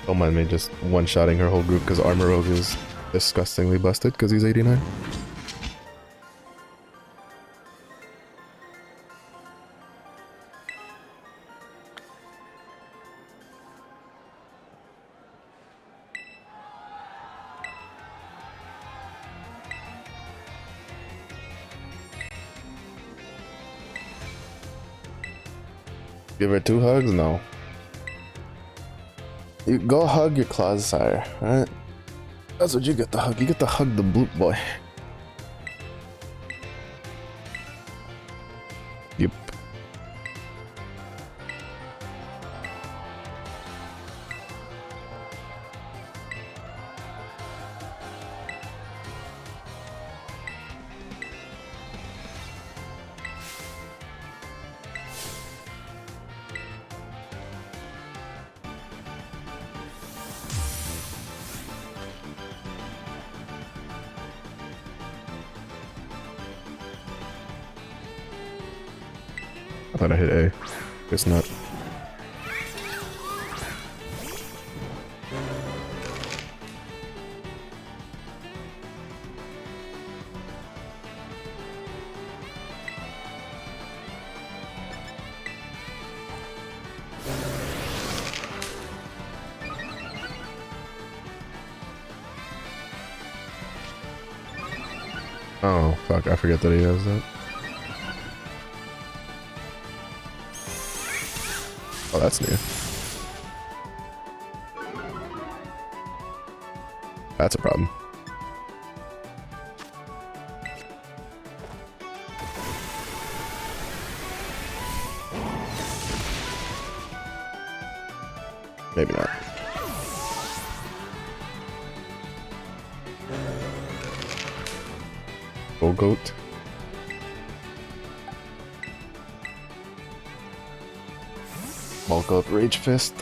Don't mind me just one-shotting her whole group because Armor Rogue is disgustingly busted because he's 89. Give her 2 hugs? No. You go hug your Clodsire, alright? That's what you get to hug. You get to hug the Bloop boy. Yep. I thought I hit A. Guess not. Oh, fuck. I forget that he has that. Oh, that's new. That's a problem. Maybe not. Go goat. Bulk up Rage Fist.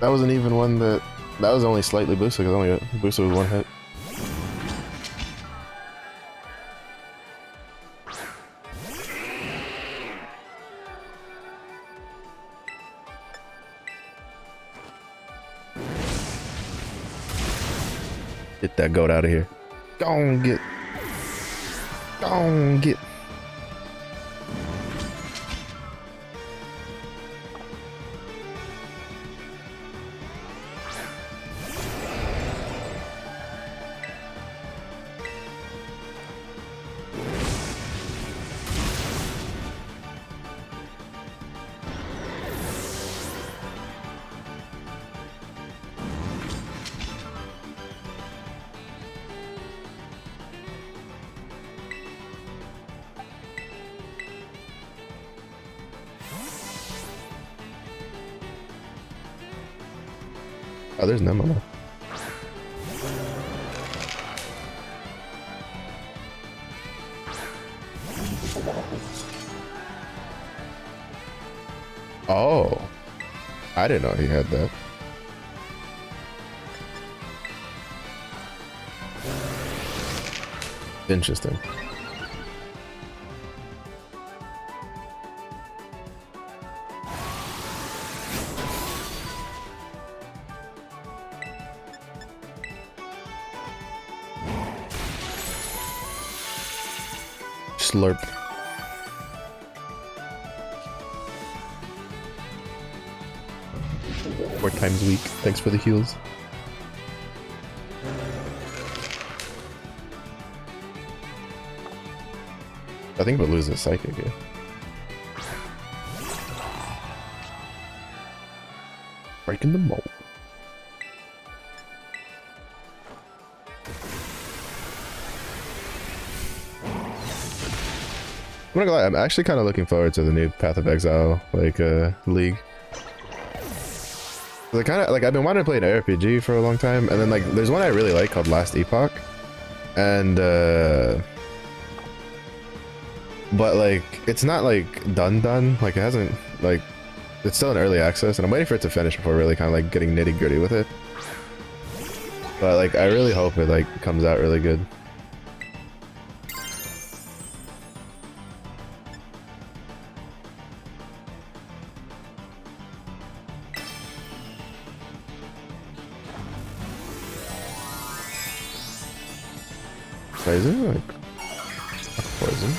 That wasn't even one that was only slightly boosted because I only got boosted with 1 hit. Get that goat out of here. Go on, get. Go on, get. Oh, there's Nemo now. Oh, I didn't know he had that. Interesting. Slurp. 4 times weak. Thanks for the heals. I think we'll lose a psychic here. Breaking the mold. I'm not gonna lie, I'm actually kind of looking forward to the new Path of Exile, like, league. I've been wanting to play an RPG for a long time, and then, like, there's one I really like called Last Epoch. And, but, like, it's not, like, done. Like, it hasn't, like, it's still in early access, and I'm waiting for it to finish before really kind of, like, getting nitty-gritty with it. But, like, I really hope it, like, comes out really good. Is it like poison?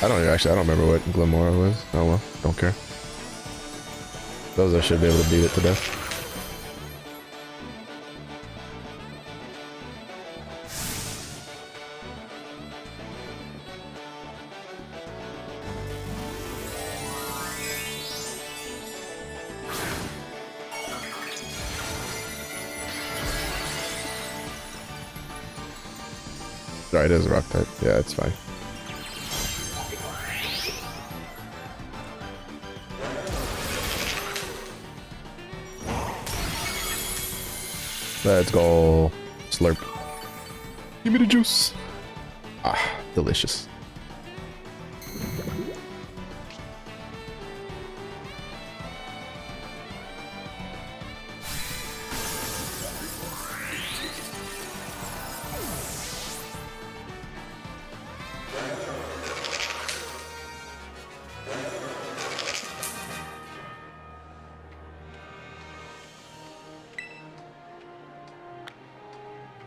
I don't remember what Glamora was. Oh well, don't care. Those I should be able to beat it to death. Right, it is a rock type. Yeah, it's fine. Let's go. Slurp. Give me the juice. Ah, delicious.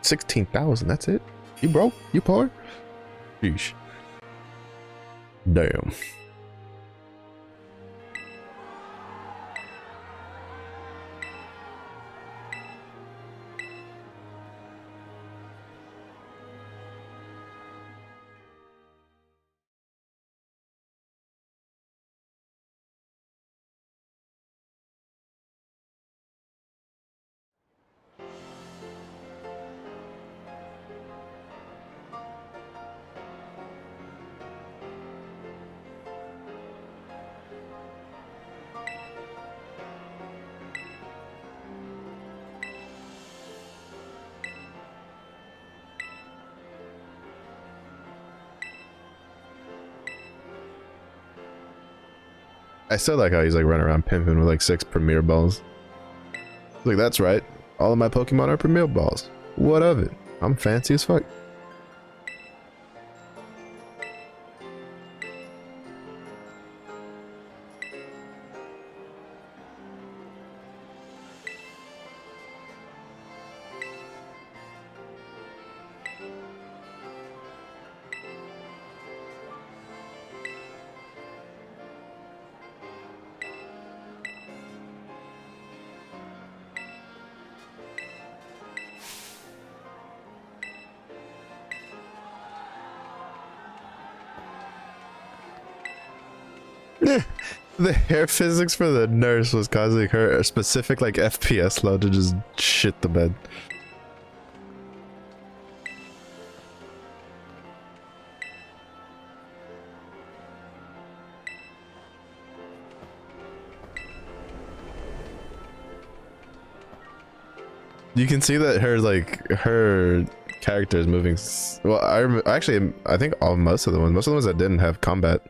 $16,000. That's it. You broke? You poor? Sheesh. Damn. I still like how he's like running around pimping with like 6 Premier Balls. Like, that's right. All of my Pokemon are Premier Balls. What of it? I'm fancy as fuck. The hair physics for the nurse was causing her a specific like FPS load to just shit the bed. You can see that her character is moving. Well, actually I think most of the ones that didn't have combat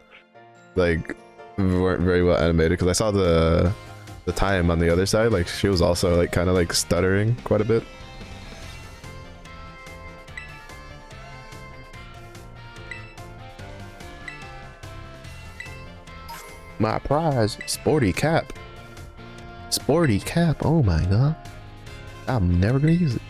like weren't very well animated, because I saw the time on the other side, like she was also like kind of like stuttering quite a bit. My prize, sporty cap. Sporty cap, oh my god. I'm never gonna use it.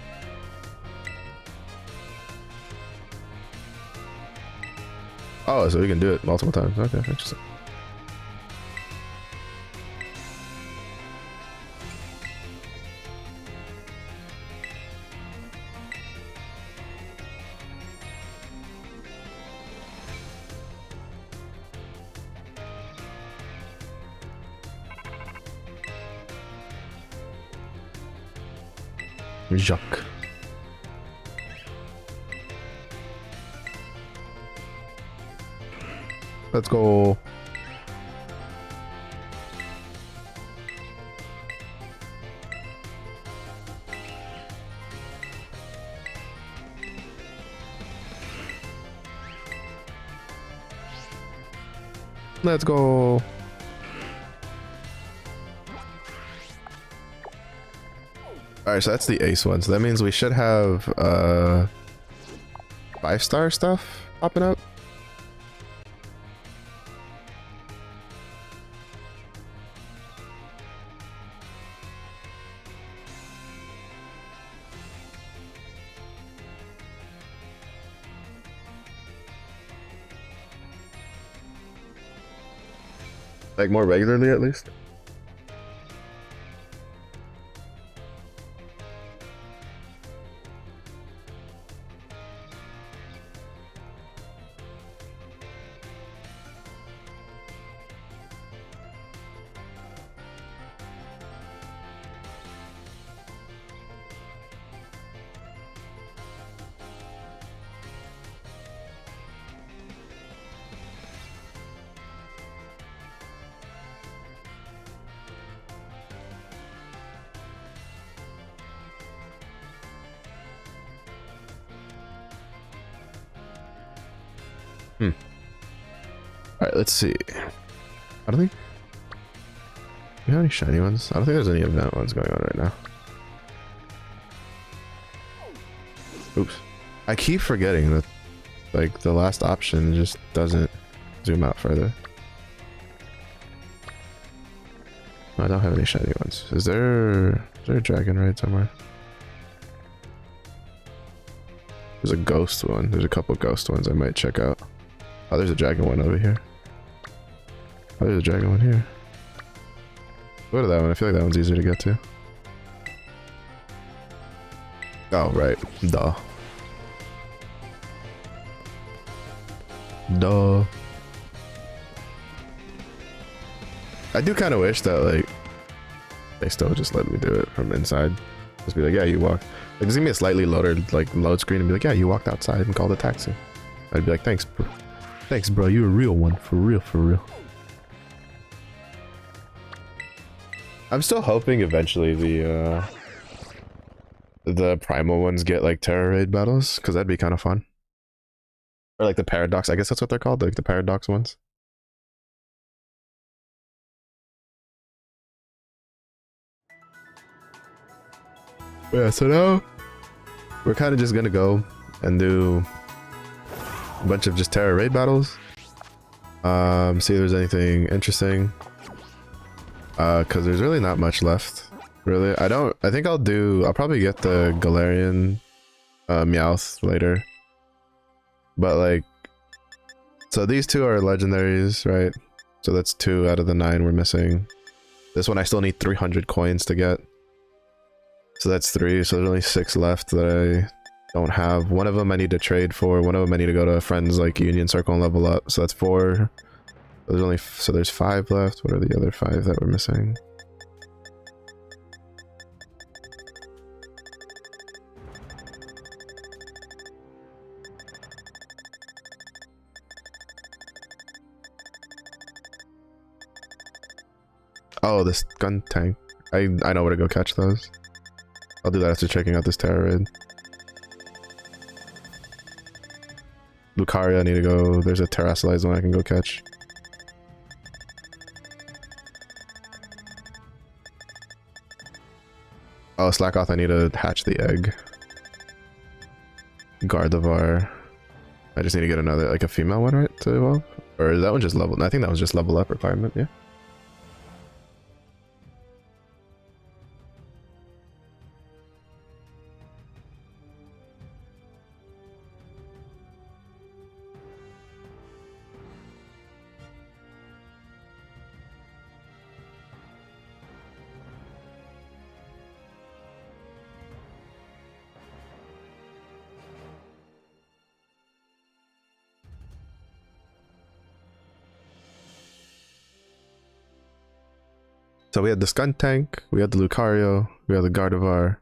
Oh, so we can do it multiple times. Okay, interesting. Jacques. Let's go. Let's go. Alright, so that's the ace one. So that means we should have 5-star stuff popping up. Like more regularly at least. Alright, let's see. I don't think we have any shiny ones. I don't think there's any event ones going on right now. Oops. I keep forgetting that like the last option just doesn't zoom out further. I don't have any shiny ones. Is there a dragon raid somewhere? There's a ghost one. There's a couple ghost ones I might check out. Oh, there's a dragon one over here. Oh, there's a dragon one here. Go to that one. I feel like that one's easier to get to. Oh, right. Duh. Duh. I do kind of wish that, like, they still just let me do it from inside. Just be like, yeah, you walk. Like, just give me a slightly loaded, like, load screen and be like, yeah, you walked outside and called a taxi. I'd be like, thanks, bro. Thanks, bro. You're a real one. For real, for real. I'm still hoping eventually the primal ones get, like, Terror Raid battles, because that'd be kind of fun. Or, like, the Paradox. I guess that's what they're called, like, the Paradox ones. Yeah, so now we're kind of just gonna go and do a bunch of just Terror Raid battles. See if there's anything interesting. Because there's really not much left. Really, I think I'll probably get the Galarian Meowth later. But like, so these two are legendaries, right? So that's 2 out of the 9 we're missing. This one I still need 300 coins to get. So that's 3, so there's only 6 left that I don't have. One of them I need to trade for, one of them I need to go to a friend's like Union Circle and level up, so that's 4. There's 5 left. What are the other 5 that we're missing? Oh, this gun tank. I know where to go catch those. I'll do that after checking out this Terra raid. Lucaria, I need to go. There's a Terrasolized one I can go catch. Oh, Slackoth, I need to hatch the egg. Gardevoir. I just need to get another, like a female one, right, to evolve? Or is that one just level? I think that was just level up requirement, yeah. So we had the Skuntank, we had the Lucario, we had the Gardevoir.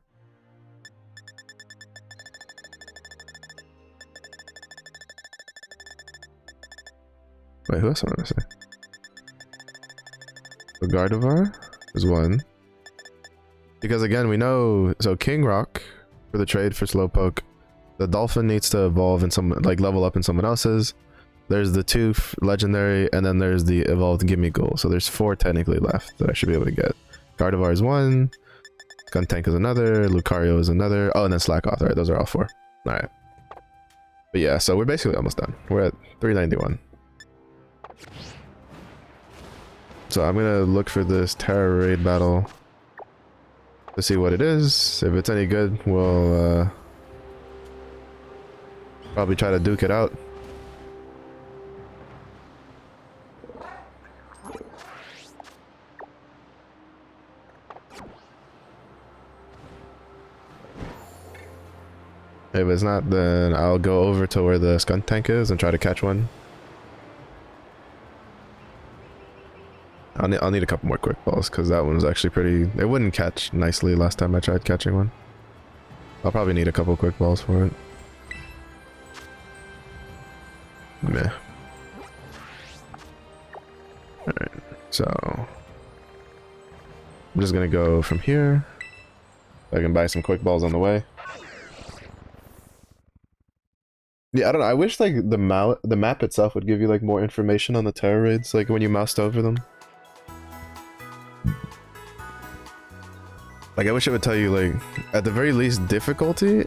Wait, who else am I missing? The Gardevoir is one. Because again, we know, so King Rock for the trade for Slowpoke. The Dolphin needs to evolve in some, like level up in someone else's. There's the two legendary, and then there's the evolved Gimme Ghoul. So there's 4 technically left that I should be able to get. Gardevoir is 1, Skuntank is another, Lucario is another. Oh, and then Slackoth. Alright, those are all 4. Alright. But yeah, so we're basically almost done. We're at 391. So I'm gonna look for this Terra raid battle to see what it is. If it's any good, we'll probably try to duke it out. If it's not, then I'll go over to where the Skuntank is and try to catch one. I'll need a couple more quick balls because that one was actually pretty. It wouldn't catch nicely last time I tried catching one. I'll probably need a couple quick balls for it. Meh. Alright, so I'm just gonna go from here. I can buy some quick balls on the way. Yeah, I don't know. I wish like the map itself would give you like more information on the Terra raids, like when you moused over them. Like I wish it would tell you like at the very least difficulty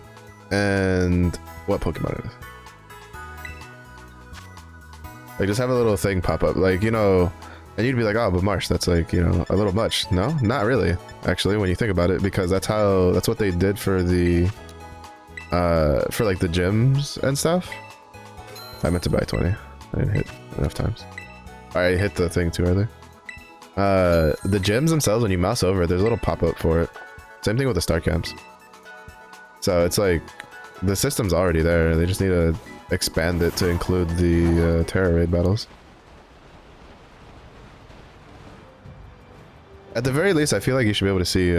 and what Pokemon it is. Like just have a little thing pop up, like, you know, and you'd be like, oh, but Marsh, that's like, you know, a little much. No, not really, actually, when you think about it, because that's what they did for the for like the gyms and stuff. I meant to buy 20. I didn't hit enough times. I hit the thing too early. The gyms themselves, when you mouse over it, there's a little pop-up for it. Same thing with the star camps. So it's like the system's already there. They just need to expand it to include the Terra raid battles. At the very least, I feel like you should be able to see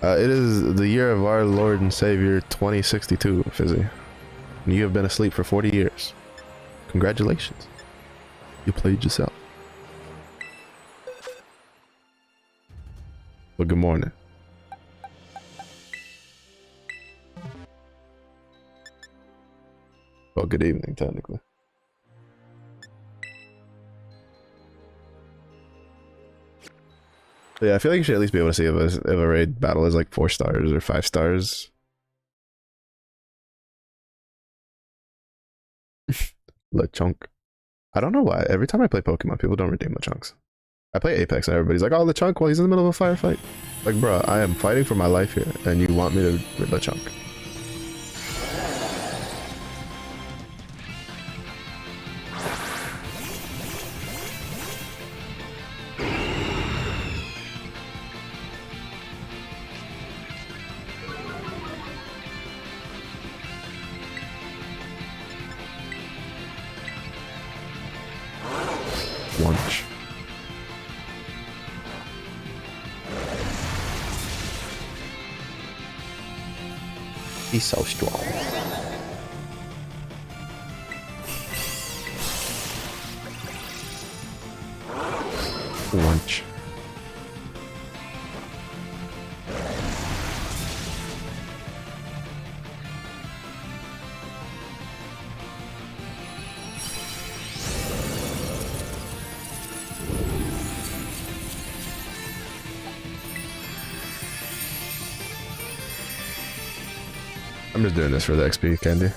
it is the year of our Lord and Savior 2062, Fizzy. You have been asleep for 40 years. Congratulations. You played yourself. Well, good morning. Well, good evening, technically. But yeah, I feel like you should at least be able to see if a raid battle is like 4 stars or 5 stars. Lechonk. I don't know why. Every time I play Pokemon, people don't redeem Lechonks. I play Apex and everybody's like, oh, Lechonk, well, he's in the middle of a firefight. Like, bro, I am fighting for my life here, and you want me to rid Lechonk. Lunch. He's so strong. Lunch. I'm just doing this for the XP candy.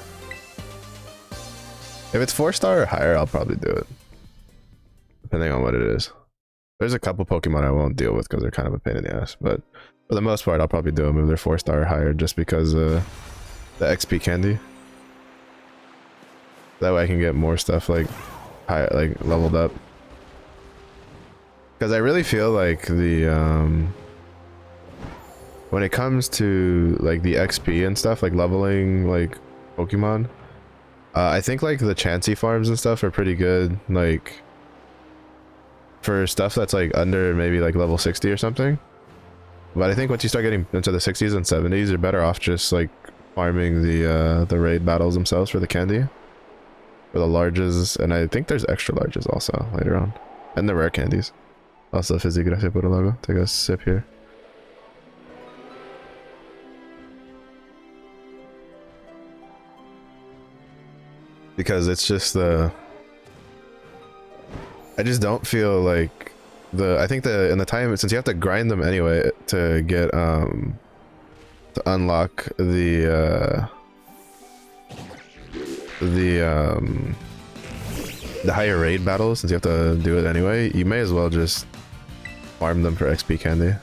If it's 4-star or higher, I'll probably do it. Depending on what it is. There's a couple Pokemon I won't deal with because they're kind of a pain in the ass, but for the most part, I'll probably do them if they're 4-star or higher, just because the XP candy. That way I can get more stuff like higher, like leveled up. Because I really feel like the when it comes to like the XP and stuff, like leveling like Pokemon, I think like the Chansey farms and stuff are pretty good. Like for stuff that's like under maybe like level 60 or something. But I think once you start getting into the 60s and 70s, you're better off just like farming the raid battles themselves for the candy, for the larges, and I think there's extra larges also later on, and the rare candies. Also, Physiography put a logo. Take a sip here. Because it's just the, I just don't feel like I think in the time, since you have to grind them anyway to get to unlock the higher raid battles, since you have to do it anyway, you may as well just farm them for XP candy.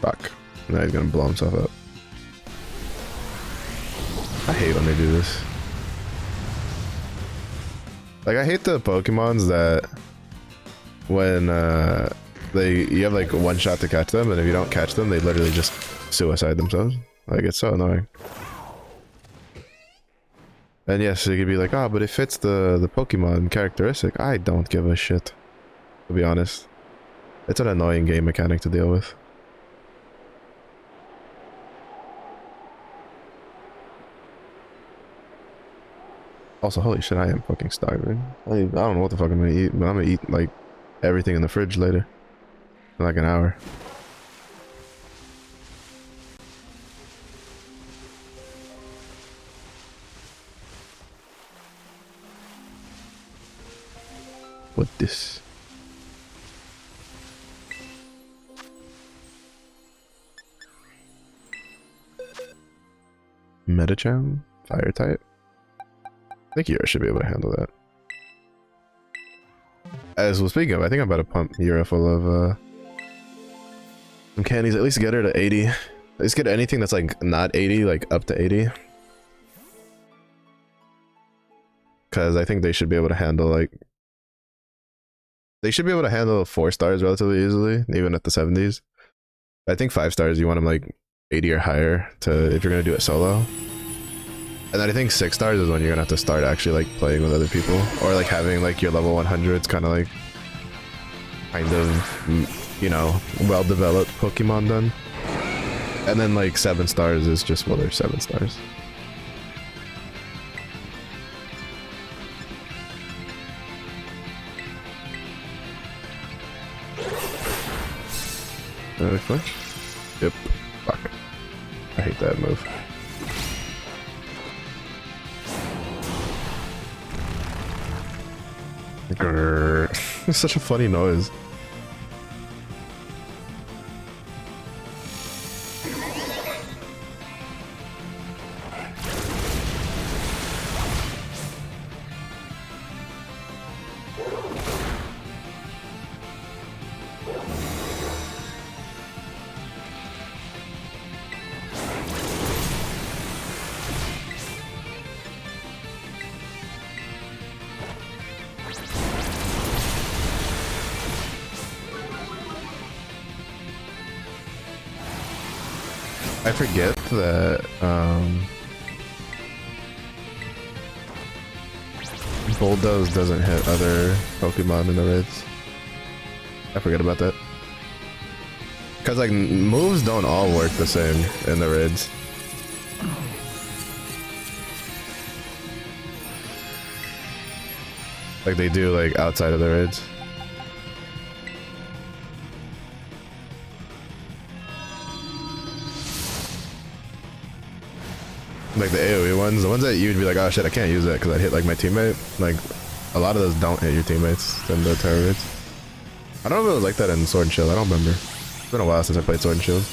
Fuck. Now he's gonna blow himself up. I hate when they do this. Like, I hate the Pokemons that when you have like one shot to catch them, and if you don't catch them, they literally just suicide themselves. Like, it's so annoying. And yes, you could be like, oh, but it fits the Pokemon characteristic. I don't give a shit, to be honest. It's an annoying game mechanic to deal with. Also, holy shit, I am fucking starving. I don't know what the fuck I'm gonna eat, but I'm gonna eat like everything in the fridge later. In like an hour. What this? Medicham? Fire type? I think Yura should be able to handle that. As well, speaking of, I think I'm about to pump Yura full of some candies. At least get her to 80. At least get anything that's like not 80, like up to 80. Because I think they should be able to handle like... They should be able to handle 4 stars relatively easily, even at the 70s. I think 5 stars, you want them like 80 or higher to if you're going to do it solo. And then I think 6 stars is when you're gonna have to start actually like playing with other people, or like having like your level 100s kind of like you know, well developed Pokemon done. And then like 7 stars is just, well, there's 7 stars. Flinch? Yep. Fuck. I hate that move. Grrr. It's such a funny noise. I forget that Bulldoze doesn't hit other Pokemon in the raids. I forget about that. Cause like moves don't all work the same in the raids. Like they do like outside of the raids. Like the AoE ones, the ones that you'd be like, oh shit, I can't use that because I hit like my teammate. Like a lot of those don't hit your teammates in the terror raids. I don't know if it was like that in Sword and Shield. I don't remember. It's been a while since I played Sword and Shield.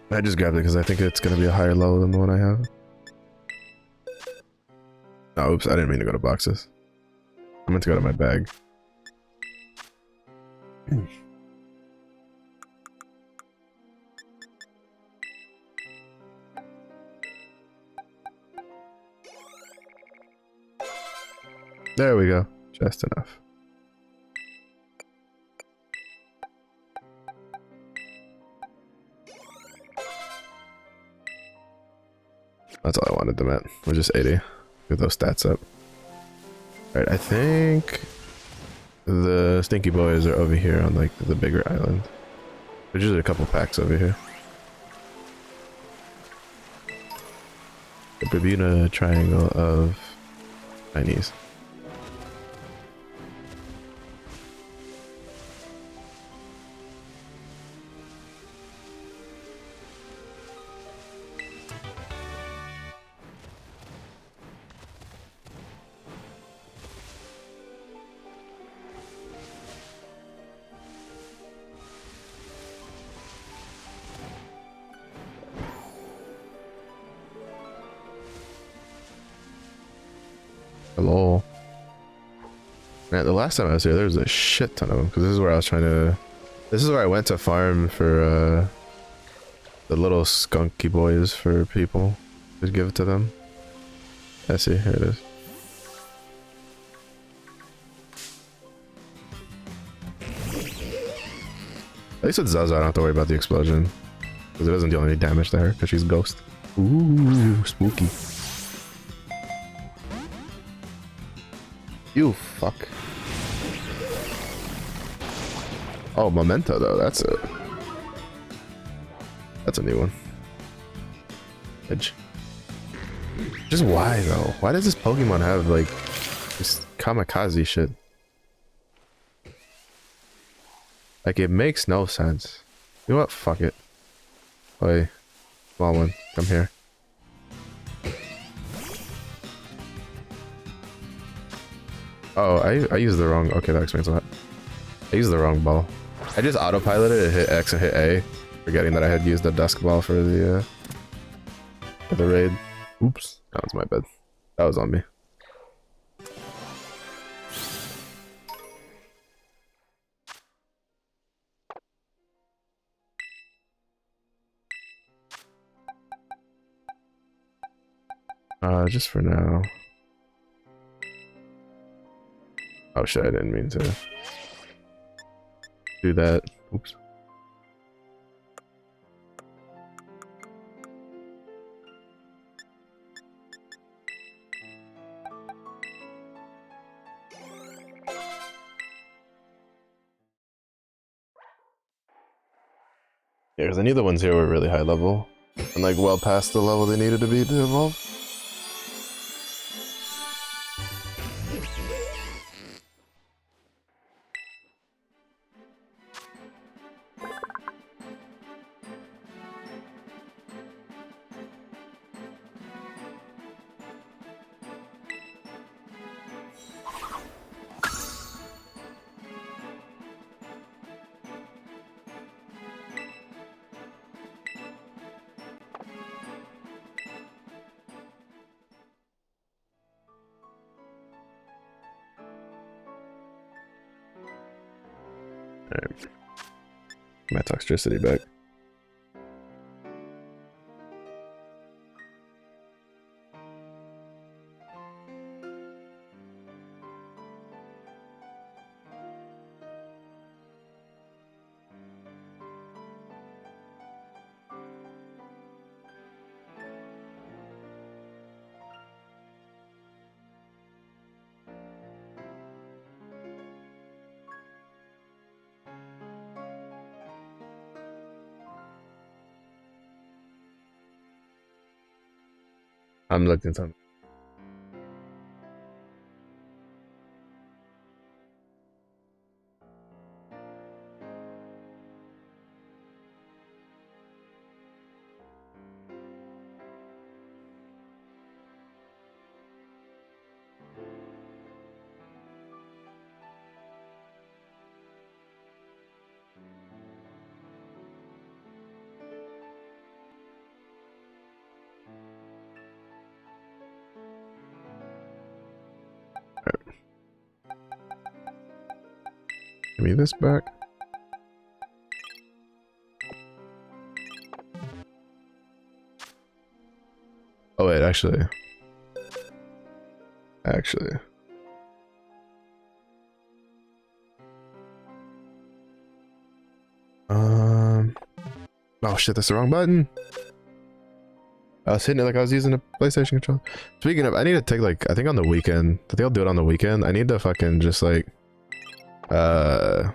I just grabbed it because I think it's going to be a higher level than the one I have. Oh, oops, I didn't mean to go to boxes. I meant to go to my bag. There we go. Just enough. That's all I wanted them at. Was just 80. Get those stats up. Alright, I think the Stinky Boys are over here on like the bigger island. There's usually a couple packs over here. The Bermuda Triangle of Chinese. Hello. Man, the last time I was here, there was a shit ton of them. Because this is where I was trying to... This is where I went to farm for, the little skunky boys for people. Just give it to them. I see, here it is. At least with Zaza, I don't have to worry about the explosion. Because it doesn't deal any damage to her, because she's ghost. Ooh, spooky. You fuck. Oh, Memento though, that's a new one. Edge. Just why though? Why does this Pokemon have like this kamikaze shit? Like it makes no sense. You know what? Fuck it. Oi, small one, come here. Oh, I used the wrong. Okay, that explains a lot. I used the wrong ball. I just autopiloted it, hit X and hit A, forgetting that I had used the dusk ball for the raid. Oops, that was my bad. That was on me. Just for now. Oh shit, I didn't mean to do that. Oops. Yeah, because I knew the ones here were really high level. And like well past the level they needed to be to evolve. Alright. My toxicity back. I'm looking something. Give me this back. Oh wait, actually. Oh shit, that's the wrong button. I was hitting it like I was using a PlayStation controller. Speaking of, I need to take like, I think on the weekend, I think I'll do it on the weekend. I need to fucking just like, I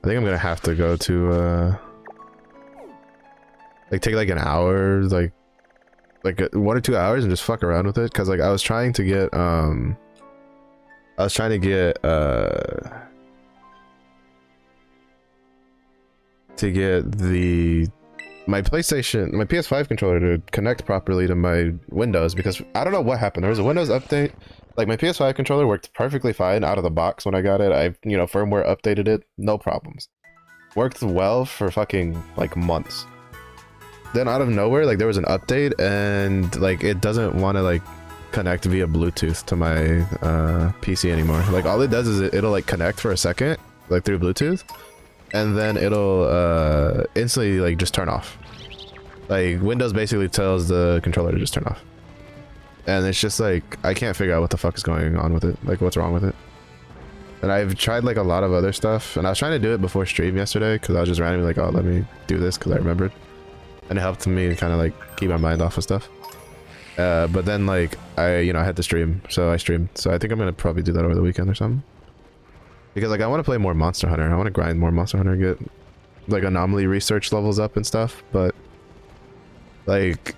think I'm gonna have to go to, like take like an hour, like 1 or 2 hours and just fuck around with it. Cause like I was trying to get, my PlayStation, my PS5 controller to connect properly to my Windows, because I don't know what happened. There was a Windows update. Like my PS5 controller worked perfectly fine out of the box when I got it. I, you know, firmware updated it, no problems. Worked well for fucking like months. Then out of nowhere, like there was an update and like it doesn't want to like connect via Bluetooth to my PC anymore. Like all it does is it'll like connect for a second, like through Bluetooth, and then it'll instantly like just turn off. Like Windows basically tells the controller to just turn off. And it's just like, I can't figure out what the fuck is going on with it. Like what's wrong with it. And I've tried like a lot of other stuff, and I was trying to do it before stream yesterday because I was just randomly like, oh, let me do this because I remembered. And it helped me kind of like keep my mind off of stuff. But then like I had to stream, so I streamed. So I think I'm gonna probably do that over the weekend or something. Because like I want to play more Monster Hunter. I want to grind more Monster Hunter, get like anomaly research levels up and stuff. But like,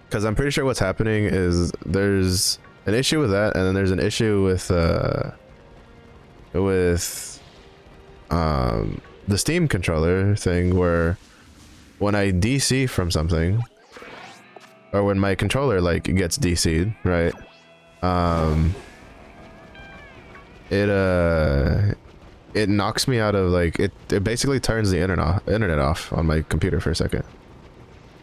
because I'm pretty sure what's happening is there's an issue with that, and then there's an issue with the Steam controller thing where when I DC from something, or when my controller like gets DC'd, right? It knocks me out of like it basically turns the internet off on my computer for a second.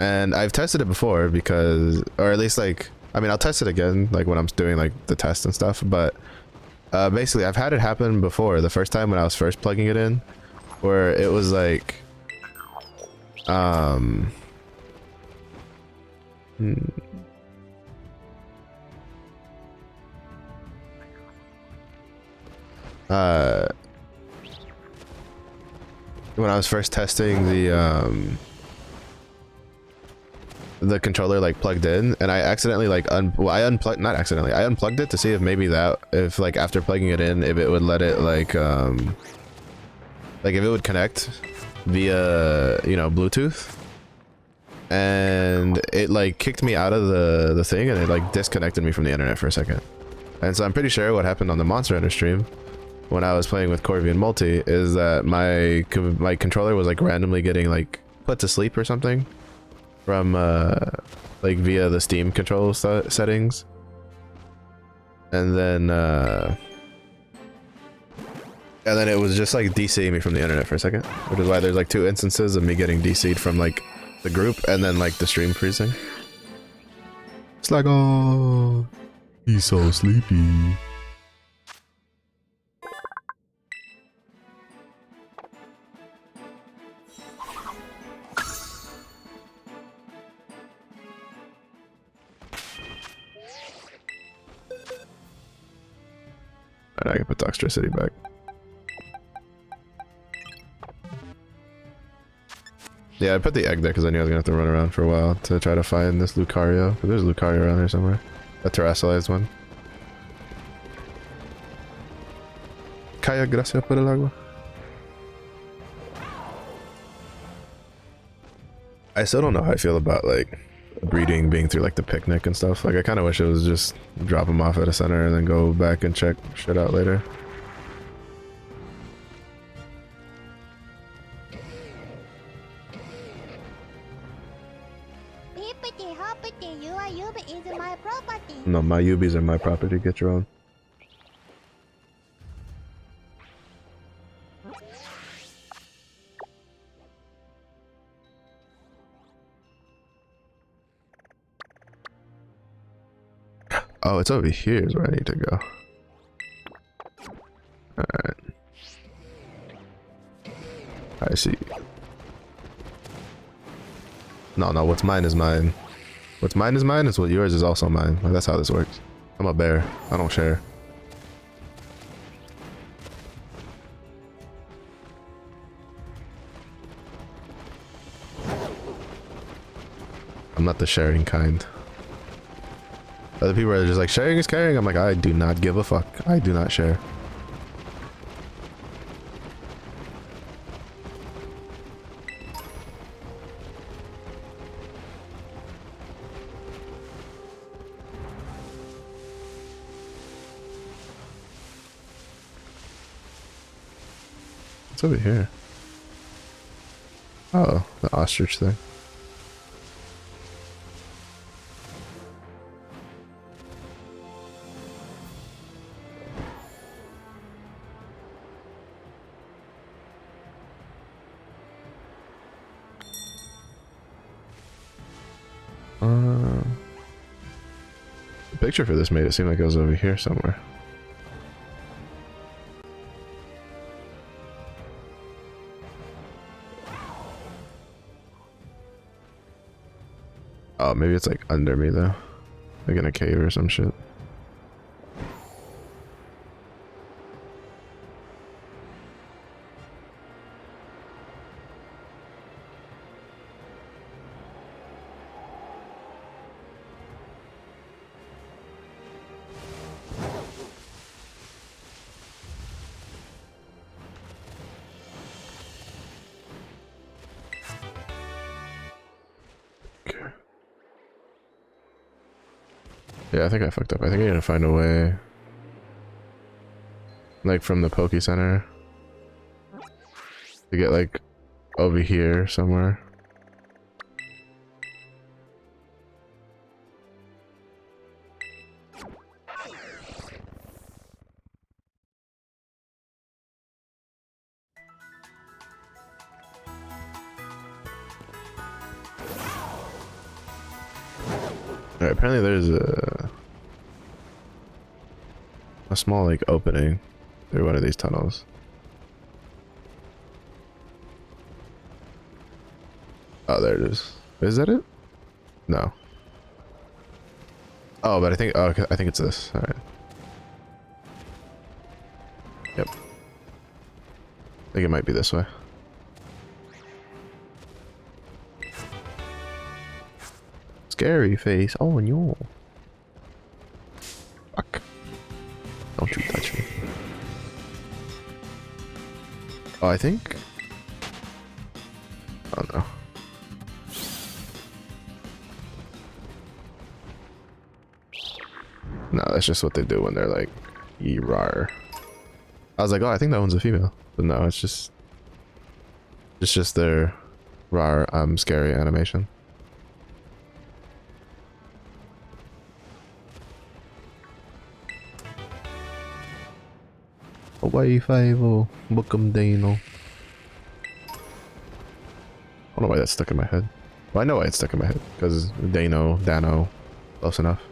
And I've tested it before because, or at least like, I mean, I'll test it again like when I'm doing like the test and stuff, but basically I've had it happen before. The first time when I was first plugging it in, where it was like when I was first testing the controller like plugged in, and I accidentally like I unplugged it to see if maybe if like after plugging it in, if it would let it like if it would connect via Bluetooth, and it like kicked me out of the thing, and it like disconnected me from the internet for a second. And so I'm pretty sure what happened on the Monster Hunter stream when I was playing with Corvian Multi is that my controller was like randomly getting like put to sleep or something from like via the Steam control settings, and then it was just like DCing me from the internet for a second, which is why there's like 2 instances of me getting DC'd from like the group and then like the stream freezing. It's like, oh, he's so sleepy. Alright, I can put Toxtricity back. Yeah, I put the egg there because I knew I was gonna have to run around for a while to try to find this Lucario. There's Lucario around here somewhere. A terrestrialized one. Kaya, gracias por el agua. I still don't know how I feel about like breeding being through like the picnic and stuff. Like I kind of wish it was just drop them off at a center and then go back and check shit out later. Hippity hoppity, your Yubi is my property. No, my Ubis are my property. Get your own. Oh, it's over here is where I need to go. Alright. I see. No, what's mine is mine. What's mine is mine, is what yours is also mine. Like, that's how this works. I'm a bear. I don't share. I'm not the sharing kind. Other people are just like, sharing is caring. I'm like, I do not give a fuck. I do not share. What's over here? Oh, the ostrich thing. The picture for this made it seem like it was over here somewhere. Oh, maybe it's like under me though. Like in a cave or some shit. Yeah, I think I fucked up. I think I gotta find a way. Like from the Poke Center. To get like over here somewhere. Alright, apparently there's a small like opening through one of these tunnels. Oh, there it is. Is that it? No. Oh, but I think, oh, okay, I think it's this. All right. Yep. I think it might be this way. Scary face. Oh, and you. Fuck. Don't you touch me. Oh, I think. Oh no. No, that's just what they do when they're like, rar. I was like, oh, I think that one's a female, but no, it's just their rar, scary animation. Away, Favo, Bookum Dano. I don't know why that's stuck in my head. Well, I know why it's stuck in my head, because Dano, close enough.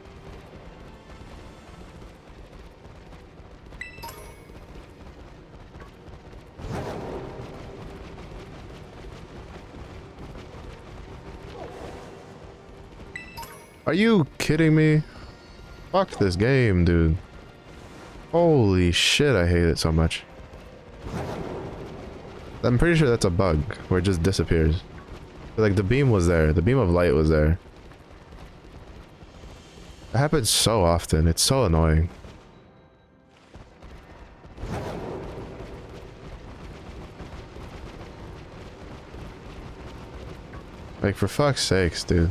Are you kidding me? Fuck this game, dude. Holy shit, I hate it so much. I'm pretty sure that's a bug, where it just disappears. Like, the beam was there. The beam of light was there. It happens so often. It's so annoying. Like, for fuck's sakes, dude.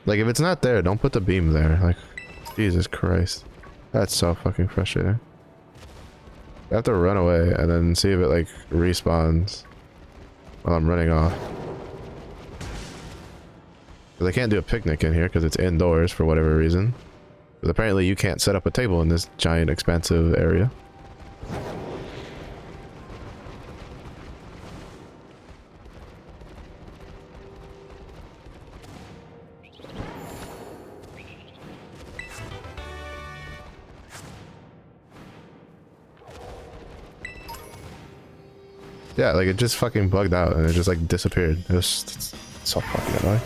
Like, if it's not there, don't put the beam there. Like, Jesus Christ. That's so fucking frustrating. I have to run away and then see if it, like, respawns while I'm running off. Because I can't do a picnic in here because it's indoors for whatever reason. But apparently you can't set up a table in this giant, expansive area. Yeah, like it just fucking bugged out and it just like disappeared. It was it's so fucking annoying.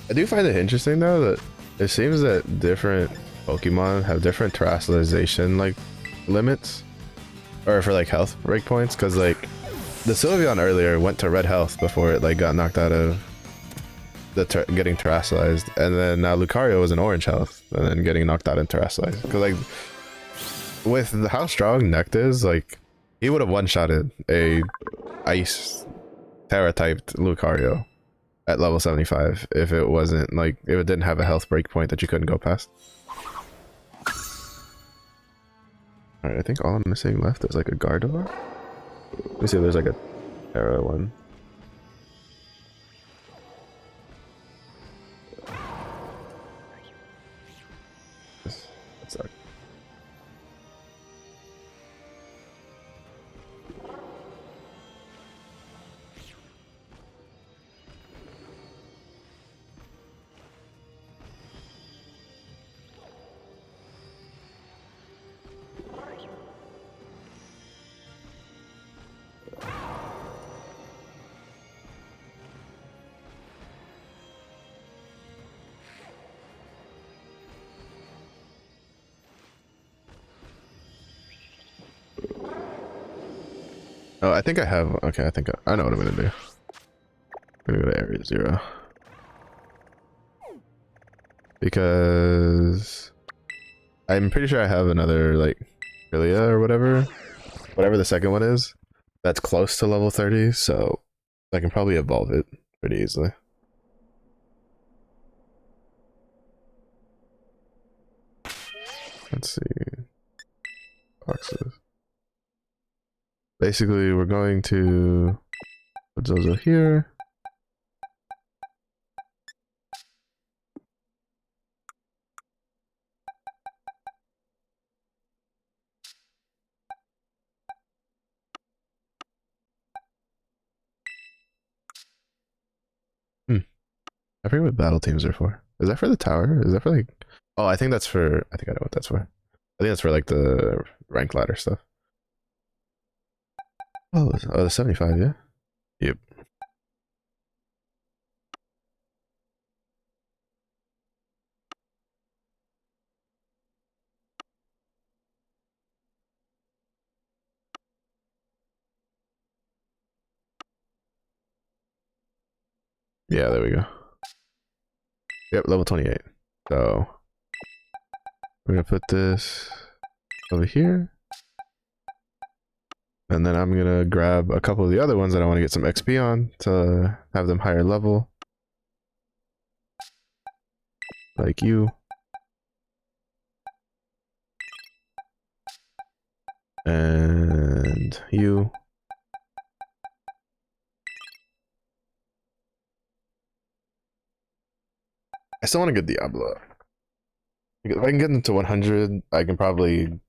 I do find it interesting though that it seems that different Pokemon have different terrestrialization like limits, or for like health breakpoints. Because like the Sylveon earlier went to red health before it like got knocked out of the getting terrestrialized, and then now Lucario was in orange health and then getting knocked out in terrestrialized. Because like with how strong Nect is, like he would have one-shotted a ice Terra typed Lucario at level 75 if it wasn't like if it didn't have a health break point that you couldn't go past. Alright, I think all I'm missing left is like a Gardevoir. Let me see if there's like a Terra one. That sucks. Oh, I think I have. Okay, I think I know what I'm gonna do. I'm gonna go to Area 0 because I'm pretty sure I have another like Hylia or whatever the second one is that's close to level 30, so I can probably evolve it pretty easily. Let's see. Boxes. Basically, we're going to put Zozo here. I forget what battle teams are for. Is that for the tower? Is that for like... Oh, I think that's for... I think I know what that's for. I think that's for like the rank ladder stuff. Oh, the 75, yeah? Yep. Yeah, there we go. Yep, level 28. So we're gonna put this over here. And then I'm gonna grab a couple of the other ones that I want to get some XP on to have them higher level. Like you. And you. I still want to get Diablo. If I can get into 100, I can probably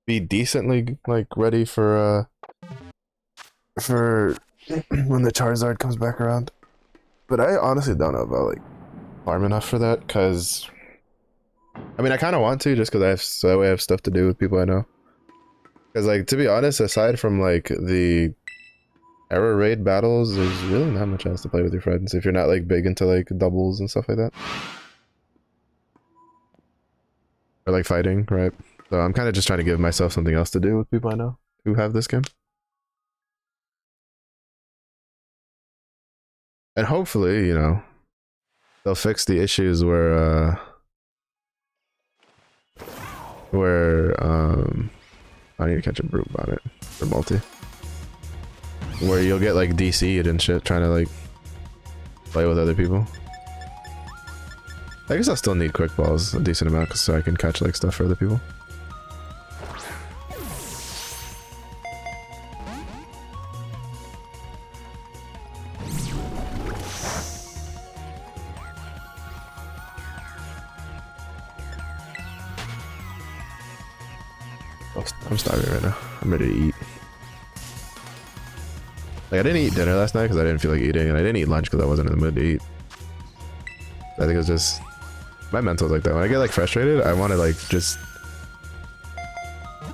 be decently like ready for when the Charizard comes back around. But I honestly don't know about like farm enough for that, because I mean, I kind of want to just because so that way I have stuff to do with people I know. Because, like, to be honest, aside from, like, the error raid battles, there's really not much else to play with your friends if you're not, like, big into, like, doubles and stuff like that. Or, like, fighting, right? So I'm kind of just trying to give myself something else to do with people I know who have this game. And hopefully, you know, they'll fix the issues where I need to catch a brute on it for multi. Where you'll get like DC'd and shit trying to like play with other people. I guess I'll still need quick balls a decent amount so I can catch like stuff for other people. I'm starving right now. I'm ready to eat. Like, I didn't eat dinner last night because I didn't feel like eating, and I didn't eat lunch because I wasn't in the mood to eat. I think it was just... my mental's like that. When I get, like, frustrated, I want to, like, just...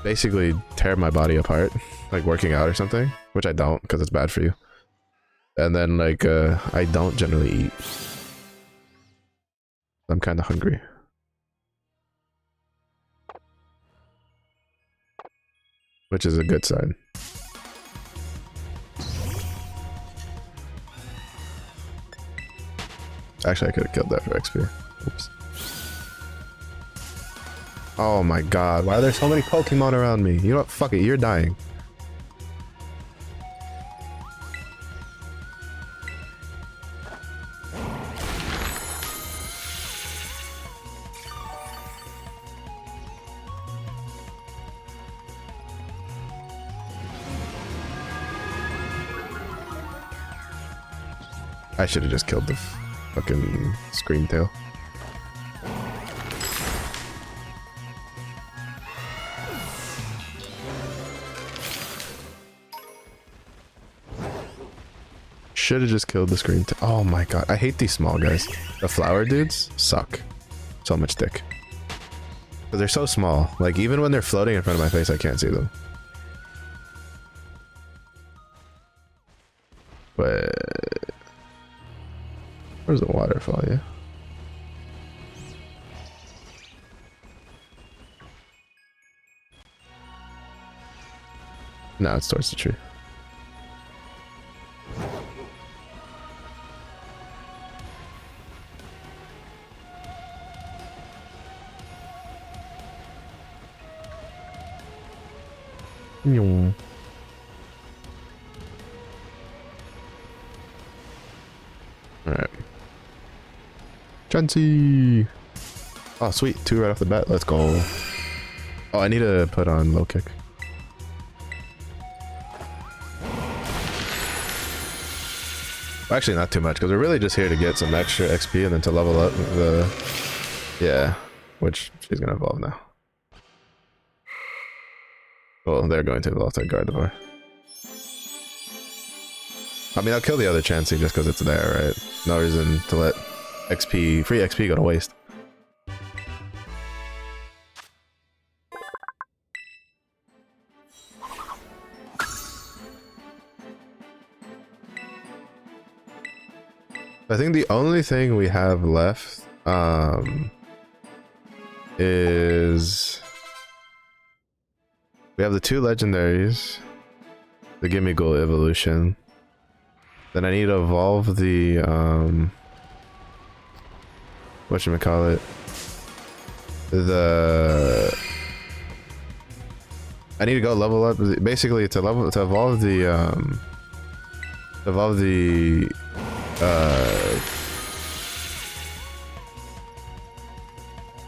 basically tear my body apart. Like, working out or something. Which I don't, because it's bad for you. And then, like, I don't generally eat. I'm kind of hungry. Which is a good sign. Actually, I could have killed that for XP. Oops. Oh my god, why are there so many Pokemon around me? You know what? Fuck it, you're dying. I should have just killed the fucking screen tail. Should have just killed the screen tail. Oh my god, I hate these small guys. The flower dudes suck. So much dick. But they're so small. Like, even when they're floating in front of my face, I can't see them. But... where's the waterfall, yeah? No, it's towards the tree. Alright. Chansey! Oh, sweet. 2 right off the bat. Let's go. Oh, I need to put on low kick. Actually, not too much, because we're really just here to get some extra XP and then to level up the... yeah, which she's going to evolve now. Well, they're going to evolve to Gardevoir. I mean, I'll kill the other Chansey just because it's there, right? No reason to let XP, free XP go to waste. I think the only thing we have left is we have the 2 legendaries, the Gimmighoul evolution. Then I need to evolve the whatchamacallit, I need to go level up basically to evolve the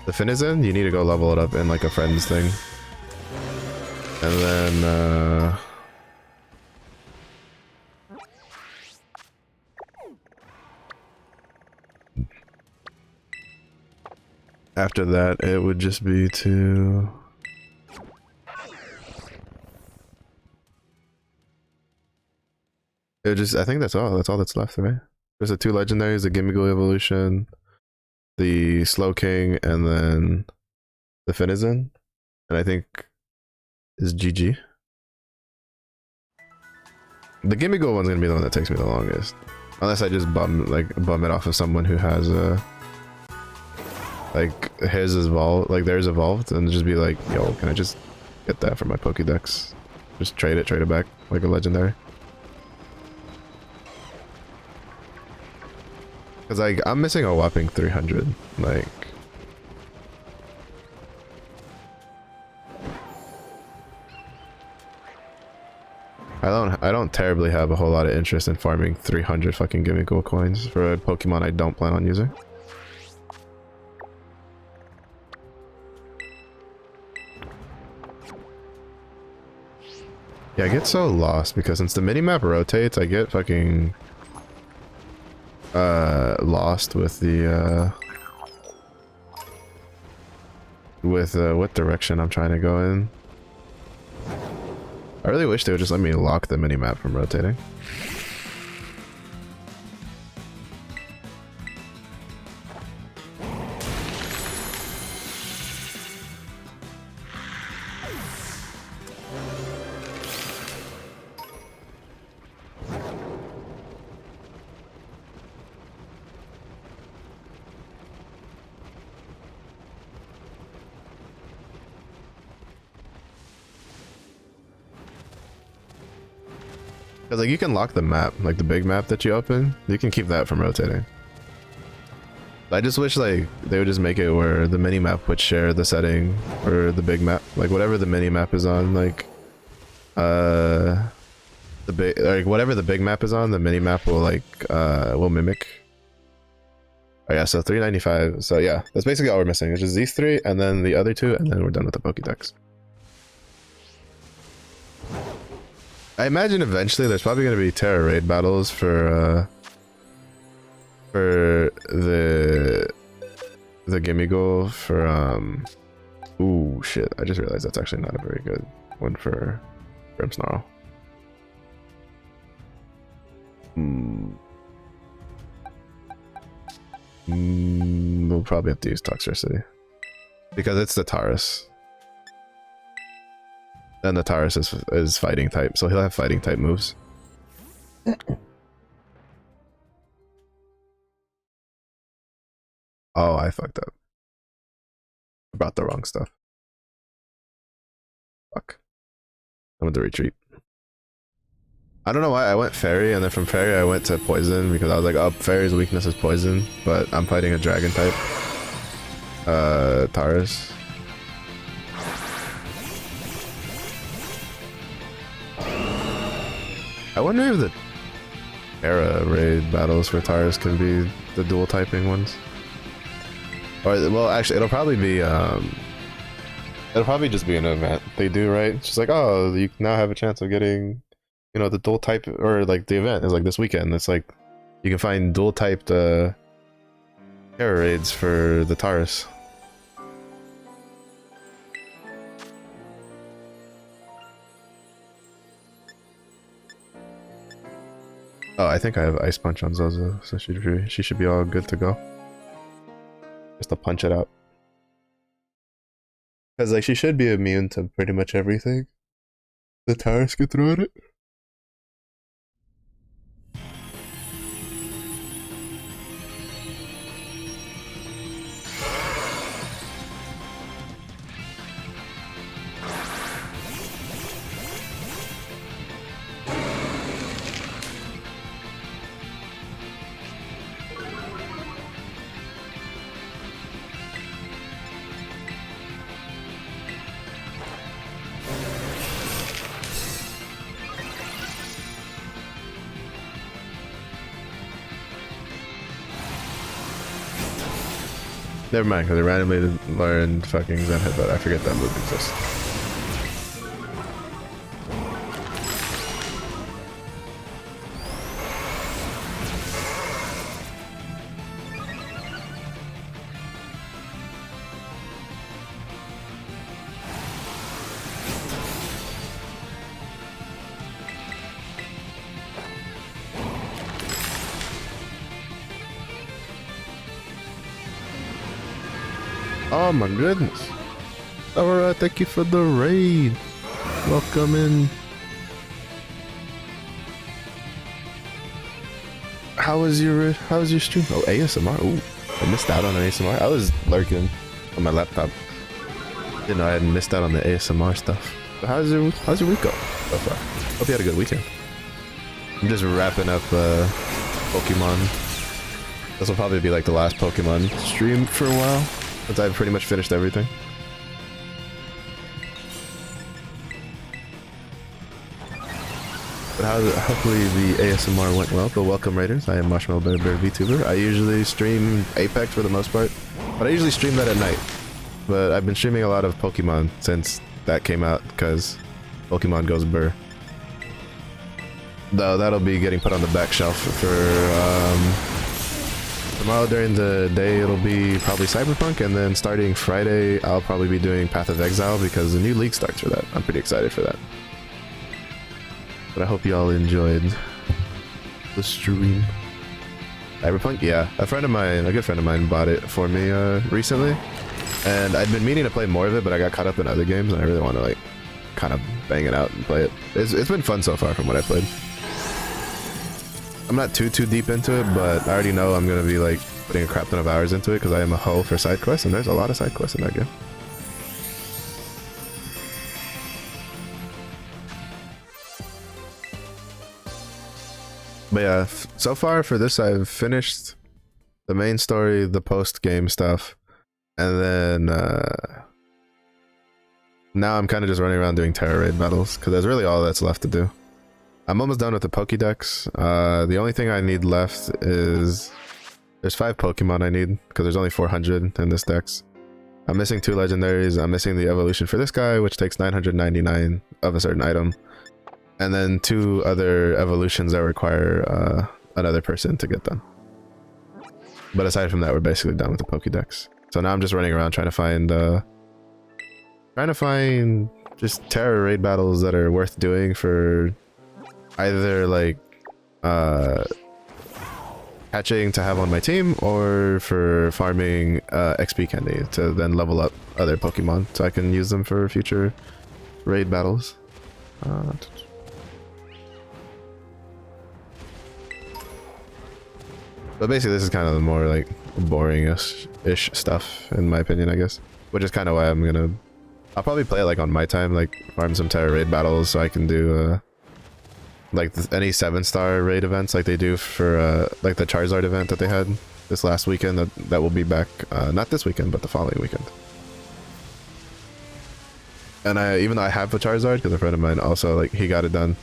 Finizen. You need to go level it up in like a friends thing. And then after that it would just be to I think that's all that's left, right? There's the 2 legendaries, the Gimmighoul evolution, the Slowking, and then the Finizen, and I think is GG. The Gimme Go one's gonna be the one that takes me the longest, unless I just bum it off of someone who has like his is evolved, like theirs evolved, and just be like, yo, can I just get that from my Pokédex? Just trade it back like a legendary. Cause like I'm missing a whopping 300. Like I don't terribly have a whole lot of interest in farming 300 fucking Gimme Go coins for a Pokemon I don't plan on using. Yeah, I get so lost because since the minimap rotates, I get fucking lost with the what direction I'm trying to go in. I really wish they would just let me lock the minimap from rotating. Because like you can lock the map, like the big map that you open, you can keep that from rotating. I just wish like they would just make it where the mini map would share the setting for the big map, like whatever the mini map is on, like the big, like whatever the big map is on, the mini map will like will mimic. Oh yeah, so 395. So yeah, that's basically all we're missing. It's just these three and then the other two, and then we're done with the Pokédex. I imagine eventually there's probably going to be Terra raid battles for the Gimme Go for ooh shit, I just realized that's actually not a very good one for Grimmsnarl. We'll probably have to use Toxtricity because it's the Taurus. And the Taurus is fighting type, so he'll have fighting type moves. Oh, I fucked up. I brought the wrong stuff. Fuck. I went to retreat. I don't know why I went fairy, and then from fairy I went to poison because I was like, oh, fairy's weakness is poison, but I'm fighting a dragon type. Taurus. I wonder if the Terra raid battles for Taurus can be the dual typing ones. Or, well, actually, it'll probably just be an event they do, right? It's just like, oh, you now have a chance of getting, you know, the dual type, or like the event is like this weekend. It's like, you can find dual typed Terra raids for the Taurus. Oh, I think I have Ice Punch on Zozo, so she should be all good to go. Just to punch it out. Because like she should be immune to pretty much everything the Taurus can throw at it. Never mind, because I randomly learned fucking Zen Headbutt. I forget that move exists. Oh my goodness. Alright, thank you for the raid. Welcome in. How was your stream? Oh, ASMR. Ooh, I missed out on an ASMR. I was lurking on my laptop. Didn't know I had missed out on the ASMR stuff. But how's your week go so far? Hope you had a good weekend. I'm just wrapping up Pokemon. This will probably be like the last Pokemon stream for a while, since I've pretty much finished everything. But hopefully the ASMR went well. But welcome, Raiders. I am Marshmallow Bear VTuber. I usually stream Apex for the most part, but I usually stream that at night. But I've been streaming a lot of Pokemon since that came out, because Pokemon goes burr. Though that'll be getting put on the back shelf for tomorrow. During the day it'll be probably Cyberpunk, and then starting Friday I'll probably be doing Path of Exile because the new league starts for that. I'm pretty excited for that. But I hope y'all enjoyed the stream. Cyberpunk? Yeah, a good friend of mine bought it for me recently, and I'd been meaning to play more of it, but I got caught up in other games and I really want to like kind of bang it out and play it. It's been fun so far from what I played. I'm not too deep into it, but I already know I'm gonna be like putting a crap ton of hours into it because I am a hoe for side quests, and there's a lot of side quests in that game. But yeah, so far for this I've finished the main story, the post-game stuff, and then now I'm kind of just running around doing Terra Raid battles because that's really all that's left to do. I'm almost done with the Pokédex. The only thing I need left is there's 5 Pokemon I need because there's only 400 in this dex. I'm missing 2 legendaries. I'm missing the evolution for this guy, which takes 999 of a certain item, and then 2 other evolutions that require another person to get done. But aside from that, we're basically done with the Pokédex. So now I'm just running around trying to find just Terra Raid battles that are worth doing for either like hatching to have on my team, or for farming XP candy to then level up other Pokemon so I can use them for future raid battles. But basically this is kind of the more like boring-ish stuff in my opinion, I guess, which is kind of why I'll probably play it like on my time, like farm some Terra Raid battles so I can do like any 7-star raid events like they do for like the Charizard event that they had this last weekend that will be back not this weekend but the following weekend. And even though I have a Charizard, because a friend of mine also, like, he got it done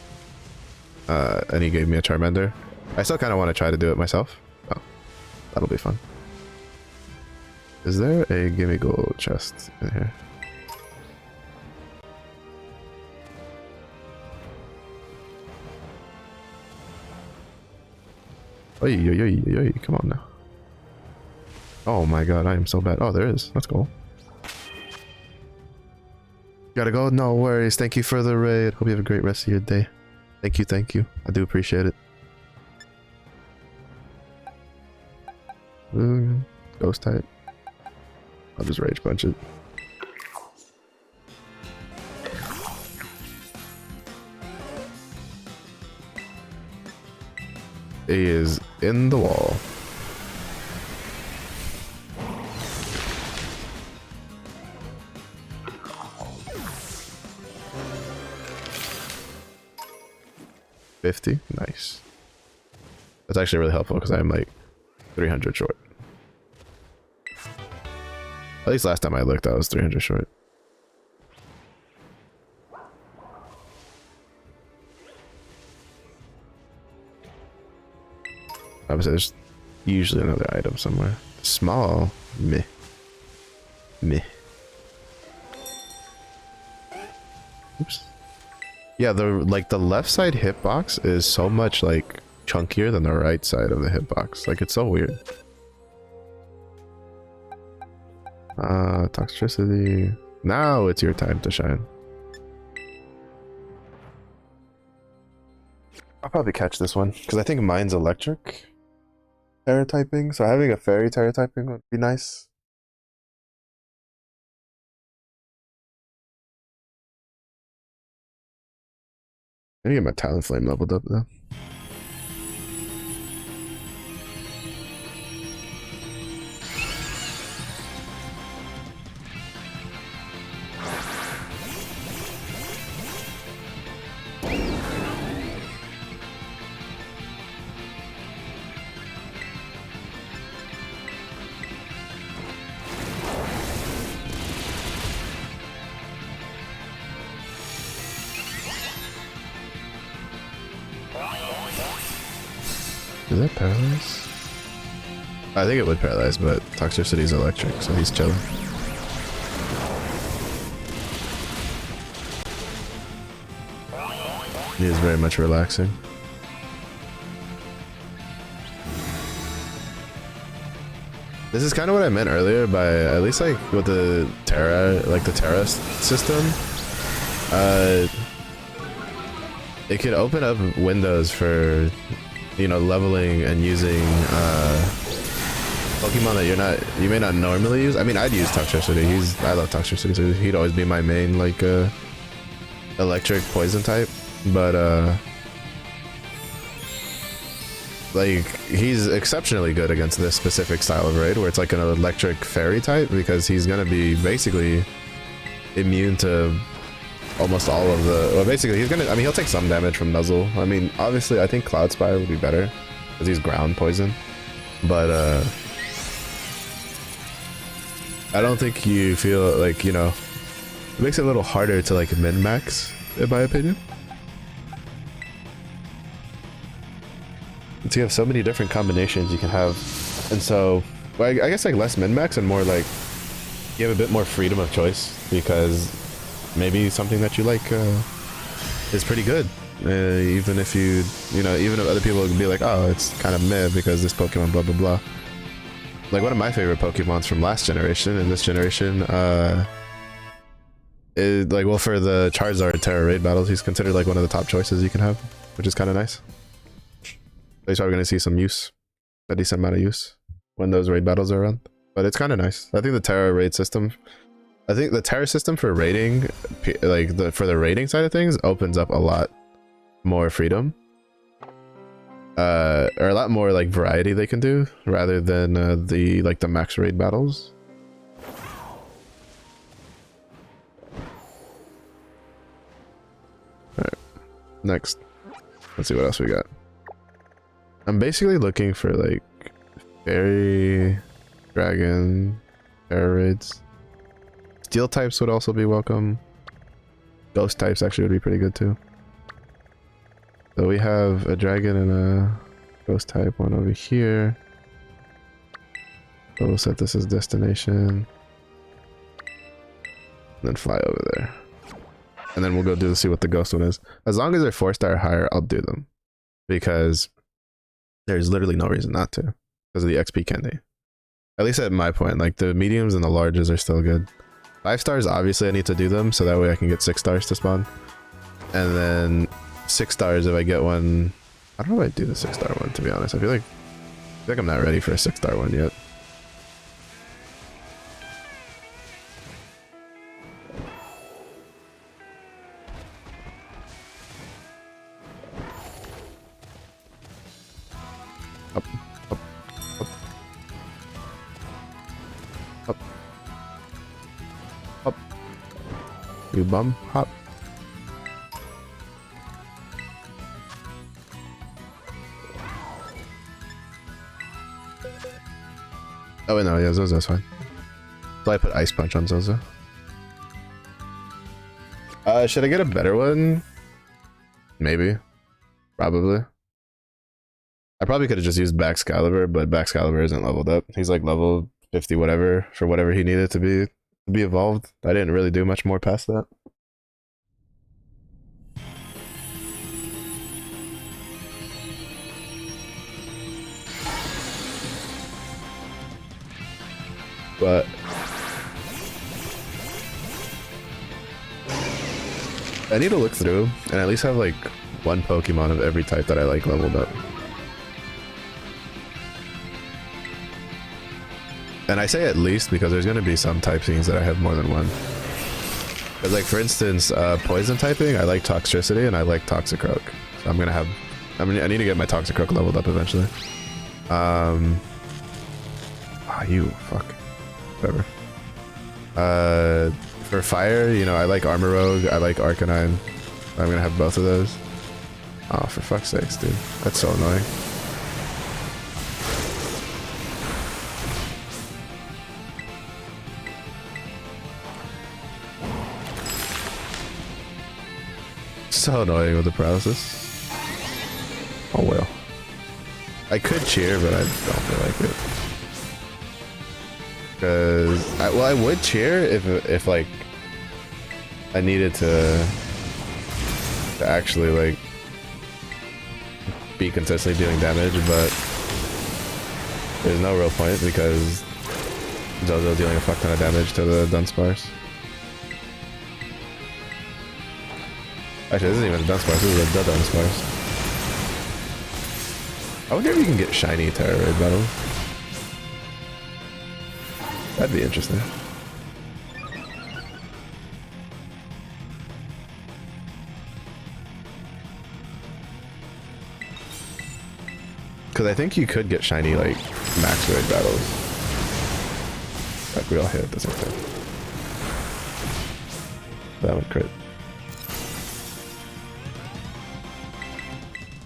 and he gave me a Charmander, I still kind of want to try to do it myself. Oh, that'll be fun. Is there a gimme gold chest in here? Oi, oi, oi, oi, come on now. Oh my god, I am so bad. Oh, there is. Let's go. Gotta go? No worries. Thank you for the raid. Hope you have a great rest of your day. Thank you, thank you. I do appreciate it. Ghost type. I'll just rage punch it. He is in the wall. $50? Nice. That's actually really helpful because I'm like 300 short. At least last time I looked, I was 300 short. Obviously, there's usually another item somewhere. Small. Meh. Meh. Oops. Yeah, the left side hitbox is so much like chunkier than the right side of the hitbox. Like, it's so weird. Toxicity. Now it's your time to shine. I'll probably catch this one because I think mine's electric Terra typing, so having a fairy Terra typing would be nice. I need to get my Talonflame leveled up though. Is that paralyze? I think it would paralyze, but Toxicity is electric, so he's chilling. He is very much relaxing. This is kind of what I meant earlier by at least like with the Terra, like the Terra system. It could open up windows for, you know, leveling and using Pokemon that you may not normally use. I mean, I'd use Toxicity. I love Toxicity, so he'd always be my main like electric poison type. But like he's exceptionally good against this specific style of raid where it's like an electric fairy type, because he's gonna be basically immune to almost all of the, well, basically he's gonna, I mean, he'll take some damage from Nuzzle. I mean, obviously I think Cloudspire would be better because he's ground poison, but I don't think you feel like, you know, it makes it a little harder to like min-max in my opinion. So you have so many different combinations you can have, and so well, I guess like less min-max and more like you have a bit more freedom of choice, because maybe something that you like is pretty good, even if you know, even if other people would be like, oh, it's kind of meh because this Pokemon blah blah blah. Like one of my favorite Pokemons from last generation and this generation is like, well, for the Charizard Terra raid battles, he's considered like one of the top choices you can have, which is kind of nice. He's probably going to see some use, a decent amount of use when those raid battles are around, but it's kind of nice. I think the Terra raid system, I think the Terra system for raiding, like for the raiding side of things, opens up a lot more freedom, or a lot more like variety they can do rather than the max raid battles. All right, next, let's see what else we got. I'm basically looking for like fairy, dragon, Terra raids. Steel types would also be welcome. Ghost types actually would be pretty good too. So we have a dragon and a ghost type one over here. So we'll set this as destination. And then fly over there. And then we'll go see what the ghost one is. As long as they're 4-star or higher, I'll do them. Because there's literally no reason not to. Because of the XP candy. At least at my point, like the mediums and the larges are still good. 5 stars, obviously I need to do them, so that way I can get 6 stars to spawn. And then 6 stars if I get one. I don't know if I do the 6-star one, to be honest. I feel like I'm not ready for a 6-star one yet. Up, up, up. Up. Up. You bum, hop. Oh wait, no, yeah, Zozo's fine. So I put Ice Punch on Zozo. Should I get a better one? Maybe. Probably. I probably could have just used Baxcalibur, but Baxcalibur isn't leveled up. He's like level 50 whatever for whatever he needed to be evolved. I didn't really do much more past that. But I need to look through and at least have like one Pokemon of every type that I like leveled up. And I say at least because there's going to be some type scenes that I have more than one. But like for instance, poison typing, I like Toxtricity and I like Toxicroak. So I'm gonna have, I need to get my Toxicroak leveled up eventually. You fuck, whatever. For fire, you know, I like Armor Rogue, I like Arcanine. I'm gonna have both of those. Oh, for fuck's sakes, dude, that's so annoying. So annoying with the paralysis. Oh well. I could cheer, but I don't feel like it. Because I would cheer if like I needed to actually like be consistently dealing damage, but there's no real point because Zozo dealing a fuck ton of damage to the Dunsparce. Actually, this isn't even a Dunsparce, this is a Dunsparce. I wonder if you can get shiny Terra Raid battles. That'd be interesting. Because I think you could get shiny, like, max raid battles. Like, we all hit at the same time. That would crit.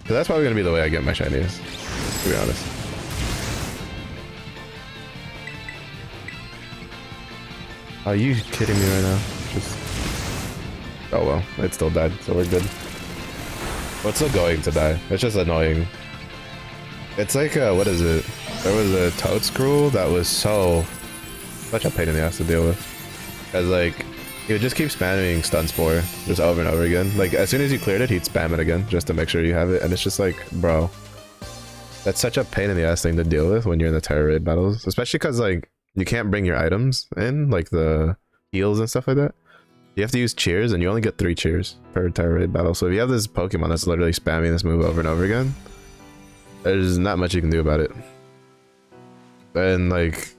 So that's probably going to be the way I get my shinies, to be honest. Are you kidding me right now? Just... Oh well, it still died, so we're good. Well, it's still going to die. It's just annoying. It's like, what is it? There was a Toadscruel that was such a pain in the ass to deal with. As like, he would just keep spamming Stun Spore just over and over again. Like, as soon as you cleared it, he'd spam it again just to make sure you have it. And it's just like, bro, that's such a pain in the ass thing to deal with when you're in the Terra Raid battles. Especially because, like, you can't bring your items in, like the heals and stuff like that. You have to use cheers, and you only get 3 cheers per Terra Raid battle. So if you have this Pokemon that's literally spamming this move over and over again, there's not much you can do about it. And, like,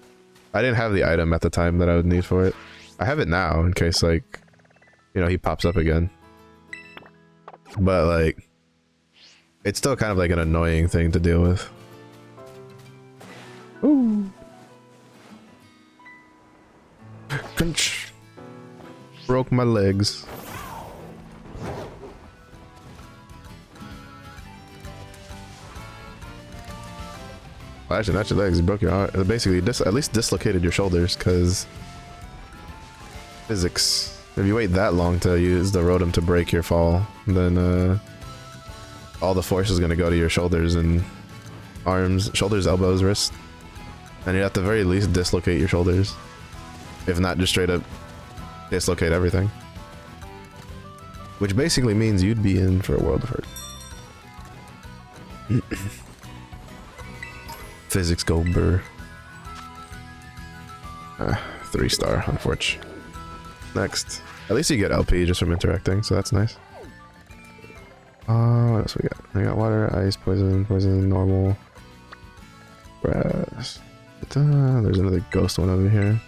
I didn't have the item at the time that I would need for it. I have it now in case, like, you know, he pops up again. But, like, it's still kind of like an annoying thing to deal with. Ooh. Crunch. Broke my legs. Well, actually, not your legs. You broke your arm. Basically, at least dislocated your shoulders, because physics. If you wait that long to use the Rotom to break your fall, then all the force is going to go to your shoulders and arms, shoulders, elbows, wrists. And you at the very least dislocate your shoulders. If not, just straight up dislocate everything. Which basically means you'd be in for a world of hurt. Physics go burr. 3-star, unfortunately. Next. At least you get LP just from interacting, so that's nice. What else we got? We got water, ice, poison, normal. Grass. There's another ghost one over here.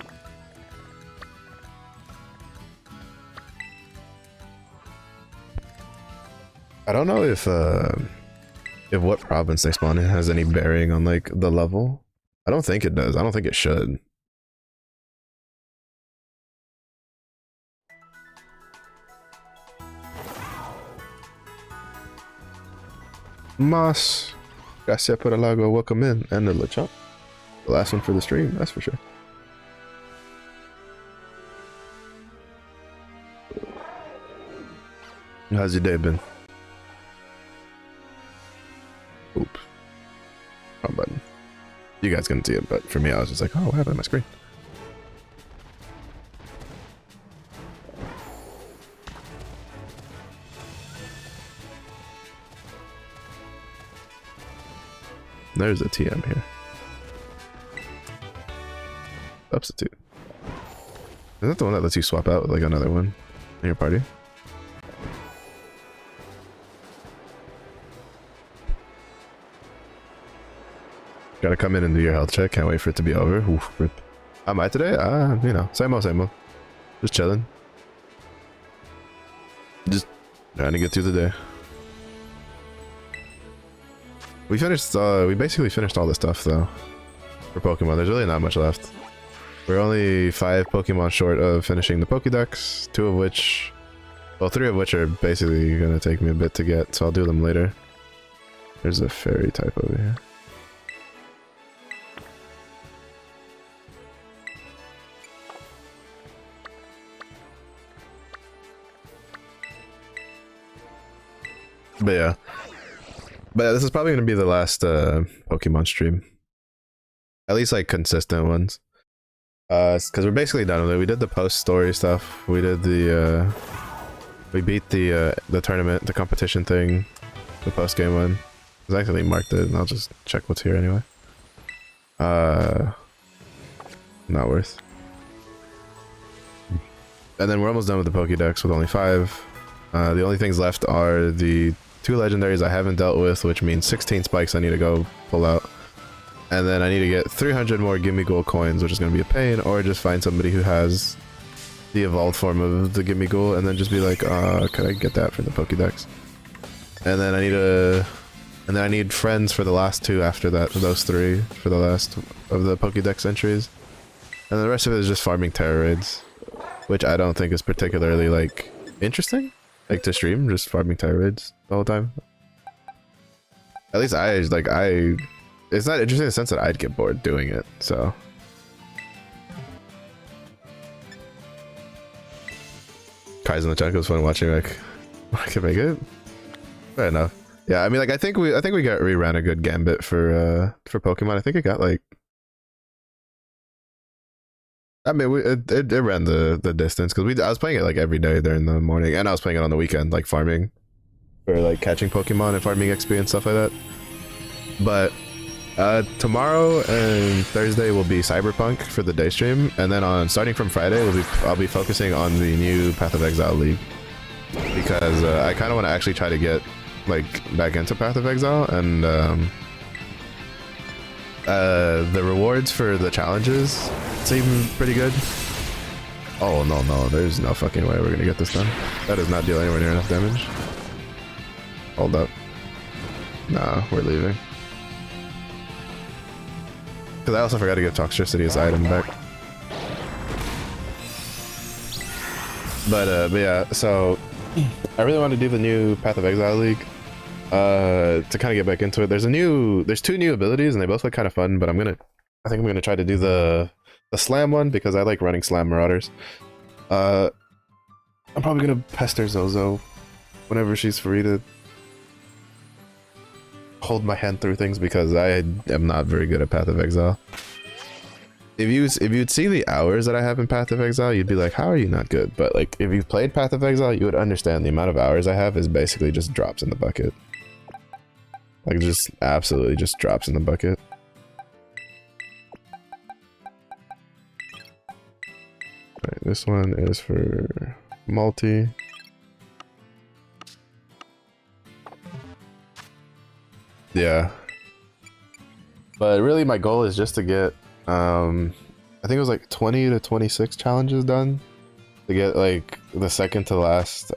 I don't know if what province they spawn in has any bearing on, like, the level. I don't think it does. I don't think it should. Mas, gracias por el agua, welcome in, and the Lechonk. The last one for the stream, that's for sure. How's your day been? Oops. Wrong button. You guys couldn't see it, but for me, I was just like, oh, what happened to my screen? There's a TM here. Substitute. Is that the one that lets you swap out with, like, another one in your party? Gotta come in and do your health check. Can't wait for it to be over. Oof, rip. How am I today? You know, same old, same old. Just chilling. Just trying to get through the day. We finished, we basically finished all the stuff though for Pokemon. There's really not much left. We're only 5 Pokemon short of finishing the Pokédex, 2 of which, well, 3 of which are basically gonna take me a bit to get, so I'll do them later. There's a fairy type over here. But yeah. But yeah, this is probably going to be the last Pokemon stream. At least like consistent ones. Because we're basically done with it. We did the post-story stuff. We did the we beat the tournament, the competition thing, the post-game one. I actually marked it, and I'll just check what's here anyway. Not worth. And then we're almost done with the Pokédex with only 5. The only things left are the 2 legendaries I haven't dealt with, which means 16 spikes I need to go pull out. And then I need to get 300 more Gimme Ghoul coins, which is going to be a pain, or just find somebody who has the evolved form of the Gimme Ghoul, and then just be like, could I get that for the Pokédex? And then I need friends for the last 2 after that, for those 3, for the last of the Pokédex entries. And the rest of it is just farming Terra raids, which I don't think is particularly, like, interesting. Like, to stream, just farming Terra raids the whole time. At least it's not interesting in the sense that I'd get bored doing it, so. Kai's in the chat, it was fun watching, like, I can make it. Fair enough. Yeah, I mean, like, I think we ran a good gambit for Pokemon. I think it got, like, I mean, it ran the distance, because I was playing it, like, every day during the morning, and I was playing it on the weekend, like, farming, for, like, catching Pokemon and farming XP and stuff like that. But tomorrow and Thursday will be Cyberpunk for the day stream, and then starting from Friday, I'll be focusing on the new Path of Exile League, because I kind of want to actually try to get, like, back into Path of Exile, and the rewards for the challenges seem pretty good. Oh no, there's no fucking way we're gonna get this done. That does not deal anywhere near enough damage. Hold up. Nah, we're leaving. Because I also forgot to get Toxtricity's item back. But yeah, so I really want to do the new Path of Exile League. To kind of get back into it. There's 2 new abilities, and they both look kind of fun, but I think I'm gonna try to do the Slam one, because I like running Slam Marauders. I'm probably gonna pester Zozo whenever she's free to hold my hand through things, because I am not very good at Path of Exile. If you'd see the hours that I have in Path of Exile, you'd be like, how are you not good? But, like, if you've played Path of Exile, you would understand the amount of hours I have is basically just drops in the bucket. Like, just absolutely just drops in the bucket. Alright, this one is for multi. Yeah. But really my goal is just to get, I think it was like 20 to 26 challenges done to get, like, the second to last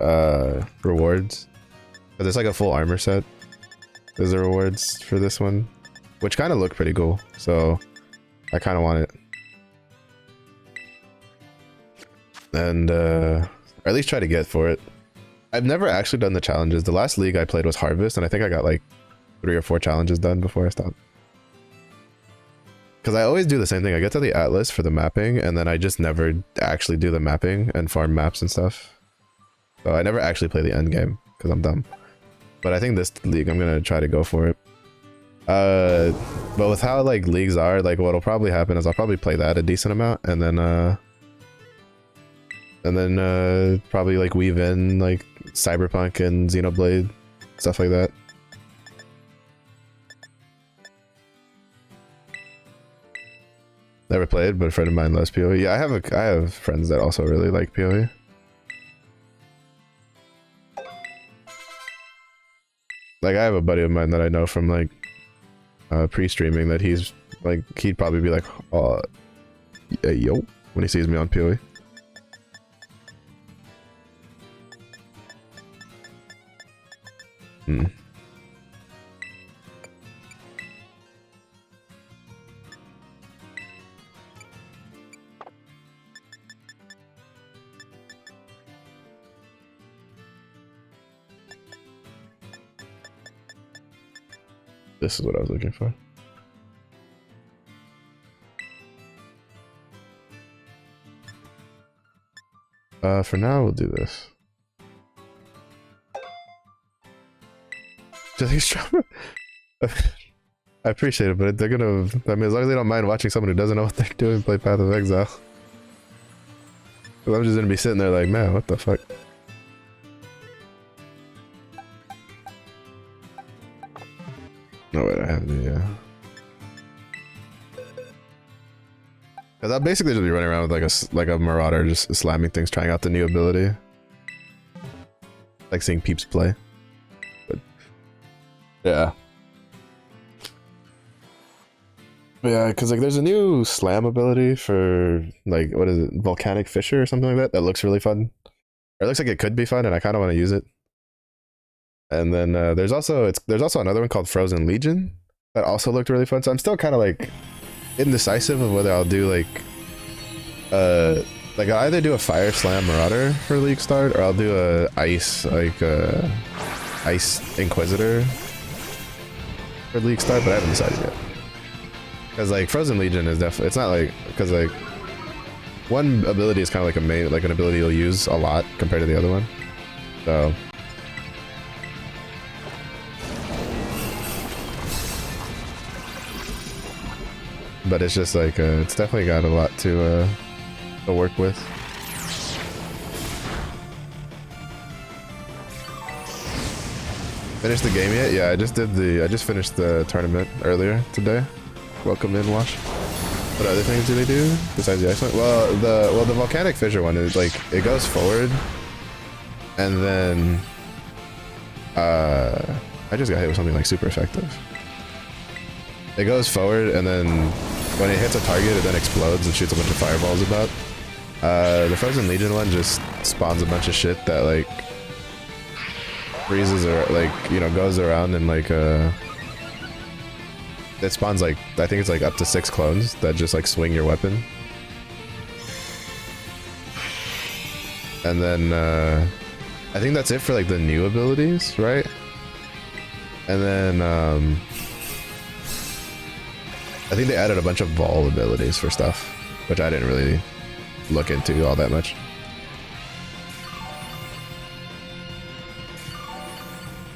rewards. But there's like a full armor set. There's the rewards for this one, which kind of look pretty cool, so I kind of want it. And or at least try to get for it. I've never actually done the challenges. The last league I played was Harvest, and I think I got like 3 or 4 challenges done before I stopped. Because I always do the same thing. I get to the Atlas for the mapping, and then I just never actually do the mapping and farm maps and stuff. So I never actually play the end game, because I'm dumb. But I think this league, I'm going to try to go for it. But with how, like, leagues are, like, what'll probably happen is I'll probably play that a decent amount, and then probably, like, weave in, like, Cyberpunk and Xenoblade, stuff like that. Never played, but a friend of mine loves PoE. Yeah, I have friends that also really like PoE. Like, I have a buddy of mine that I know from, like, pre-streaming that he's, like, he'd probably be like, oh, yo, when he sees me on PoE. Hmm. This is what I was looking for. For now, we'll do this. Just extra. I appreciate it, but they're gonna. I mean, as long as they don't mind watching someone who doesn't know what they're doing play Path of Exile. I'm just gonna be sitting there like, man, what the fuck? No, wait, I have the. Cause I'll basically just be running around with like a marauder, just slamming things, trying out the new ability. Like seeing peeps play. But yeah. Yeah, cause like there's a new slam ability for like what is it, Volcanic Fissure or something like that. That looks really fun. Or it looks like it could be fun, and I kind of want to use it. And then there's also another one called Frozen Legion that also looked really fun. So I'm still kind of like indecisive of whether I'll do like I'll either do a Fire Slam Marauder for League Start, or I'll do a Ice Ice Inquisitor for League Start, but I haven't decided yet. Because like Frozen Legion is definitely, it's not like, because like one ability is kind of like a main, like an ability you'll use a lot compared to the other one. So but it's just like it's definitely got a lot to work with. Finished the game yet? Yeah, I just finished the tournament earlier today. Welcome in, Wash. What other things do they do besides the ice one? Well, the Volcanic Fissure one is like it goes forward, and then I just got hit with something like super effective. It goes forward, and then when it hits a target, it then explodes and shoots a bunch of fireballs about. The Frozen Legion one just spawns a bunch of shit that like freezes or like, you know, goes around and like it spawns like, I think it's like up to 6 clones that just like swing your weapon. And then I think that's it for like the new abilities, right? And then I think they added a bunch of Vol abilities for stuff, which I didn't really look into all that much.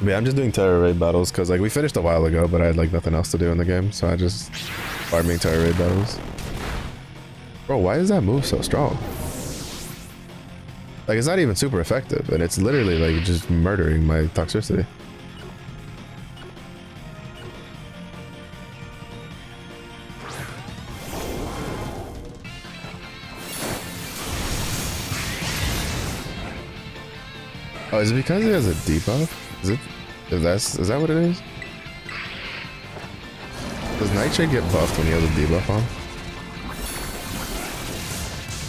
Yeah, I'm just doing Terra Raid battles because like we finished a while ago, but I had like nothing else to do in the game, so I just farming Terra Raid battles. Bro, why is that move so strong? Like it's not even super effective, and it's literally like just murdering my toxicity. Oh, is it because it has a debuff? Is that what it is? Does Nightshade get buffed when he has a debuff on?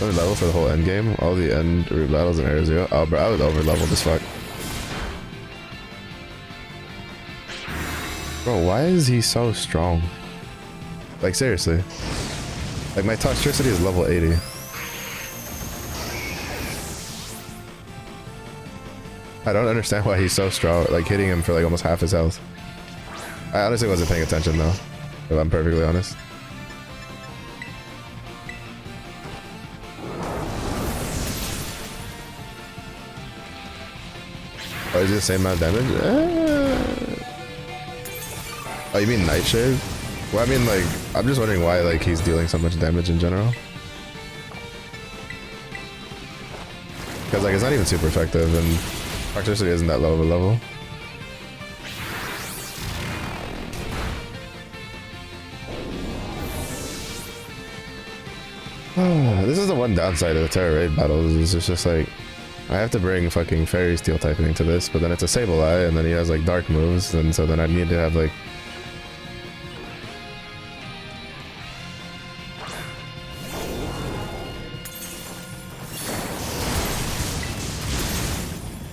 Over level for the whole end game? All the end root battles in Area Zero? Oh, bro, I was over leveled as fuck. Bro, why is he so strong? Like, seriously. Like, my Toxtricity is level 80. I don't understand why he's so strong, like hitting him for like almost half his health. I honestly wasn't paying attention though, if I'm perfectly honest. Oh, is it the same amount of damage? Oh, you mean Nightshade? Well, I mean like, I'm just wondering why like he's dealing so much damage in general. Because like it's not even super effective, and Toxicity isn't that low of a level. This is the one downside of the Terra Raid battles, is it's just like I have to bring fucking Fairy Steel typing into this, but then it's a Sableye, and then he has like dark moves, and so then I need to have like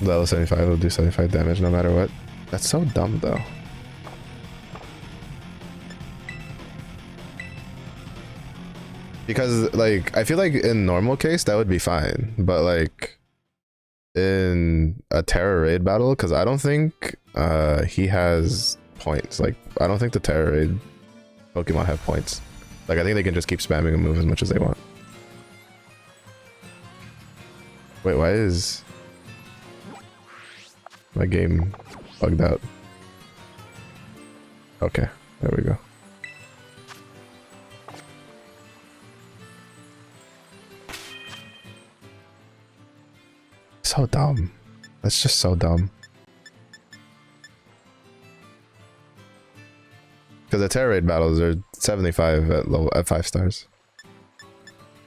level 75 will do 75 damage no matter what. That's so dumb though. Because like I feel like in normal case that would be fine, but like in a Terra raid battle, because I don't think he has points. Like I don't think the Terra raid Pokemon have points. Like I think they can just keep spamming a move as much as they want. Wait, why is my game bugged out? Okay, there we go. So dumb. That's just so dumb. Because the Terra raid battles are 75 at 5 stars.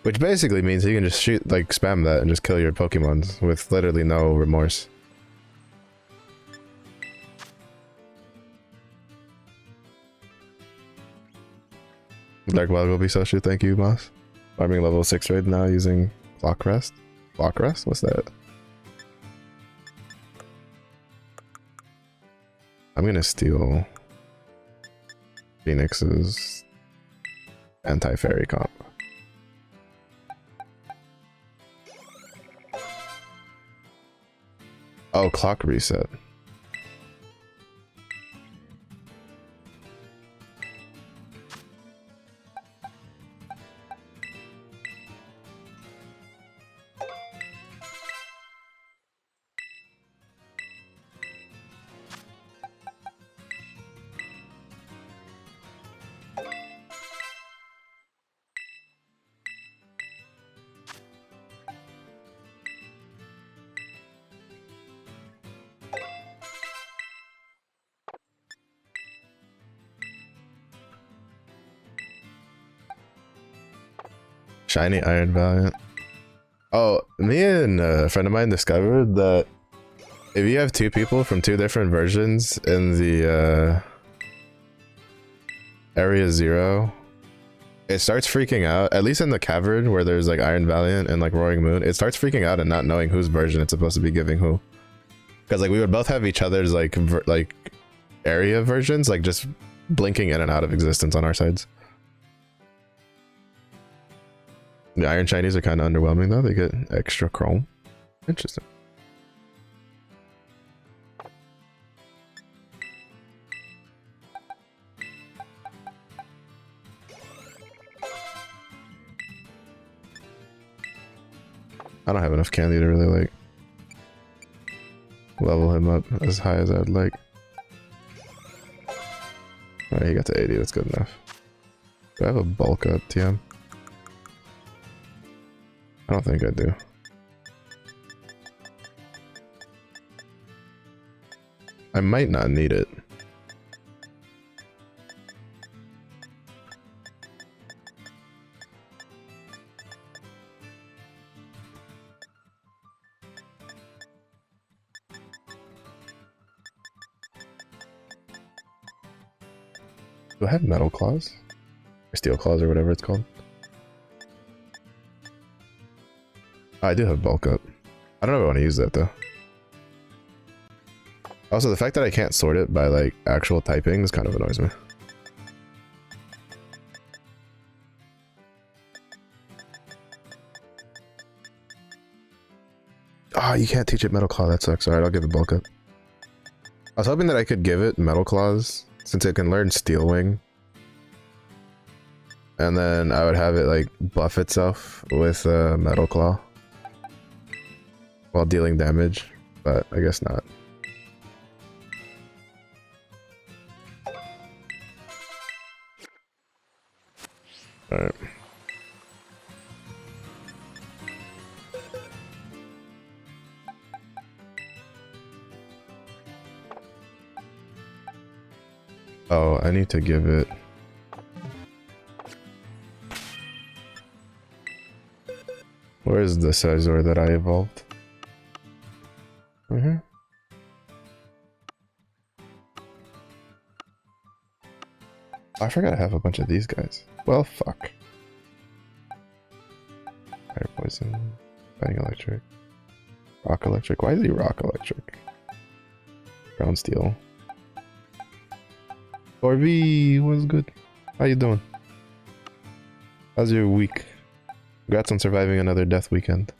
Which basically means you can just shoot, like, spam that and just kill your Pokemons with literally no remorse. Dark Wild will be so shit, thank you, Moss. Farming level 6 raid now using Clock Rest. Clock Rest? What's that? I'm gonna steal Phoenix's anti-fairy comp. Oh, clock reset. Shiny Iron Valiant. Oh, me and a friend of mine discovered that if you have two people from two different versions in the Area 0, it starts freaking out, at least in the cavern where there's like Iron Valiant and like Roaring Moon, it starts freaking out and not knowing whose version it's supposed to be giving who. Because like we would both have each other's like area versions, like just blinking in and out of existence on our sides. The Iron Shinies are kind of underwhelming though, they get extra chrome. Interesting. I don't have enough candy to really like level him up as high as I'd like. Alright, he got to 80, that's good enough. Do I have a bulk up TM? I don't think I do. I might not need it. Do I have metal claws? Or steel claws or whatever it's called? I do have bulk up. I don't know if I want to use that though. Also, the fact that I can't sort it by like actual typings kind of annoys me. Ah, oh, you can't teach it Metal Claw, that sucks. Alright, I'll give it bulk up. I was hoping that I could give it Metal Claws, since it can learn Steel Wing. And then I would have it like buff itself with Metal Claw while dealing damage, but I guess not. Alright. Oh, I need to give it... Where is the Scizor that I evolved? Mm-hmm. I forgot I have a bunch of these guys. Well, fuck. Fire Poison, Fighting Electric, Rock Electric. Why is he Rock Electric? Ground Steel. Corby, what's good? How you doing? How's your week? Congrats on surviving another death weekend.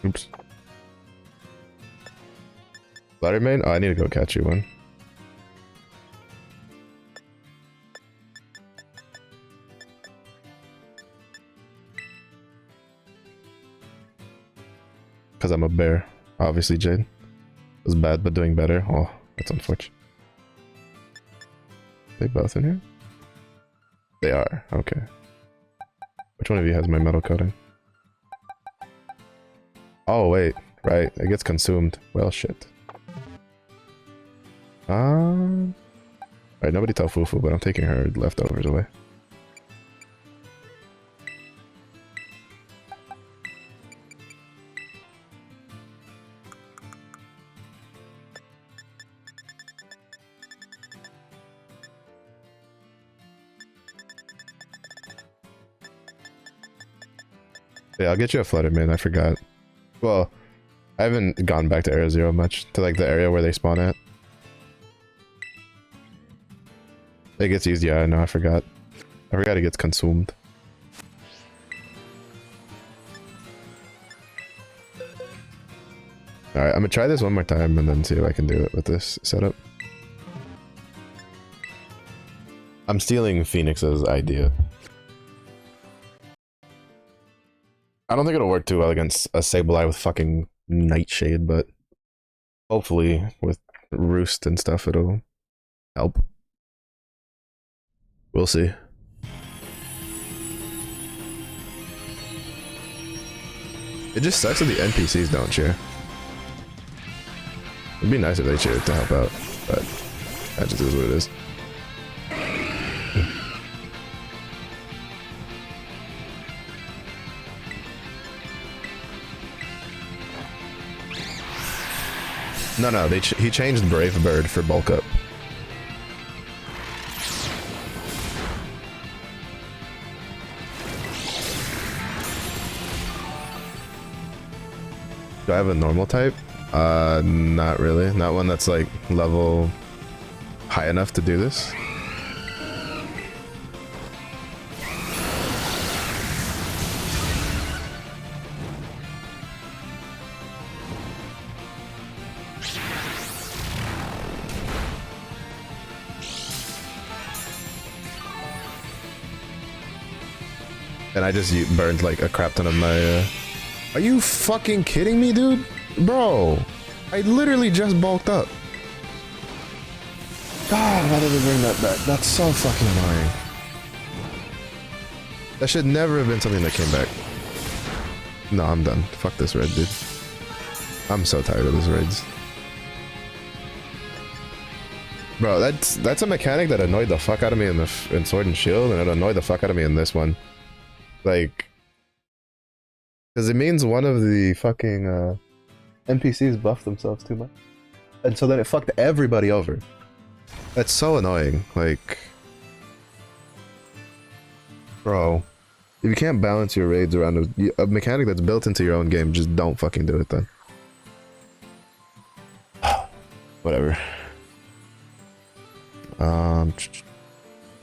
Oops. Letterman? Oh, I need to go catch you one. Because I'm a bear. Obviously, Jade. It was bad, but doing better. Oh, that's unfortunate. They both in here? They are. Okay. Which one of you has my metal coating? Oh, wait. Right. It gets consumed. Well, shit. Alright, nobody tell Fufu, but I'm taking her leftovers away. Yeah, I'll get you a Flutter, man. I forgot. Well, I haven't gone back to Area Zero much, to like the area where they spawn at. It gets used, yeah, I know, I forgot. I forgot it gets consumed. Alright, I'm gonna try this one more time and then see if I can do it with this setup. I'm stealing Phoenix's idea. I don't think it'll work too well against a Sableye with fucking Nightshade, but hopefully with Roost and stuff it'll help. We'll see. It just sucks that the NPCs don't cheer. It'd be nice if they cheered to help out, but that just is what it is. No, he changed Brave Bird for Bulk Up. Do I have a normal type? Not really. Not one that's like level high enough to do this. And I just burned like a crap ton of my Are you fucking kidding me, dude? Bro, I literally just bulked up. God, why did they bring that back? That's so fucking annoying. That should never have been something that came back. No, I'm done. Fuck this raid, dude. I'm so tired of this raids. Bro, that's a mechanic that annoyed the fuck out of me in Sword and Shield, and it annoyed the fuck out of me in this one. Like, because it means one of the fucking NPCs buffed themselves too much, and so then it fucked everybody over. That's so annoying. Like, bro, if you can't balance your raids around a mechanic that's built into your own game, just don't fucking do it then. Whatever.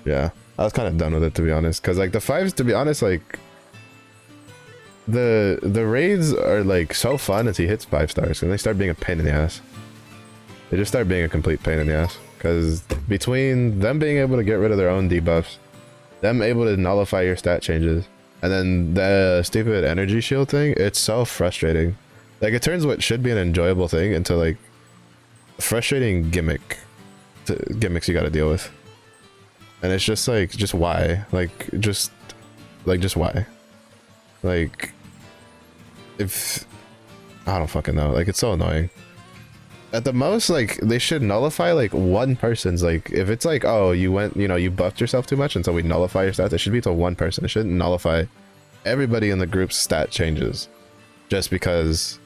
Yeah, I was kind of done with it, to be honest, because like the 5s, to be honest, like the raids are like so fun until he hits 5 stars, and they start being a pain in the ass. They just start being a complete pain in the ass, because between them being able to get rid of their own debuffs, them able to nullify your stat changes, and then the stupid energy shield thing, it's so frustrating. Like, it turns what should be an enjoyable thing into like a frustrating gimmicks you gotta deal with. And it's just like, just why? Just why? Like, if I don't fucking know. Like, it's so annoying. At the most, like, they should nullify like one person's, like, if it's like, oh, you went, you know, you buffed yourself too much and so we nullify your stats, it should be to one person. It shouldn't nullify everybody in the group's stat changes just because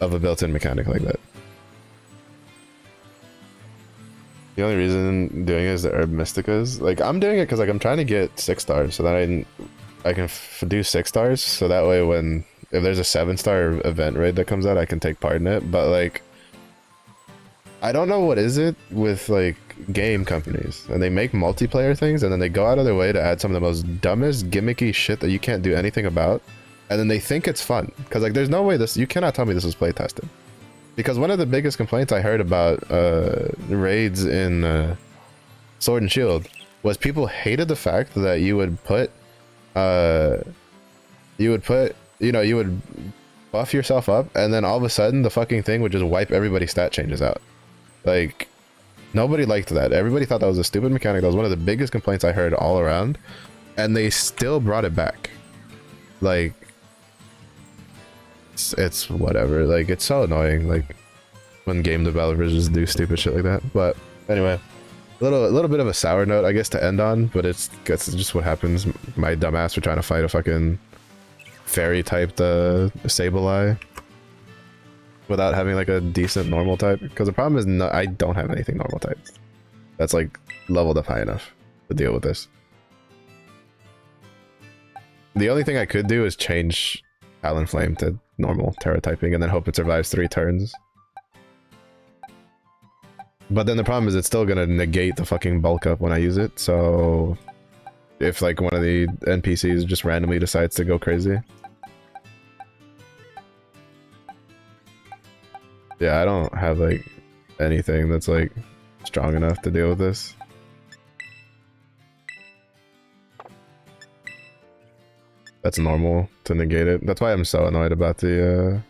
of a built-in mechanic like that. The only reason doing it is the Herb Mysticas. Like, I'm doing it because like I'm trying to get 6 stars so that I can do 6 stars so that way when if there's a 7-star event raid that comes out, I can take part in it. But like, I don't know what is it with like game companies, and they make multiplayer things and then they go out of their way to add some of the most dumbest gimmicky shit that you can't do anything about, and then they think it's fun because like there's no way you cannot tell me this was play tested. Because one of the biggest complaints I heard about raids in Sword and Shield was people hated the fact that you would buff yourself up and then all of a sudden the fucking thing would just wipe everybody's stat changes out. Like, nobody liked that. Everybody thought that was a stupid mechanic. That was one of the biggest complaints I heard all around, and they still brought it back. Like, it's whatever. Like, it's so annoying. Like, when game developers just do stupid shit like that. But anyway, a little bit of a sour note, I guess, to end on. But it's just what happens. My dumbass for trying to fight a fucking fairy typed Sableye without having like a decent normal type. Because the problem is I don't have anything normal type that's like leveled up high enough to deal with this. The only thing I could do is change Talonflame to normal Terra typing and then hope it survives 3 turns. But then the problem is it's still gonna negate the fucking bulk up when I use it, so if like one of the NPCs just randomly decides to go crazy. Yeah, I don't have like anything that's like strong enough to deal with this. That's normal to negate it. That's why I'm so annoyed about the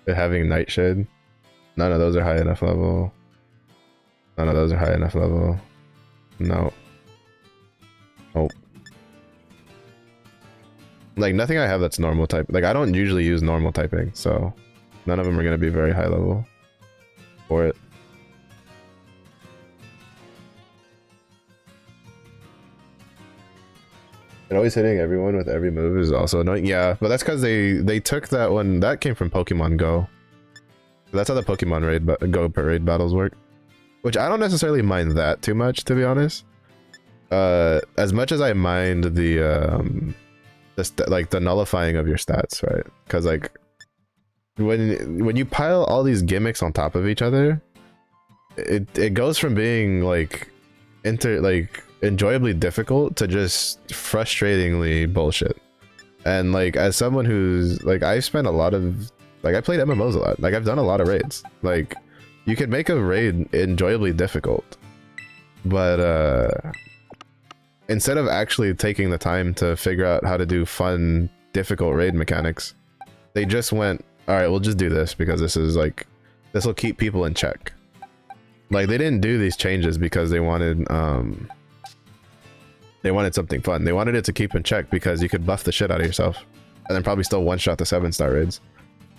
it having Nightshade. None of those are high enough level. None of those are high enough level. No. Nope. Like, nothing I have that's normal type. Like, I don't usually use normal typing, so none of them are going to be very high level for it. And always hitting everyone with every move is also annoying. Yeah, but that's because they took that one. That came from Pokemon Go. That's how the Pokemon raid battles work. Which I don't necessarily mind that too much, to be honest. As much as I mind the nullifying of your stats, right? Because like when you pile all these gimmicks on top of each other, it goes from being like enjoyably difficult to just frustratingly bullshit. And like, as someone who's like, I've spent a lot of like, I played MMOs a lot. Like, I've done a lot of raids. Like, you could make a raid enjoyably difficult, but instead of actually taking the time to figure out how to do fun, difficult raid mechanics, they just went, all right, we'll just do this because this is like, this will keep people in check. Like, they didn't do these changes because they wanted something fun. They wanted it to keep in check because you could buff the shit out of yourself and then probably still one-shot the 7-star raids.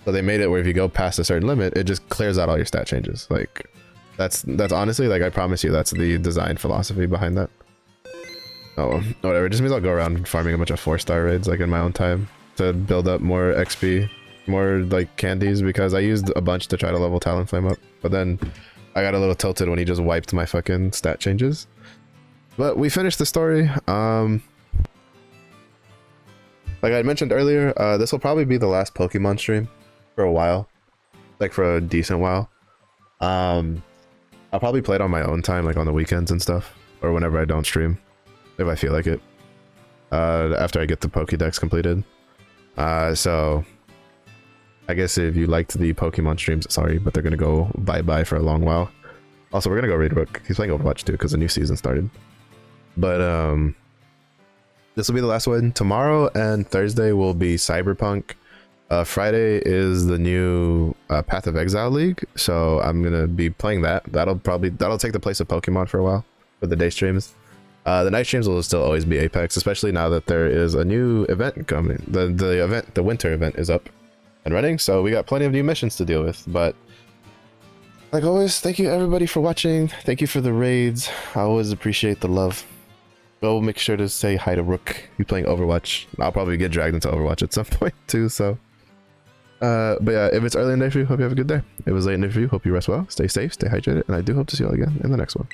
So they made it where if you go past a certain limit, it just clears out all your stat changes. Like, that's honestly, like, I promise you, that's the design philosophy behind that. Oh, whatever. It just means I'll go around farming a bunch of 4-star raids, like, in my own time to build up more XP, more, like, candies, because I used a bunch to try to level Talonflame up. But then I got a little tilted when he just wiped my fucking stat changes. But we finished the story. Like I mentioned earlier, this will probably be the last Pokemon stream for a while, like for a decent while. I'll probably play it on my own time, like on the weekends and stuff, or whenever I don't stream, if I feel like it. After I get the Pokédex completed. So I guess if you liked the Pokemon streams, sorry, but they're gonna go bye-bye for a long while. Also, we're gonna go raid Rook. He's playing Overwatch too, because the new season started. But this will be the last one. Tomorrow and Thursday will be Cyberpunk. Friday is the new Path of Exile League, so I'm gonna be playing that. That'll take the place of Pokemon for a while for the day streams. The night streams will still always be Apex, especially now that there is a new event coming. The winter event is up and running, so we got plenty of new missions to deal with. But like always, thank you everybody for watching. Thank you for the raids. I always appreciate the love. Go make sure to say hi to Rook. He's playing Overwatch. I'll probably get dragged into Overwatch at some point too, so. But yeah, if it's early in the day for you, hope you have a good day. If it was late in the day for you, hope you rest well, stay safe, stay hydrated, and I do hope to see you all again in the next one.